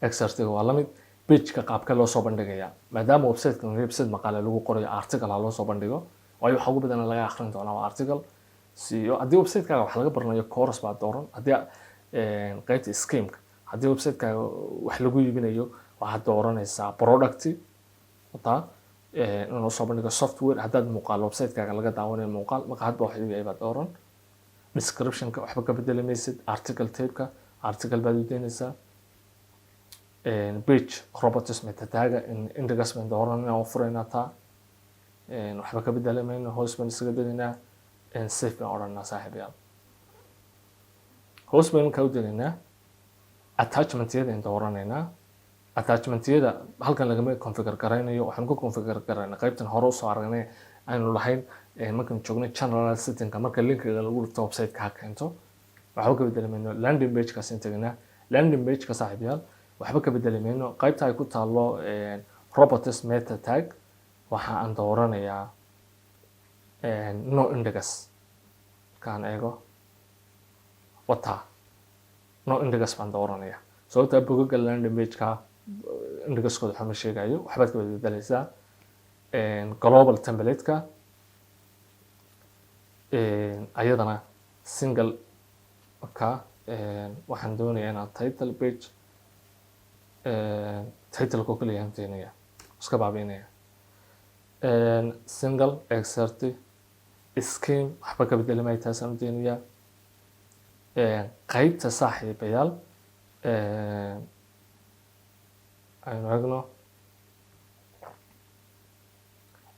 exertiga waa lamid pageka qaabka loo soo bandhigayaa maadaama websiteka website maqaale lagu qorayo article ha loo soo bandhigo waayo waxa ugu badan laga akhrin doonaa waa article CEO haddii websiteka wax laga baranayo course baad dooran haddii qaybta scheme-ka haddii websiteka wax lagu iibinayo waxaad dooranaysaa product wataa inuu soo bandhigo software haddaad muuqaal websiteka laga daawanayo muuqaal marka hadba wax iibiyay baad dooran description-ka waxba ka bedeli maysid article tape-ka article baad u deynaysaa page robots metataaga index baan dooranayna oo furaynaa taa waxba ka bedeli mayno hoos baan isaga degaynaa safe baan odhanaa saaxiibayaal hoos baan markaa u degaynaa attachment-yada dooranaynaa attachment-yada halkan lagama configure garaynayo waxaan ku configure garaynaa qaybtan hore usoo aragnay aynu lahayn markaan joognay general setting-ka marka linkiga lagu dhufto website-ka ha keento waxba ka bedeli mayno landing page-kaas tegaynaa landing page-ka saaxiibayaal waxba ka bedeli mayno qaybta ay ku taalo robots meta tag waxa aan dooranayaa no index kaan eego wata no index baan dooranaya sababta bogaga landing page-ka indexkooda waxa ma sheegayo waxbaad ka bedelaysaa global template-ka ayadana single marka waxaan doonayaa inaan title page title-ka kaliya aan deenaya iska baabiinaya single excerpt scheme waxba ka bedelamay taasaan deenaya qaybta saaxiibayaal aynu eegno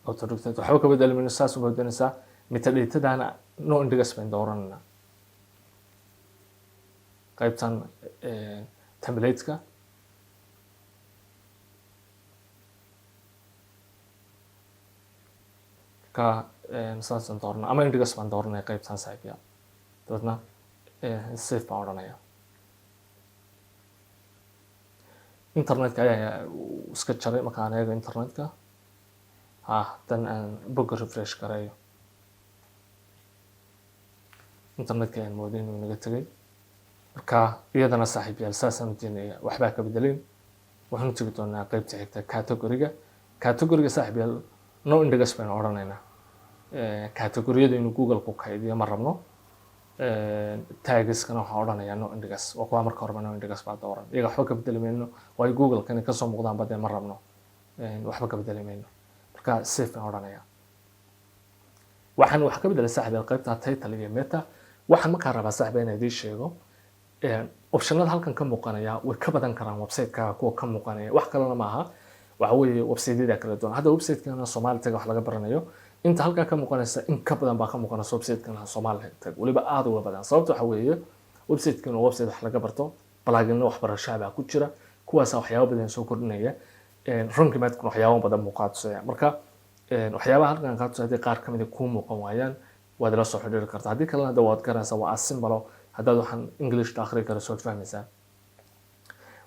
autodictate waxba ka bedelmayno saas uma doonaysaa metadata-dana no index baan dooranayna qaybtan template-ka ka saasaan dooranaa ama index baan dooranaya qaybtan saaxiibayaal dabeedna safe baan odhanaya internetka ayaa iska jaray markaan eego internetka dan aan bogga refresh gareeyo internetka ayaan mooday inuu naga tegay marka iyadana saaxiibayaal saasaan u deenaya waxbaa ka bedelayn waxaan u tegi doonaa qaybta xigta category-ga saaxiibayaal no index baynu odhanaynaa category-yada inuu google ku kaydiyo ma rabno tagiskana waxaan odhanayaa no index waa kuwa marka horeba no index baa dooran iyaga waxba ka bedeli mayno waayo google-kani kasoo muuqdaan badee ma rabno waxba ka bedeli mayno marka safe baan odhanayaa waxaan wax ka bedelay saaxiibayaal qaybta title iyo meta waxaan markaa rabaa saaxiiba inaan idiin sheego optionada halkan ka muuqanaya way ka badan karaan website-kaaga kuwa ka muuqanaya wax kalena maaha waxa weeye website-yada kala duwan hadda website-kana Soomaali Tag wax laga baranayo inta halkaa ka muuqanaysa in ka badan baa ka muuqanaysa website-kana Soomaali Tag waliba aad uga badan sababta waxa weeye website-kana waa website wax laga barto plugin-no waxbarasho baa ku jira kuwaas waxyaabo badan soo kordhinaya rankimaadkuna waxyaabo badan muuqaataya marka waxyaabaha halkan ka tusay qaar kamid ah ku muuqan waayaan waad la soo xiriiri kartaa haddii kalena hadda waad garanaysaa waa symbol haddaad waxaan English ka akhri karo soo fahmaysaa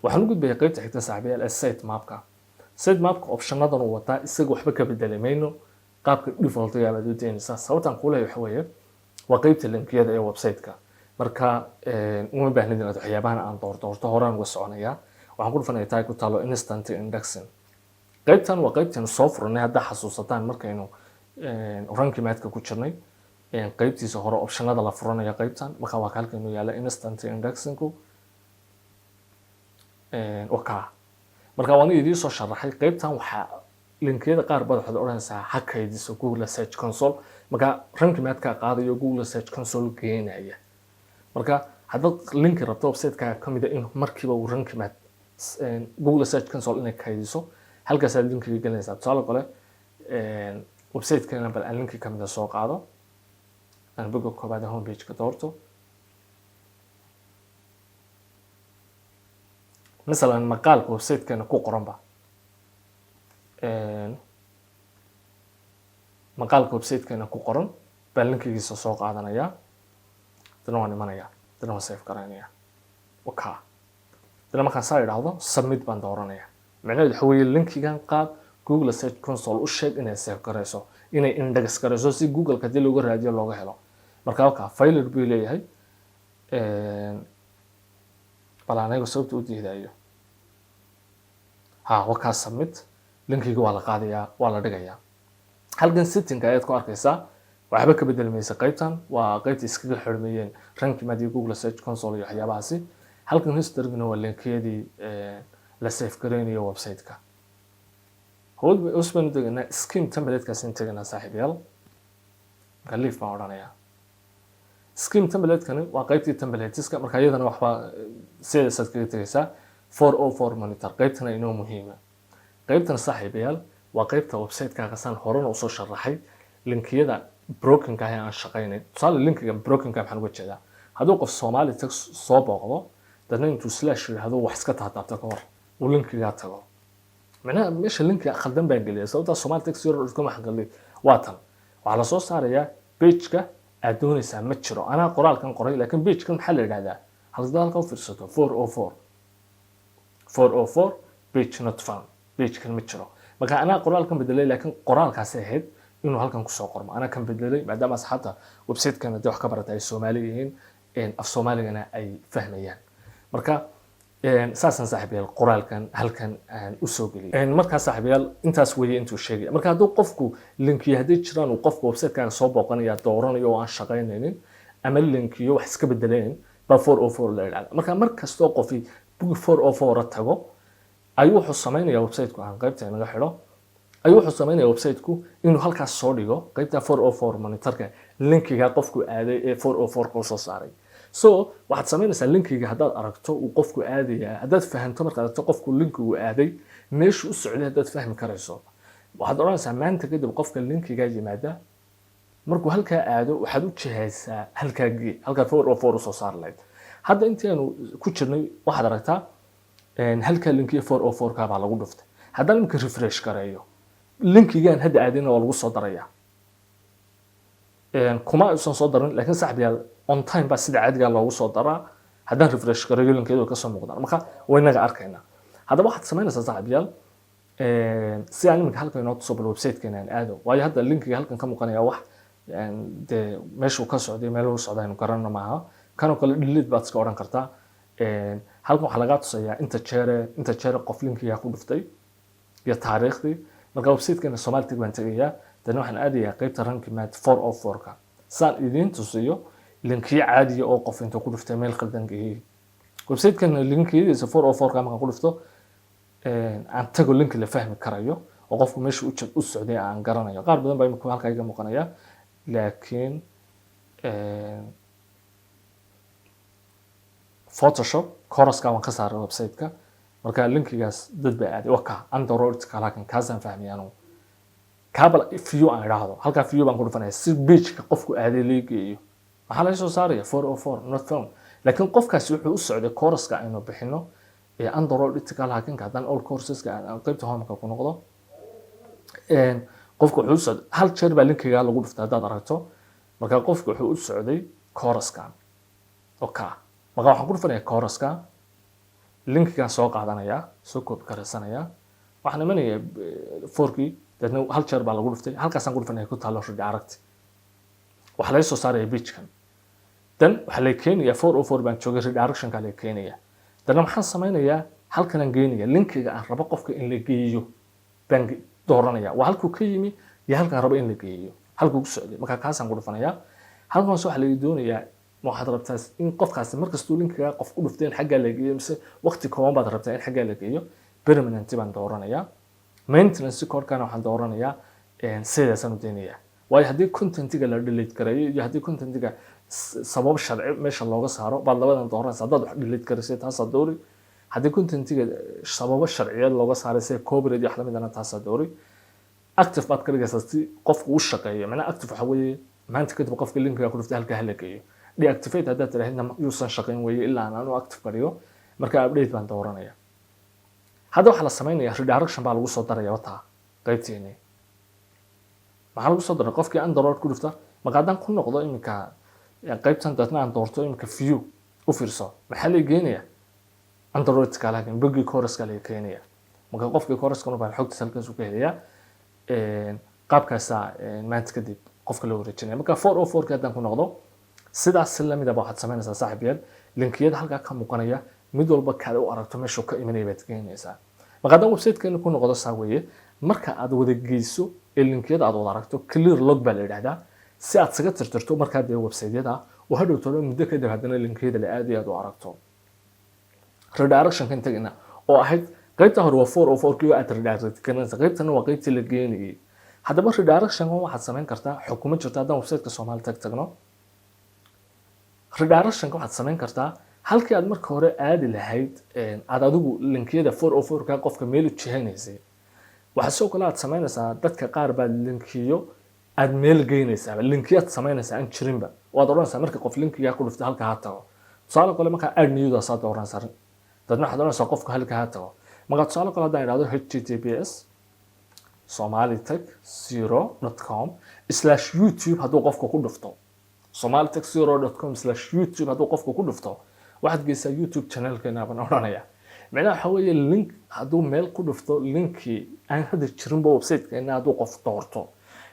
waxaan u gudbay qaybta xigta saaxiibayaal ee site mapka optionadan uu wataa isaga waxba ka bedelay mayno qaabka default-ga aad u deenaysaa sababtan ku leeyahay waxa weeye waa qaybta linkiyada ee website-ka marka uma baahnid inaad waxyaabahan aan doorto horaan uga soconaya waxaan ku dhufanayaa taag ku taalo instant indexing qaybtan waa qaybtan soo furnay hadda xasuusataan markaynu rankimaadka ku jirnay qaybtiisa hore optionada la furanaya qaybtan marka waa halkan yaala instant indexing-ku marka waan idin soo sharaxay qaybtan waxa linkiyada qaar badan waxaad oranaysaa ha kaydiso Google Search Console marka rankimaadka qaadayo Google Search Console geenaya marka haddaad link rabto website-ka kamid ah in markiiba uu rankimaad Google Search Console inay kaydiso halkaas aad linkiga gelinaysaa tusaale kale website-kana bal aan linki kamid ah soo qaado aan bogga koobaad home page-ka doorto مثلا مقالك وebsite كان ku qoran ba maqaalka website kana ku qoran baa linkigiisa soo qaadanaya dana waan imanaya dana waan save garanaya waka dana markaan saa idhaahdo submit baan dooranaya macnaheedu waxa weeye linkigan qaad Google Search Console u sheeg inay save garayso inay index garayso si Google ka dib looga raadiyo looga helo marka waka failure buu leeyahay balaanaga sababta u diidayo waka submit linkiga waa la qaadayaa waa la dhigayaa halkan setting ayaad ku arkaysaa waxba ka bedelmaysa qaybtan waa qaybta iskaga xirmayeen rankimaadii Google Search Console iyo waxyaabahaasi halkan history-guna waa linkiyadii la save gareynayo website-ka howl usman degana scheme template-kaas intagana saaxiibayaal galif baan odhanayaa scheme template-kani waa qaybtii templateska marka iyadana waxba sidaas kaga tagaysaa 404 monitor qaybtana inoo muhiima qaybtan saaxiibayaal waa qaybta website-kaaga san horena usoo sharaxay linkiyada broken-ka aan shaqeynay tusaale linkiga broken-ka maxaan uga jeedaa hadduu qof Soomaali tag soo booqdo dadna intuu slash yiraahdo wax iska taataabta ka hor uu linkiga tago macnaha meesha linkiga khaldan baan geliyay sababta Soomaali tag soo rorto ma xaqalay waatan waxa la soo saarayaa page-ka aad doonaysaa ma jiro anaa qoraalkan qoray laakiin page-kan maxaa la yiraahdaa halka halka u fiirsato 404 page not found page-kan ma jiro marka anaa qoraalkan bedelay laakiin qoraalkaas ahayd inuu halkan ku soo qormo anaa kan bedelay maadaama asxaabta website-kan ay wax ka baratay Soomaali yihiin af Soomaaligana ay fahmayaan marka saasan saaxiibayaal qoraalkan halkan aan u soo geliyay marka saaxiibayaal intaas weeye intuu sheegay marka hadduu qofku linkiyo hadii jiraan uu qofku website-kan soo booqanayo dooranayo oo aan shaqeynaynin ama linkiyo wax iska bedeleen baa 404 la yidhahda marka mar kastoo qofi bug 404 tago ayuu wuxuu samaynayaa website-ku aan qaybta inaga xidho ayuu wuxuu samaynayaa website-ku inuu halkaas soo dhigo qaybta 404 monitorka linkiga qofku aaday ee 404 ka soo saaray so waxaad samaynaysaa linkiga haddaad aragto uu qofku aadaya haddaad fahanto markaad aragto qofku linkigu aaday meesha u socday haddaad fahmi karayso waxaad oranaysaa maanta kadib qofka linkiga yimaada markuu halkaa aado waxaad u jihaysaa halkaagii halkaa 404 u soo saar lahayd hadda intaanu ku jirnay waxaad aragtaa halkaa linkiga 404 ka baa lagu dhuftay haddaan imika refresh gareeyo linkigan hadda aadayna waa lagu soo darayaa kuma uusan soo darin laakiin saaxiibayaal on time baa sida caadiga loogu soo daraa haddaan refresh gareeyo linkeedu ka soo muuqdaan marka waynaga arkaynaa haddaba waxaad samaynaysaa saaxiibayaal si aan imika halkan inoo tuso bal website-keena aan aado waayo hadda linkiga halkan ka muuqanaya wax dee meeshuu ka socday meel uu socday aynu garanno maaha kanoo kale delete baad iska odhan kartaa halkan waxaa lagaa tusayaa inta jeere qof linkiga ku dhuftay iyo taariikhdii marka website-keena Somalitech baan tegayaa dadna waxaan aadayaa qaybta rankimaad 404ka saan idiin tusiyo linkiyo caadiya oo qof inta ku dhuftay meel qaldan geeyay website-keena linkiyadiisa 404ka markaan ku dhufto aan tago linki la fahmi karayo oo qofku meesha u socday aan garanayo qaar badan baa imika halkaa iga muuqanaya laakiin Photoshop course-ka waan ka saaray website-ka marka linkigaas dad baa aaday waka Android ka laakiin kaasaan fahmiyaan kaabal view aan raahdo halka view baan ku dhufanaya si page-ka qofku aaday leegeeyo waxa la soo saaraya 404 not found laakiin qofkaasi wuxuu u socday course-ka aynu bixino ee Android ka laakiin haddaan all courses-ka aan qaybta home-ka ku noqdo qofku wuxuu u socday hal jeer baa linkiga lagu dhuftay haddaad aragto marka qofku wuxuu u socday course-kan okay marka waxaan ku dhufanayaa course-ka linkigan soo qaadanaya soo koob karsanaya waxaan imanayaa 4kii dadna hal jeer baa lagu dhuftay halkaas aan ku dhufanaya ku taalo redirect waxa la soo saaraya page-kan dan waxa la keenaya 404 baan joogay redirection ka la keenaya dan waxaan samaynayaa halkan aan geenaya linkiga aan rabo qofka in la geeyo baan dooranaya waa halku ka yimi iyo halkan rabo in la geeyo halku ku socday marka kaas aan ku dhufanaya halkan waxa la doonayaa waxaad rabtaa in qofkaasi markastuu linkiga qof u dhufteen xagga la geeyo mise waqti kooban baad rabtaa in xagga la geeyo permanent baan dooranayaa maintenance code-kana waxaan dooranayaa sidaasaan u deenayaa waayo haddii content-iga la delete gareeyo iyo haddii content-iga sabab sharci meesha looga saaro baad labadan dooranaysaa haddaad wax delete gareysay taasaa doori haddii content-iga sababo sharciyeed looga saaray sida copyright iyo wax lamidana taasaa doori active baad ka dhigaysaa si qofku u shaqeeyo macnaha active waxa weeye maanta kadib qofka linkiga ku dhuftay halka hala geeyo deactivate haddaad tiraahidna yuusan shaqayn weeye ilaa aan u active ka dhigo marka update baan dooranaya hadda waxaa la samaynayaa redirection baa lagu soo daraya wataa qaybteeni maxaa lagu soo daray qofkii Android ku dhufta marka haddaan ku noqdo iminka qaybtan dadna aan doorto iminka view u fiirso maxaa la geenayaa Android ka laakiin buggy course-ka la keenaya marka qofkii course-ka baan xogta halkaas u ka helayaa qaabkaas maanta kadib qofka la wareejinaya marka 404 ka haddaan ku noqdo sidaas la mid ah waxaad samaynaysaa saaxiibayaal linkiyada halka ka muuqanaya mid walba kaada u aragto meesha ka imanaya baad keenaysaa marka haddaan website-keena ku noqdo saa weeye marka aad wada geyso ee linkiyada aad wada aragto clear log baa la yidhaahdaa si aad saga tirtirto markaa dee website-yada oo hadhow tolo muddo kadib haddana linkiyada la aad iyo aad u aragto redirection-kan tagina oo ahayd qaybta hore waa 404 kii aad redirect kanaysa qaybtana waa qaybtii la geenayay haddaba redirection-kan waxaad samayn kartaa xukumo jirta haddaan website-ka Somalitech tagno redirection waxaad samayn kartaa halkii aad marka hore aadi lahayd aad adigu linkiyada 404 ka qofka meel u jihanaysay waxa soo kale aad samaynaysaa dadka qaar baa linkiyo aad meel geynaysaa linkiyaad samaynaysaa aan jirinba waad oranaysaa marka qof linkiga ku dhuftay halka ha tago tusaale kale marka add new da saad oranaysaa dadna waxaad oranaysaa qofka halka ha tago marka tusaale kale haddaan idhaahdo https somalitech0.com/youtube hadduu qofka ku dhufto somalitech0.com/youtube hadduu qofku ku dhufto waxaad geysaa YouTube channel-keena baan oranaya macnaha waxa weeye link hadduu meel ku dhufto linki aan hadda jirinba website-keena hadduu qof doorto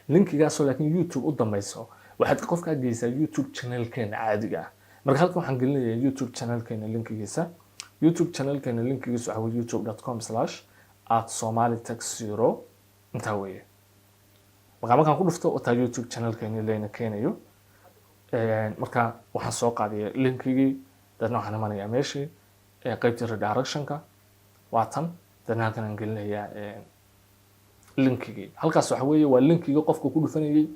linkigaasoo laakiin YouTube u dambayso waxaad qofka geysaa YouTube channel-keena caadiga ah marka halkan waxaan gelinayaa YouTube channel-keena linkigiisa YouTube channel-keena linkigiisa waxa weeye youtube.com/somalitech0 intaa weeye markaan ku dhufto oo taa YouTube channel-keena leena keenayo marka waxaan soo qaadaya linkigii dadna waxaan imanayaa meeshii qaybtii redirectionka waa tan dadna halkan aan gelinayaa linkigii halkaas waxa weeye waa linkigii qofka ku dhufanayay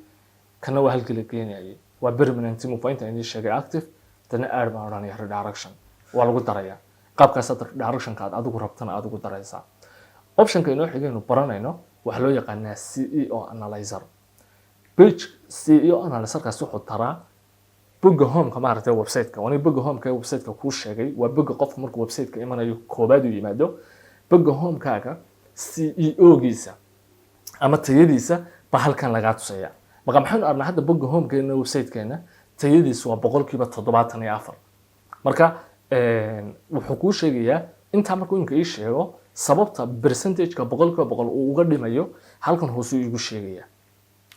kana waa halkii la geenayay waa permanent move inta idin sheegay active dadna aad baan odhanaya redirection waa lagu darayaa qaabkaas redirectionka aad adigu rabtana aad ugu daraysaa optionka inoo xigaynu baranayno waxaa loo yaqaanaa CEO analyzer page CEO analyzerkaas wuxuu taraa bogga home-ka maaragtay website-ka wani bogga home-ka website-ka kuu sheegay waa bogga qofka markuu website-ka imanayo koobaad u yimaado bogga home-kaaga CEO-giisa ama tayadiisa ba halkan lagaa tusaya marka maxaynu arnaa hadda bogga home-keena website-keena tayadiisu waa 74% marka wuxuu kuu sheegayaa intaa markuu inka ii sheego sababta percentage-ka 100% uu uga dhimayo halkan hoos uu igu sheegaya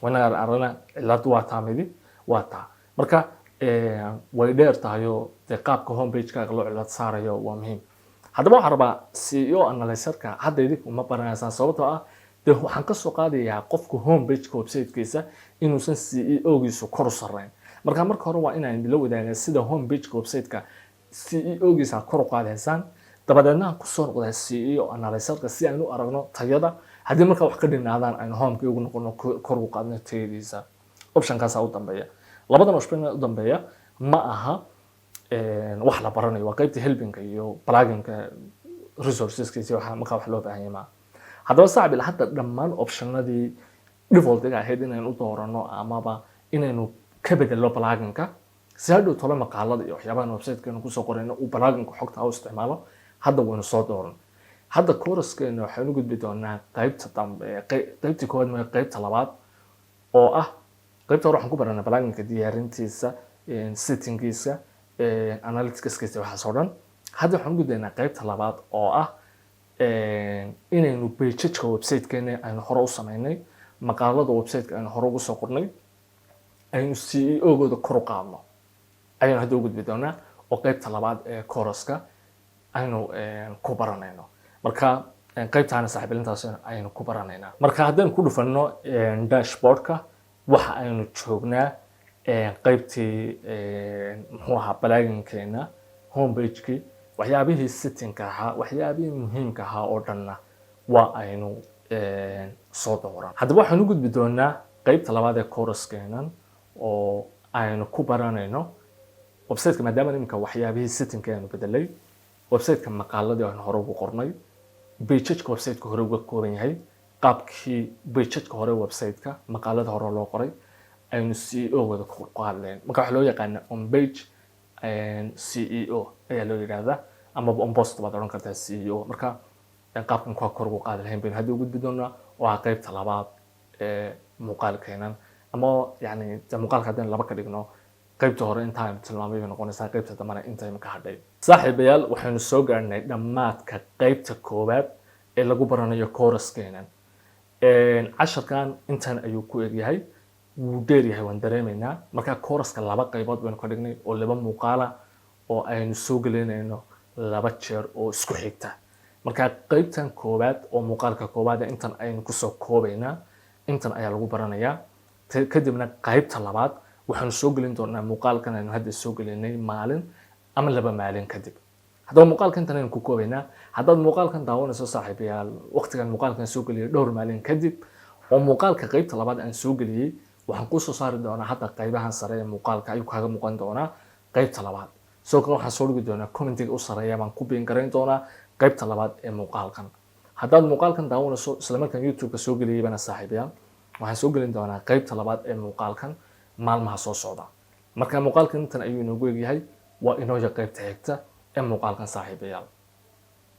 wana arana cilad waa taamidi waa taa marka way dheer tahay oo qaabka home page-kaaga loo cilad saarayo waa muhiim haddaba waxaan rabaa CEO analyzer-ka hadda idinku ma baranaysaan sababtoo ah de waxaan ka soo qaadayaa qofka home page-ka website-kiisa inuusan CEO-giisu kor u sarreyn marka hore waa inaan la wadaagaa sida home page-ka website-ka CEO-giisa kor u qaadaysaan dabadeedna ku soo noqdaa CEO analyzer-ka si aan u aragno tayada haddii marka wax ka dhinaadaan aan home-ka ugu noqono kor u qaadno tayadiisa option-kaas u dambeeya labadan option u dambeeya ma aha wax la baranayo waa qaybta helping-ka iyo plugin-ka resources-kiisa waxa marka wax loo baahan yahay haddaba saaxiib ila hadda dhammaan option-nadii default-ga ahayd inaan u doorano amaba inaynu ka bedelo plugin-ka si hadhow tolo maqaalada iyo waxyaabaha website-keena kusoo qorayno uu plugin-ka xogta u isticmaalo hadda waynu soo dooran hadda course-keena waxaynu gudbi doonaa qaybta dambe qaybtii koowaad ma qaybta labaad oo ah qaybta hore waxaan ku baranaa plugin-ka diyaarintiisa setting-giisa analytics-kiisa waxaas oo dhan hadda waxaan gudbaynaa qaybta labaad oo ah inaynu page-ka website-keena aynu hore u sameynay maqaalada website-ka aynu hore ugu soo qornay aynu CEO-gooda kor u qaadno ayaynu hadda u gudbi doonaa oo qaybta labaad ee course-ka aynu ku baranayno marka qaybtaana saaxiibilintaas ayaynu ku baranaynaa marka haddaynu ku dhufanno dashboard-ka waxa aynu joognaa qaybtii muxuu ahaa plugin-keena home page-kii waxyaabihii setting-ka ahaa waxyaabihii muhiimka ahaa oo dhanna waa aynu soo dooran haddaba waxaynu gudbi doonaa qaybta labaad ee course-keenan oo aynu ku baranayno website-ka maadaama iminka waxyaabihii setting-ka aynu bedelay website-ka maqaaladii aynu hore ugu qornay page-ka website-ka hore uga kooban yahay qaabkii page-ka hore website-ka maqaalada hore loo qoray aynu CEO-gooda ku qaadleen marka waxa loo yaqaanaa on page CEO ayaa loo yiraahdaa ama on post baad oran kartaa CEO marka qaabkan ku kor ugu qaadi lahayn baynu hadda u gudbi doonaa waa qaybta labaad ee muuqaalkeenan ama yani muuqaalka haddaan laba ka dhigno qaybta hore intaan tilmaamay bay noqonaysaa qaybta dambana inta ka hadhay saaxiibayaal waxaynu soo gaarnay dhammaadka qaybta koowaad ee lagu baranayo course-keenan casharkan intan ayuu ku egyahay wuu dheer yahay waan dareemaynaa marka course-ka laba qaybood baynu ka dhignay oo laba muuqaala oo aynu soo gelinayno laba jeer oo isku xigta marka qaybtan koowaad oo muuqaalka koowaad intan aynu kusoo koobaynaa intan ayaa lagu baranayaa kadibna qaybta labaad waxaanu soo gelin doonaa muuqaalkan aynu hadda soo gelinay maalin ama laba maalin kadib haddaba muuqaalkan intan aynu ku koobaynaa haddaad muuqaalkan daawanayso saaxiibayaal waqtigan muuqaalkan soo geliyay dhowr maalin kadib oo muuqaalka qaybta labaad aan soo geliyay waxaan ku soo saari doonaa hadda qaybahan sare ee muuqaalka ayuu kaaga muuqan doonaa qaybta labaad soo kale waxaan soo dhigi doonaa commentiga u sareeya baan ku biin garayn doonaa qaybta labaad ee muuqaalkan haddaad muuqaalkan daawanayso isla markaan YouTube-ka soo geliyay bana saaxiibayaal waxaan soo gelin doonaa qaybta labaad ee muuqaalkan maalmaha soo socda marka muuqaalkan intan ayuu inoogu egyahay waa inoo qaybta xigta ee muuqaalkan saaxiibayaal